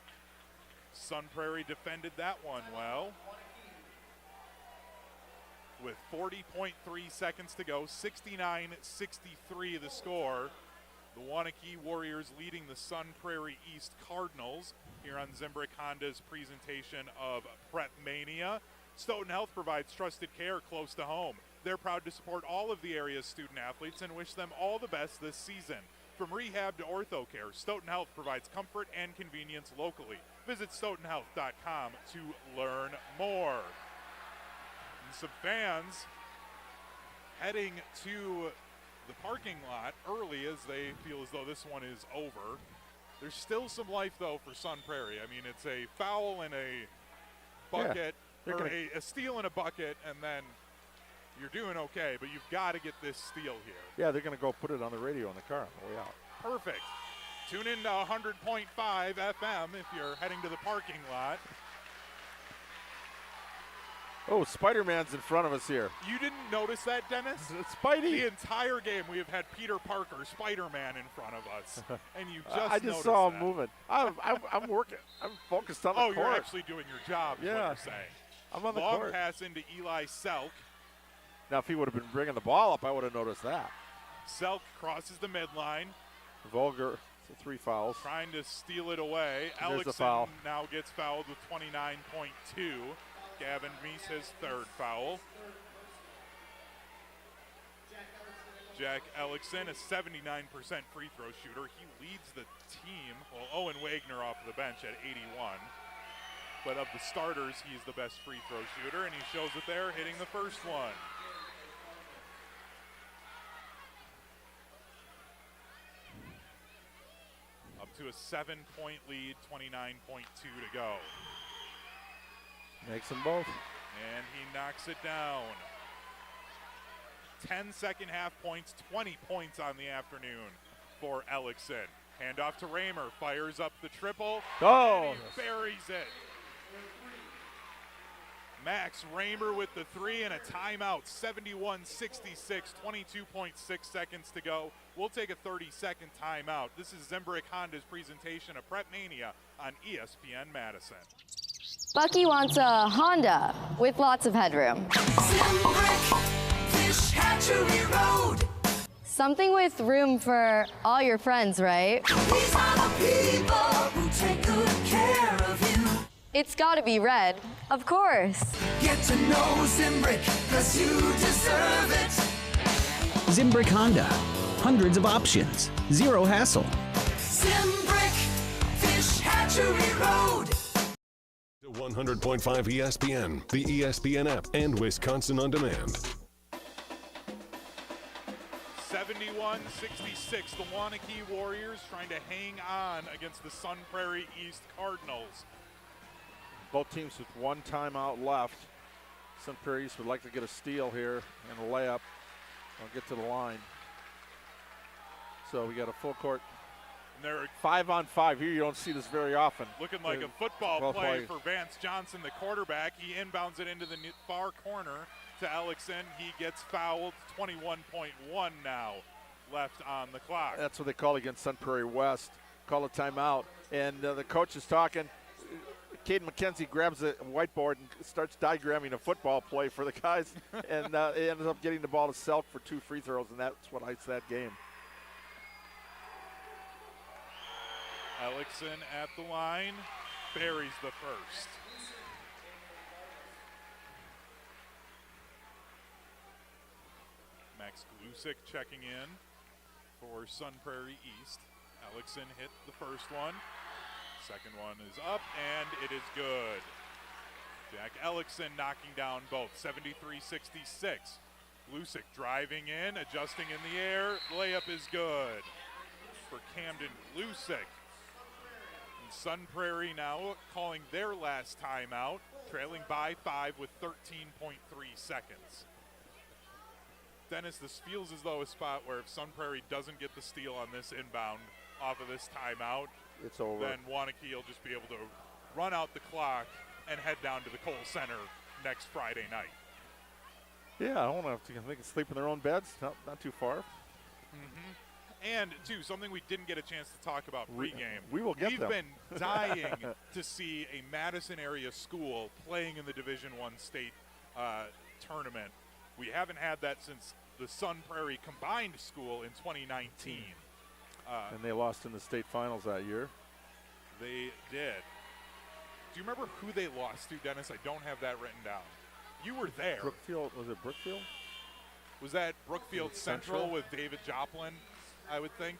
Sun Prairie defended that one well. With 40.3 seconds to go, 69-63 the score. The Waunakee Warriors leading the Sun Prairie East Cardinals here on Zimbrick Honda's presentation of PrepMania. Stoughton Health provides trusted care close to home. They're proud to support all of the area's student athletes and wish them all the best this season. From rehab to ortho care, Stoughton Health provides comfort and convenience locally. Visit stoughtonhealth.com to learn more. And some fans heading to the parking lot early as they feel as though this one is over. There's still some life, though, for Sun Prairie. I mean, it's a foul and a bucket, or a steal and a bucket, and then you're doing okay, but you've got to get this steal here. Yeah, they're going to go put it on the radio in the car on the way out. Perfect. Tune in to 100.5 FM if you're heading to the parking lot. Oh, Spider-Man's in front of us here. You didn't notice that, Dennis? It's Spidey. The entire game we have had Peter Parker, Spider-Man, in front of us, and you just I just saw him moving. I'm working. I'm focused on the court. Oh, you're actually doing your job, is what you're saying. I'm on the Long court. pass into Eli Selk. Now, if he would have been bringing the ball up, I would have noticed that. Selk crosses the midline. Vulgar, 3 fouls. Trying to steal it away. There's the Ellickson foul. now gets fouled with 29.2. Gavin Meese his third foul. Jack Ellickson, a 79% free throw shooter. He leads the team. Well, Owen Wagner off the bench at 81. But of the starters, he's the best free throw shooter, and he shows it there, hitting the first one. Up to a 7-point lead, 29.2 to go. Makes them both. And he knocks it down. 10 second half points, 20 points on the afternoon for Ellickson. Handoff to Raymer, fires up the triple. Oh! And he buries it. Max Raymer with the 3 and a timeout. 71-66, 22.6 seconds to go. We'll take a 30-second timeout. This is Zimbrick Honda's presentation of PrepMania on ESPN Madison. Bucky wants a Honda with lots of headroom. Fish Hatchery Road. Something with room for all your friends, right? These are the people who take good care of you. It's gotta be red, of course. Get to know Zimbrick, 'cause you deserve it. Zimbrick Honda. Hundreds of options. Zero hassle. Zimbrick Fish Hatchery Road. 100.5 ESPN, the ESPN app, and Wisconsin On Demand. 71-66, the Waunakee Warriors trying to hang on against the Sun Prairie East Cardinals. Both teams with 1 timeout left. Sun Prairie East would like to get a steal here and a layup. I'll get to the line. So we got a full court. They're 5-on-5 here. You don't see this very often. looking like a football play for Vance Johnson, the quarterback. He inbounds it into the far corner to Ellickson. He gets fouled. 21.1 now left on the clock. That's what they call against Sun Prairie West. Call a timeout. And the coach is talking. Caden McKenzie grabs a whiteboard and starts diagramming a football play for the guys, and he ends up getting the ball to Selk for 2 free throws, and that's what iced that game. Ellickson at the line, buries the first. Max Glusik checking in for Sun Prairie East. Ellickson hit the first one. Second one is up, and it is good. Jack Ellickson knocking down both, 73-66. Glusik driving in, adjusting in the air. Layup is good for Camden Glusik. And Sun Prairie now calling their last timeout, trailing by 5 with 13.3 seconds. Dennis, this feels as though a spot where if Sun Prairie doesn't get the steal on this inbound off of this timeout, it's over. Then Waunakee will just be able to run out the clock and head down to the Kohl Center next Friday night. Yeah, I don't have to. They can sleep in their own beds. Not too far. Mm-hmm. And, too, something we didn't get a chance to talk about pregame. We will get them. We've been dying to see a Madison area school playing in the Division I state tournament. We haven't had that since the Sun Prairie combined school in 2019. And they lost in the state finals that year. They did. Do you remember who they lost to, Dennis? I don't have that written down. You were there. Brookfield, was it Brookfield? Was that Brookfield Central with David Joplin, I would think?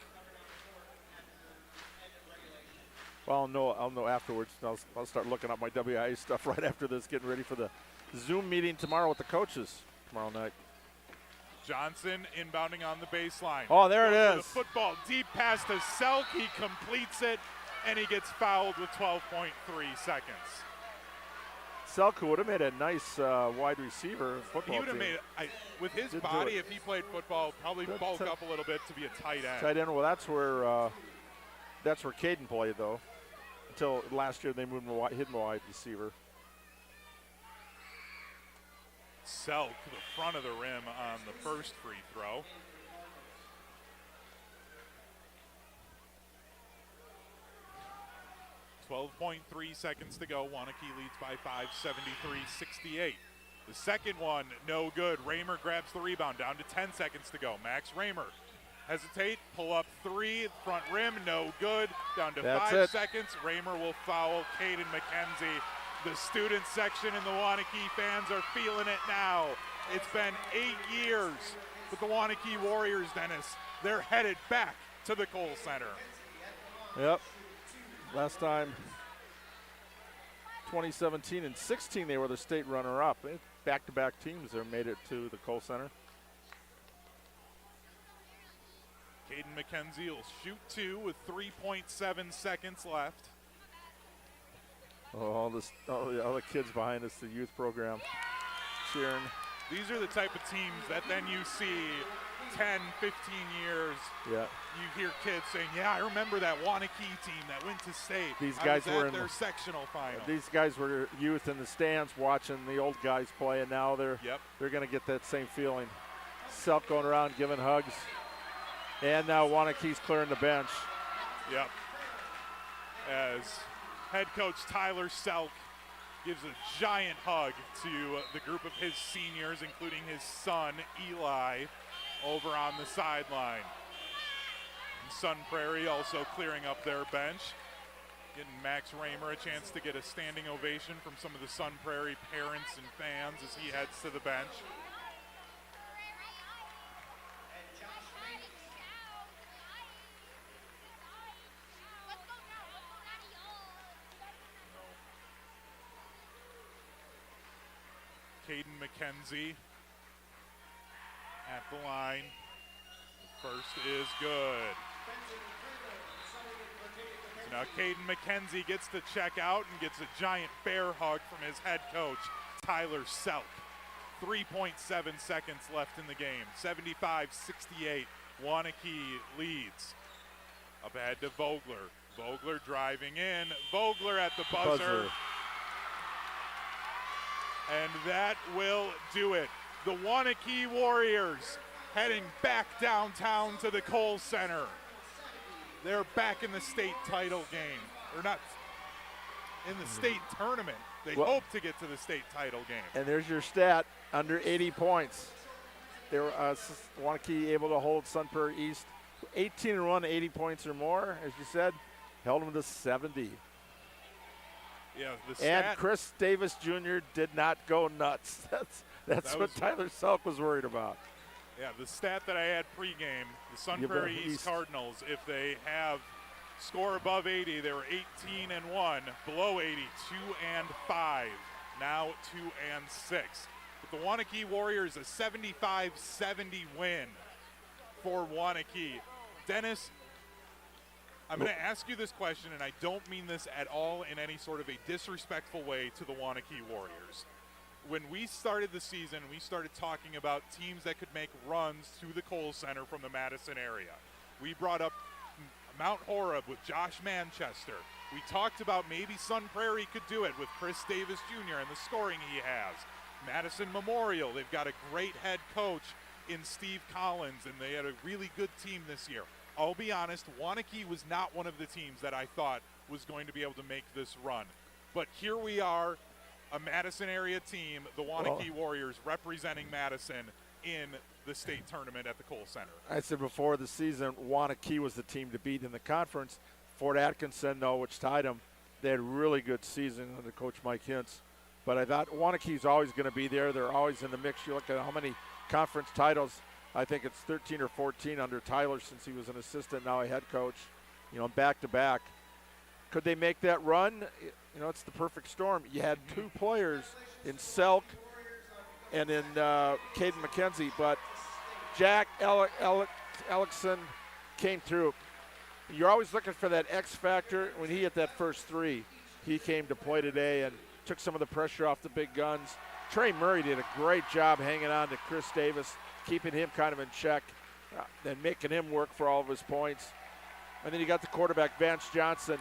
Well, I'll know afterwards. I'll start looking up my WIAA stuff right after this, getting ready for the Zoom meeting tomorrow with the coaches tomorrow night. Johnson inbounding on the baseline. Oh, there it is. The football deep pass to Selk. He completes it, and he gets fouled with 12.3 seconds. Selk, who would have made a nice wide receiver football He would have team. made, with his body, if he played football, probably bulk up a little bit to be a tight end. Tight end, well, that's where Caden played, though. Until last year, they moved him hidden wide receiver. Selk, the front of the rim on the first free throw. .3 seconds to go. Waunakee leads by 5, 73-68. The second one, no good. Raymer grabs the rebound, down to 10 seconds to go. Max Raymer, hesitate, pull up 3, front rim, no good. Down to 5 seconds. Raymer will foul Caden McKenzie. The student section and the Waunakee fans are feeling it now. It's been 8 years with the Waunakee Warriors, Dennis. They're headed back to the Kohl Center. Yep. Last time, 2017 and 16, they were the state runner-up. Back-to-back teams there made it to the Kohl Center. Caden McKenzie will shoot 2 with 3.7 seconds left. All the kids behind us, the youth program, cheering. These are the type of teams that then you see 10, 15 years. Yeah. You hear kids saying, yeah, I remember that Waunakee team that went to state. These guys were in their sectional final. These guys were youth in the stands watching the old guys play, and now they're going to get that same feeling. Selk going around giving hugs. And now Waunakee's clearing the bench. Yep. As head coach Tyler Selk gives a giant hug to the group of his seniors, including his son, Eli, over on the sideline. And Sun Prairie also clearing up their bench, getting Max Raymer a chance to get a standing ovation from some of the Sun Prairie parents and fans as he heads to the bench. Caden McKenzie at the line. The first is good. So now Caden McKenzie gets to check out and gets a giant bear hug from his head coach, Tyler Selk. 3.7 seconds left in the game. 75-68. Waunakee leads. Up ahead to Vogler. Vogler driving in. Vogler at the buzzer. And that will do it. The Waunakee Warriors heading back downtown to the Kohl Center. They're back in the state title game. Or not. in the state tournament. They hope to get to the state title game. And there's your stat, under 80 points. They were Waunakee able to hold Sun Prairie East 18-1, 80 points or more, as you said, held them to 70. Yeah, the stat. And Chris Davis Jr. did not go nuts. That's what Tyler Selk was worried about. Yeah, the stat that I had pregame, the Sun Prairie East Cardinals, if they have score above 80, they were 18-1, below 80, 2-5, now 2-6. But the Waunakee Warriors, a 75-70 win for Waunakee. Dennis, I'm going to ask you this question, and I don't mean this at all in any sort of a disrespectful way to the Waunakee Warriors. When we started the season, we started talking about teams that could make runs to the Kohl Center from the Madison area. We brought up Mount Horeb with Josh Manchester. We talked about maybe Sun Prairie could do it with Chris Davis Jr. and the scoring he has. Madison Memorial, they've got a great head coach in Steve Collins, and they had a really good team this year. I'll be honest, Waunakee was not one of the teams that I thought was going to be able to make this run. But here we are, a Madison area team, the Waunakee Warriors representing Madison in the state tournament at the Kohl Center. I said before the season, Waunakee was the team to beat in the conference. Fort Atkinson, though, which tied them, they had a really good season under Coach Mike Hintz. But I thought Waunakee's always going to be there. They're always in the mix. You look at how many conference titles. I think it's 13 or 14 under Tyler since he was an assistant, now a head coach, back-to-back. Could they make that run? It's the perfect storm. You had two players in Selk and in Caden McKenzie, but Jack Ellickson came through. You're always looking for that X factor. When he hit that first three, he came to play today and took some of the pressure off the big guns. Trey Murray did a great job hanging on to Chris Davis, keeping him kind of in check and making him work for all of his points. And then you got the quarterback, Vance Johnson.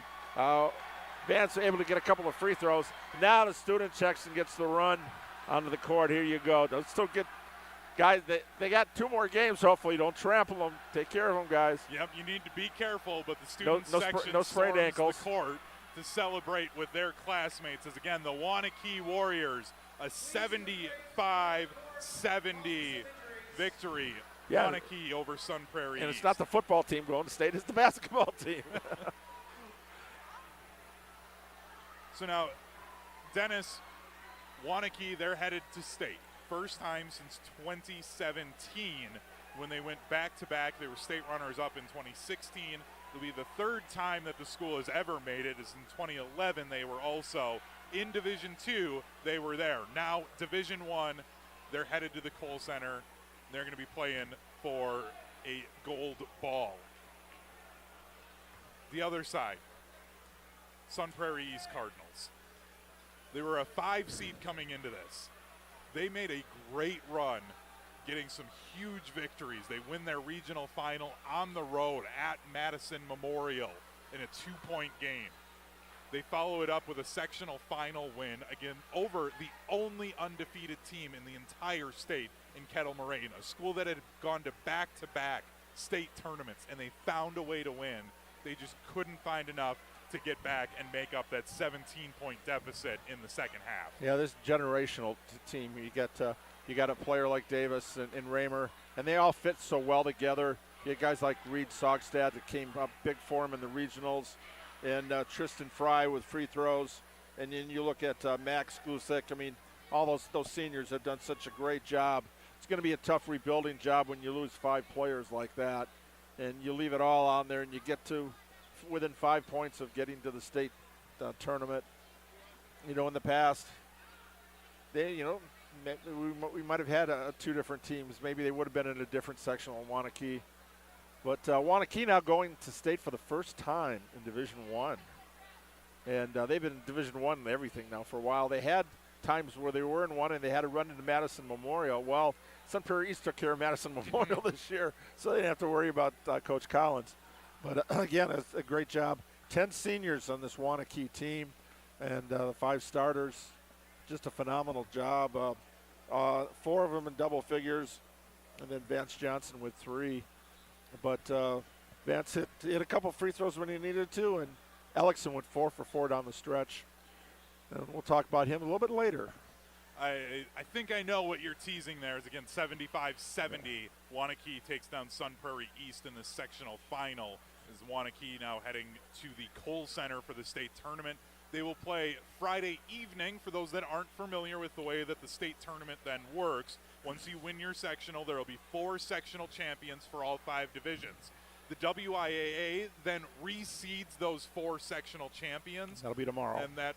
Vance able to get a couple of free throws. Now the student checks and gets the run onto the court. Here you go. Don't still get guys. They got two more games. Hopefully, don't trample them. Take care of them, guys. Yep, you need to be careful. But the student section no sprayed ankles. The court to celebrate with their classmates. As again, the Waunakee Warriors, a 75-70 victory. Yeah. Waunakee over Sun Prairie And East. It's not the football team going to state. It's the basketball team. So now, Dennis, Waunakee, they're headed to state. First time since 2017 when they went back-to-back. They were state runners-up in 2016. It'll be the third time that the school has ever made it. As in 2011, they were also in Division II. They were there. Now, Division I, they're headed to the Kohl Center. They're going to be playing for a gold ball. The other side, Sun Prairie East Cardinals. They were a 5 seed coming into this. They made a great run, getting some huge victories. They win their regional final on the road at Madison Memorial in a 2-point game. They follow it up with a sectional final win, again, over the only undefeated team in the entire state in Kettle Moraine, a school that had gone to back-to-back state tournaments, and they found a way to win. They just couldn't find enough to get back and make up that 17-point deficit in the second half. Yeah, this generational team. You got a player like Davis and Raymer, and they all fit so well together. You had guys like Reed Sogstad that came up big for him in the regionals, and Tristan Fry with free throws. And then you look at Max Glusek. I mean, all those seniors have done such a great job. It's going to be a tough rebuilding job when you lose 5 players like that, and you leave it all on there, and you get to within 5 points of getting to the state tournament. In the past, we might have had 2 different teams. Maybe they would have been in a different sectional in Waunakee. But Waunakee now going to state for the first time in Division I. And they've been in Division I and everything now for a while. They had times where they were in one and they had to run into Madison Memorial. Well, Sun Prairie East took care of Madison Memorial this year, so they didn't have to worry about Coach Collins. But again, it's a great job. 10 seniors on this Waunakee team, and the 5 starters. Just a phenomenal job. 4 of them in double figures, and then Vance Johnson with 3. But Vance hit a couple free throws when he needed to, and Ellickson went 4 for 4 down the stretch. And we'll talk about him a little bit later. I think I know what you're teasing there is, again, 75-70. Waunakee takes down Sun Prairie East in the sectional final. As Waunakee now heading to the Kohl Center for the state tournament. They will play Friday evening. For those that aren't familiar with the way that the state tournament then works, once you win your sectional, there will be 4 sectional champions for all 5 divisions. The WIAA then reseeds those 4 sectional champions. That'll be tomorrow. And that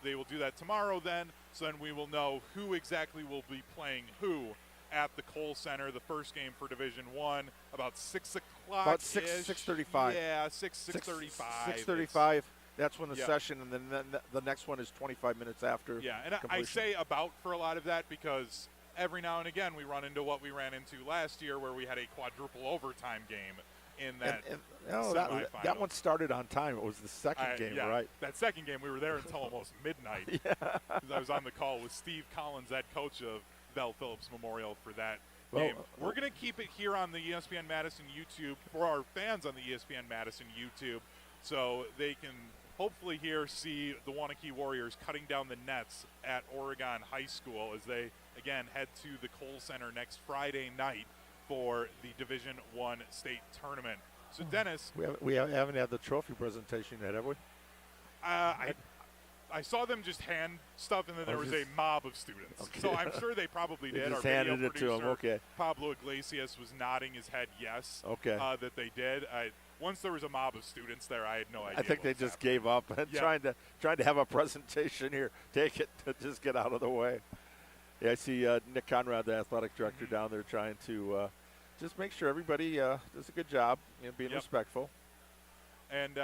they will do that tomorrow then. So then we will know who exactly will be playing who at the Kohl Center. The first game for Division 1 about 6 o'clock. About 6:35. Yeah, 6:35. 6:35. That's when the session, and then the next one is 25 minutes after. Yeah, and I say about for a lot of that because every now and again we run into what we ran into last year where we had a quadruple overtime game in that semifinal. That one started on time. It was the second game, right? That second game, we were there until almost midnight. Yeah. I was on the call with Steve Collins, head coach of Bell Phillips Memorial, for that game. We're going to keep it here on the ESPN Madison YouTube for our fans on the ESPN Madison YouTube, so they can hopefully see the Waunakee Warriors cutting down the nets at Oregon High School as they, again, head to the Kohl Center next Friday night for the Division I state tournament. So, Dennis. We haven't had the trophy presentation yet, have we? I saw them just hand stuff, and then there was a mob of students. Okay. So I'm sure they probably did. Just Our handed video it to them. producer, Okay. Pablo Iglesias, was nodding his head yes. Okay. That they did. Once there was a mob of students there, I had no idea. I think they just gave up and trying to have a presentation here. Take it to just get out of the way. Yeah, I see Nick Conrad, the athletic director, down there trying to just make sure everybody does a good job, being respectful. And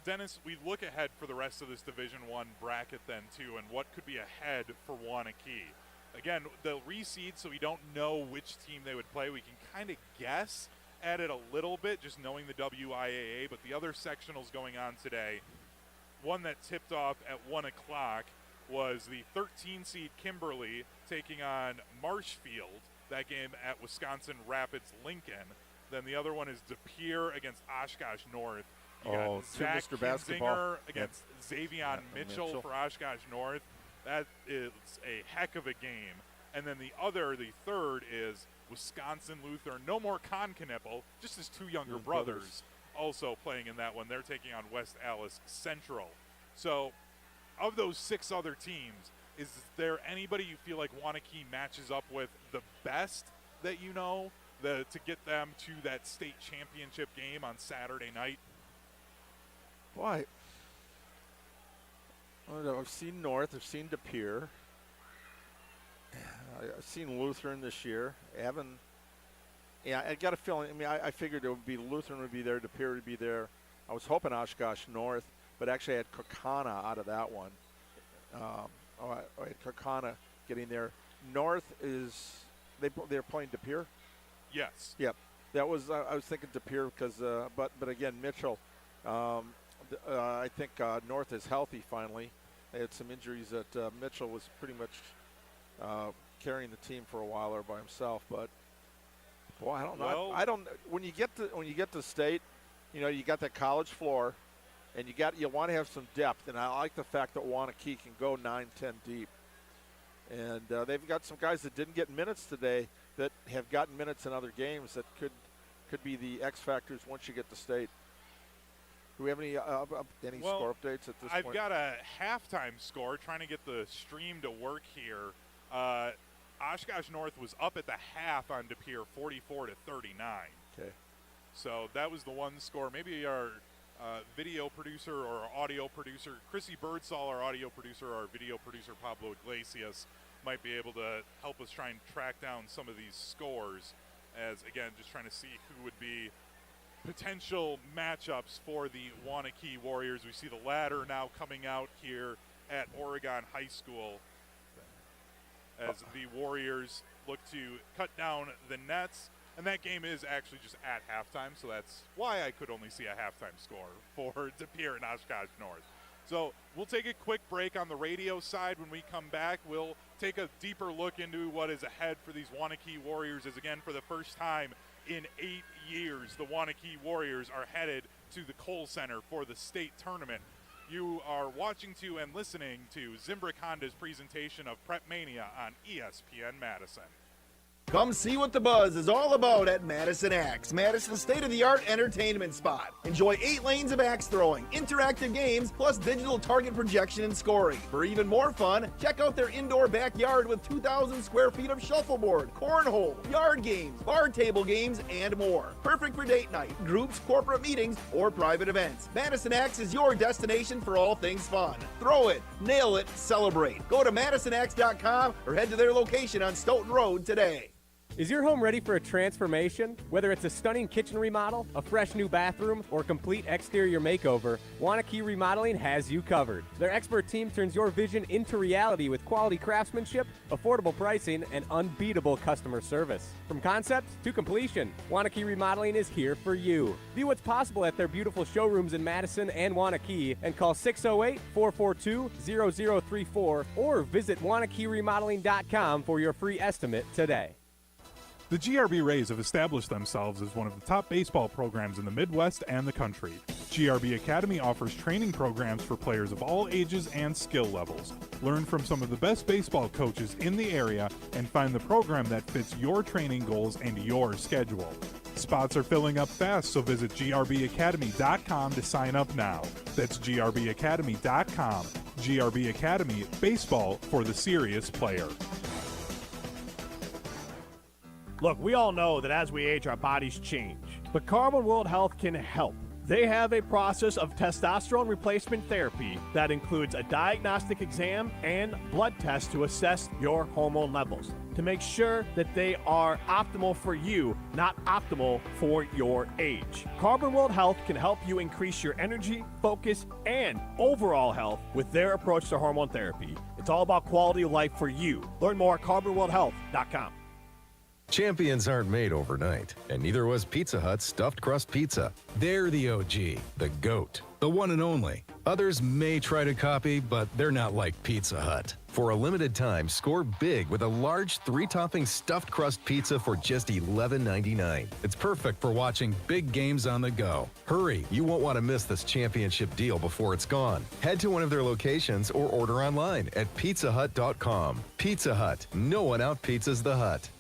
Dennis, we look ahead for the rest of this Division I bracket then too, and what could be ahead for Waunakee. Again, they'll reseed, so we don't know which team they would play. We can kind of guess at it a little bit, just knowing the WIAA, but the other sectionals going on today, one that tipped off at 1 o'clock was the 13 seed Kimberly taking on Marshfield, that game at Wisconsin Rapids Lincoln. Then the other one is De Pere against Oshkosh North. You got Zach Mr. Basketball against Xavion Mitchell for Oshkosh North. That is a heck of a game. And then the third is Wisconsin Lutheran. No more Conconipple, just his 2 younger brothers also playing in that one. They're taking on West Allis Central. So of those 6 other teams, is there anybody you feel like Waunakee matches up with the best that you know to get them to that state championship game on Saturday night? Boy, I've seen North. I've seen De Pere. I've seen Lutheran this year. I got a feeling. I figured it would be Lutheran would be there, De Pere would be there. I was hoping Oshkosh North, but actually I had Kokana out of that one. I had Kokana getting there. North is they're playing De Pere. Yes. Yep. That was I was thinking De Pere because but again Mitchell. I think North is healthy finally. They had some injuries that Mitchell was pretty much carrying the team for a while there by himself. But boy, I don't know. I don't. When you get to state, you got that college floor, and you want to have some depth. And I like the fact that Waunakee can go 9-10 deep. And they've got some guys that didn't get minutes today that have gotten minutes in other games that could be the X factors once you get to state. Do we have any score updates at this point? I've got a halftime score, trying to get the stream to work here. Oshkosh North was up at the half on De Pere, 44-39. Okay. So that was the one score. Maybe our video producer or audio producer, Chrissy Birdsall, our audio producer, our video producer, Pablo Iglesias, might be able to help us try and track down some of these scores as, again, just trying to see who would be potential matchups for the Waunakee Warriors. We see the ladder now coming out here at Oregon High School as the Warriors look to cut down the nets. And that game is actually just at halftime, so that's why I could only see a halftime score for De Pere and Oshkosh North. So we'll take a quick break on the radio side. When we come back, we'll take a deeper look into what is ahead for these Waunakee Warriors, as again, for the first time in 8 years, the Waunakee Warriors are headed to the Kohl Center for the state tournament. You are watching to and listening to Zimbrick Honda's presentation of PrepMania on ESPN Madison. Come see what the buzz is all about at Madison Axe, Madison's state-of-the-art entertainment spot. Enjoy 8 lanes of axe throwing, interactive games, plus digital target projection and scoring. For even more fun, check out their indoor backyard with 2,000 square feet of shuffleboard, cornhole, yard games, bar table games, and more. Perfect for date night, groups, corporate meetings, or private events. Madison Axe is your destination for all things fun. Throw it, nail it, celebrate. Go to MadisonAxe.com or head to their location on Stoughton Road today. Is your home ready for a transformation? Whether it's a stunning kitchen remodel, a fresh new bathroom, or complete exterior makeover, Waunakee Remodeling has you covered. Their expert team turns your vision into reality with quality craftsmanship, affordable pricing, and unbeatable customer service. From concept to completion, Waunakee Remodeling is here for you. View what's possible at their beautiful showrooms in Madison and Waunakee and call 608-442-0034 or visit WaunakeeRemodeling.com for your free estimate today. The GRB Rays have established themselves as one of the top baseball programs in the Midwest and the country. GRB Academy offers training programs for players of all ages and skill levels. Learn from some of the best baseball coaches in the area and find the program that fits your training goals and your schedule. Spots are filling up fast, so visit grbacademy.com to sign up now. That's grbacademy.com. GRB Academy, baseball for the serious player. Look, we all know that as we age, our bodies change, but Carbon World Health can help. They have a process of testosterone replacement therapy that includes a diagnostic exam and blood tests to assess your hormone levels to make sure that they are optimal for you, not optimal for your age. Carbon World Health can help you increase your energy, focus, and overall health with their approach to hormone therapy. It's all about quality of life for you. Learn more at carbonworldhealth.com. Champions aren't made overnight, and neither was Pizza Hut's Stuffed Crust Pizza. They're the OG, the GOAT, the one and only. Others may try to copy, but they're not like Pizza Hut. For a limited time, score big with a large 3-topping stuffed crust pizza for just $11.99. It's perfect for watching big games on the go. Hurry, you won't want to miss this championship deal before it's gone. Head to one of their locations or order online at pizzahut.com. Pizza Hut, no one out-pizzas the Hut.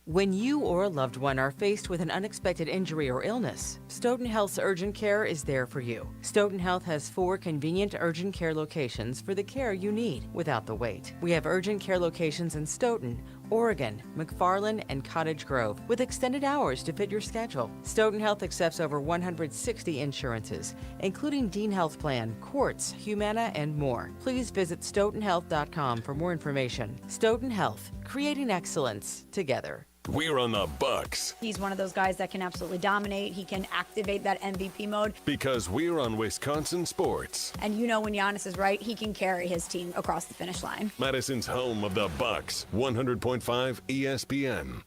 When you or a loved one are faced with an unexpected injury or illness, Stoughton Health's urgent care is there for you. Stoughton Health has 4 convenient urgent care locations for the care you need without the wait. We have urgent care locations in Stoughton, Oregon, McFarland, and Cottage Grove with extended hours to fit your schedule. Stoughton Health accepts over 160 insurances, including Dean Health Plan, Quartz, Humana, and more. Please visit stoughtonhealth.com for more information. Stoughton Health, creating excellence together. We're on the Bucks. He's one of those guys that can absolutely dominate. He can activate that MVP mode. Because we're on Wisconsin sports. And you know when Giannis is right, he can carry his team across the finish line. Madison's home of the Bucks, 100.5 ESPN.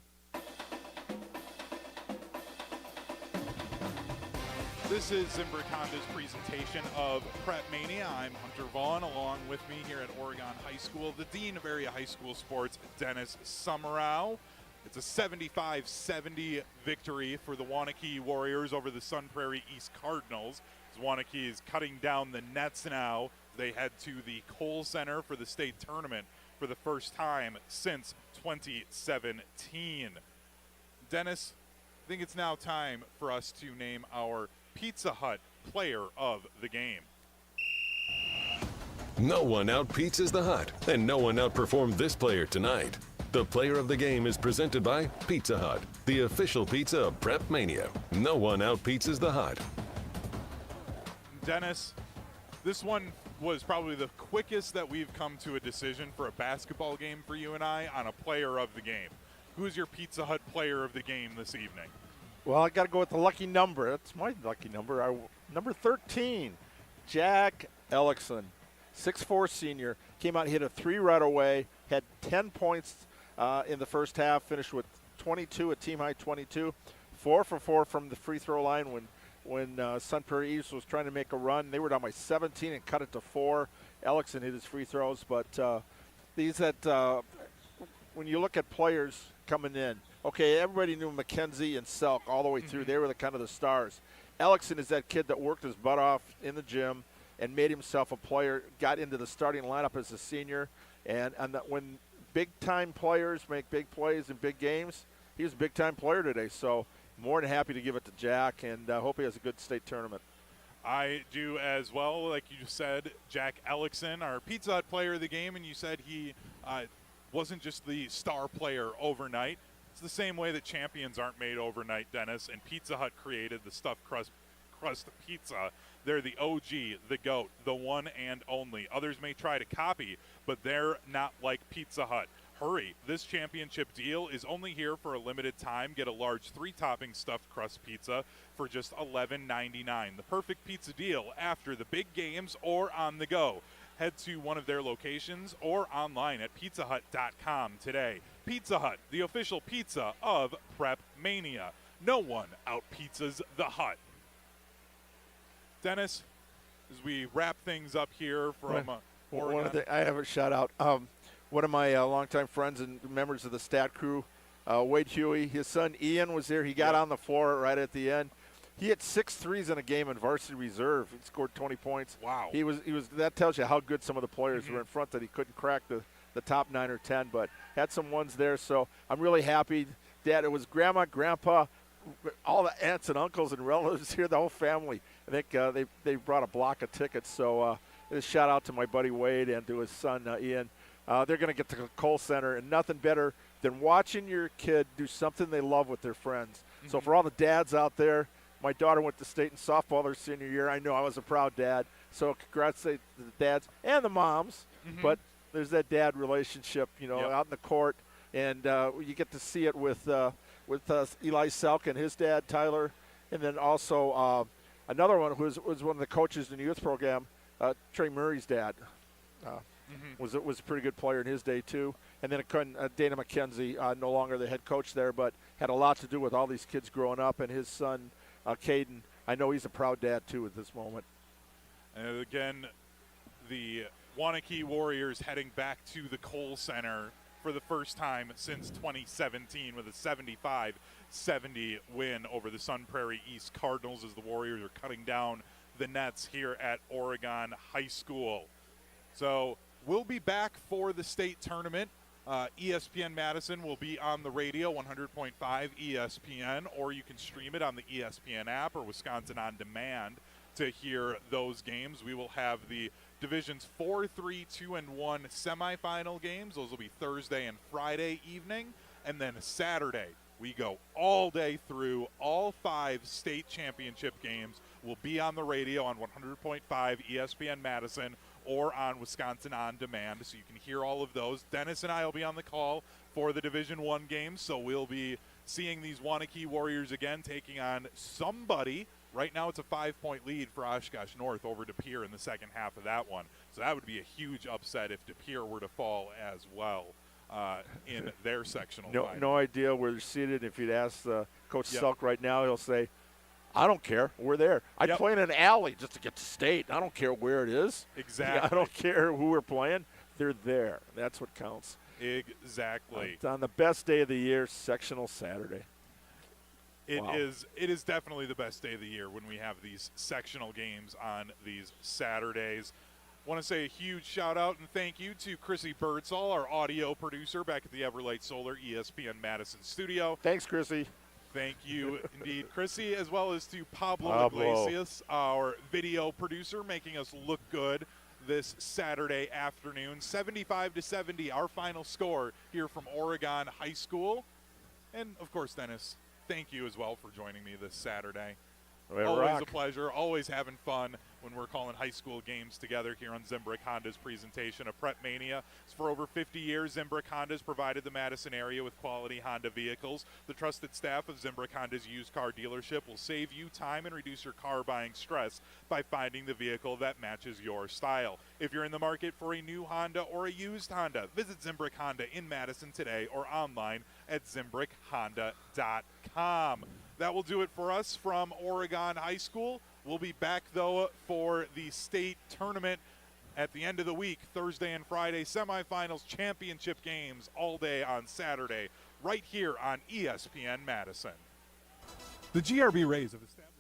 This is Zimbrick Honda's presentation of PrepMania. I'm Hunter Vaughn. Along with me here at Oregon High School, the Dean of Area High School Sports, Dennis Summerow. It's a 75-70 victory for the Waunakee Warriors over the Sun Prairie East Cardinals. As Waunakee is cutting down the nets now. They head to the Kohl Center for the state tournament for the first time since 2017. Dennis, I think it's now time for us to name our Pizza Hut player of the game. No one out-pizzas the Hut, and no one outperformed this player tonight. The player of the game is presented by Pizza Hut, the official pizza of PrepMania. No one out-pizzas the Hut. Dennis, this one was probably the quickest that we've come to a decision for a basketball game for you and I on a player of the game. Who's your Pizza Hut player of the game this evening? Well, I got to go with the lucky number. That's my lucky number. Number 13, Jack Ellickson, 6'4" senior. Came out, hit a 3 right away, had 10 points in the first half, finished with 22, a team-high 22. 4 for 4 from the free throw line when Sun Prairie East was trying to make a run. They were down by 17 and cut it to 4. Ellickson hit his free throws, but when you look at players coming in, okay, everybody knew McKenzie and Selk all the way through. They were the kind of the stars. Ellickson is that kid that worked his butt off in the gym, and made himself a player, got into the starting lineup as a senior. And when big-time players make big plays in big games, he was a big-time player today. So more than happy to give it to Jack, and hope he has a good state tournament. I do as well. Like you said, Jack Ellickson, our Pizza Hut player of the game, and you said he wasn't just the star player overnight. It's the same way that champions aren't made overnight, Dennis, and Pizza Hut created the stuffed crust pizza. They're the OG, the GOAT, the one and only. Others may try to copy, but they're not like Pizza Hut. Hurry, this championship deal is only here for a limited time. Get a large 3-topping stuffed crust pizza for just $11.99. The perfect pizza deal after the big games or on the go. Head to one of their locations or online at pizzahut.com today. Pizza Hut, the official pizza of PrepMania. No one out-pizzas the Hut. Dennis, as we wrap things up here from Oregon. I have a shout-out. One of my longtime friends and members of the stat crew, Wade Huey, his son Ian was there. He got on the floor right at the end. He hit 6 threes in a game in varsity reserve. He scored 20 points. Wow. He was. That tells you how good some of the players were in front, that he couldn't crack the top 9 or 10, but had some ones there. So I'm really happy. Dad, it was Grandma, Grandpa, all the aunts and uncles and relatives here, the whole family. I think they brought a block of tickets. So a shout out to my buddy Wade and to his son Ian. They're going to get to the Kohl Center, and nothing better than watching your kid do something they love with their friends. So for all the dads out there, my daughter went to state in softball her senior year. I know I was a proud dad. So congrats to the dads and the moms. But there's that dad relationship, out in the court, and you get to see it with Eli Selk and his dad Tyler, and then also another one who was one of the coaches in the youth program, Trey Murray's dad. Was a pretty good player in his day too. And then Dana McKenzie, no longer the head coach there, but had a lot to do with all these kids growing up. And his son, Caden, I know he's a proud dad too at this moment. And again, the Waunakee Warriors heading back to the Kohl Center for the first time since 2017 with a 75-70 win over the Sun Prairie East Cardinals as the Warriors are cutting down the nets here at Oregon High School. So we'll be back for the state tournament. ESPN Madison will be on the radio, 100.5 ESPN, or you can stream it on the ESPN app or Wisconsin On Demand to hear those games. We will have the Divisions 4, 3, 2, and 1 semifinal games. Those will be Thursday and Friday evening. And then Saturday, we go all day through. All 5 state championship games will be on the radio on 100.5 ESPN Madison or on Wisconsin On Demand, so you can hear all of those. Dennis and I will be on the call for the Division I games, so we'll be seeing these Waunakee Warriors again taking on somebody. Right now it's a 5-point lead for Oshkosh North over De Pere in the second half of that one. So that would be a huge upset if De Pere were to fall as well in their sectional final. No idea where they're seated. If you'd ask Coach Selk right now, he'll say, I don't care. We're there. I'd play in an alley just to get to state. I don't care where it is. Exactly. I don't care who we're playing. They're there. That's what counts. Exactly. On the best day of the year, sectional Saturday. It is definitely the best day of the year when we have these sectional games on these Saturdays. I want to say a huge shout out and thank you to Chrissy Birdsall, our audio producer back at the Everlight Solar ESPN Madison studio. Thanks, Chrissy. Thank you indeed, Chrissy, as well as to Pablo Iglesias, our video producer, making us look good this Saturday afternoon. 75-70, our final score here from Oregon High School. And, of course, Dennis, thank you as well for joining me this Saturday. Always a pleasure, always having fun when we're calling high school games together here on Zimbrick Honda's presentation of PrepMania. For over 50 years, Zimbrick Honda's provided the Madison area with quality Honda vehicles. The trusted staff of Zimbrick Honda's used car dealership will save you time and reduce your car buying stress by finding the vehicle that matches your style. If you're in the market for a new Honda or a used Honda, visit Zimbrick Honda in Madison today or online at ZimbrickHonda.com. That will do it for us from Oregon High School. We'll be back, though, for the state tournament at the end of the week, Thursday and Friday, semifinals, championship games all day on Saturday, right here on ESPN Madison. The GRB Rays have established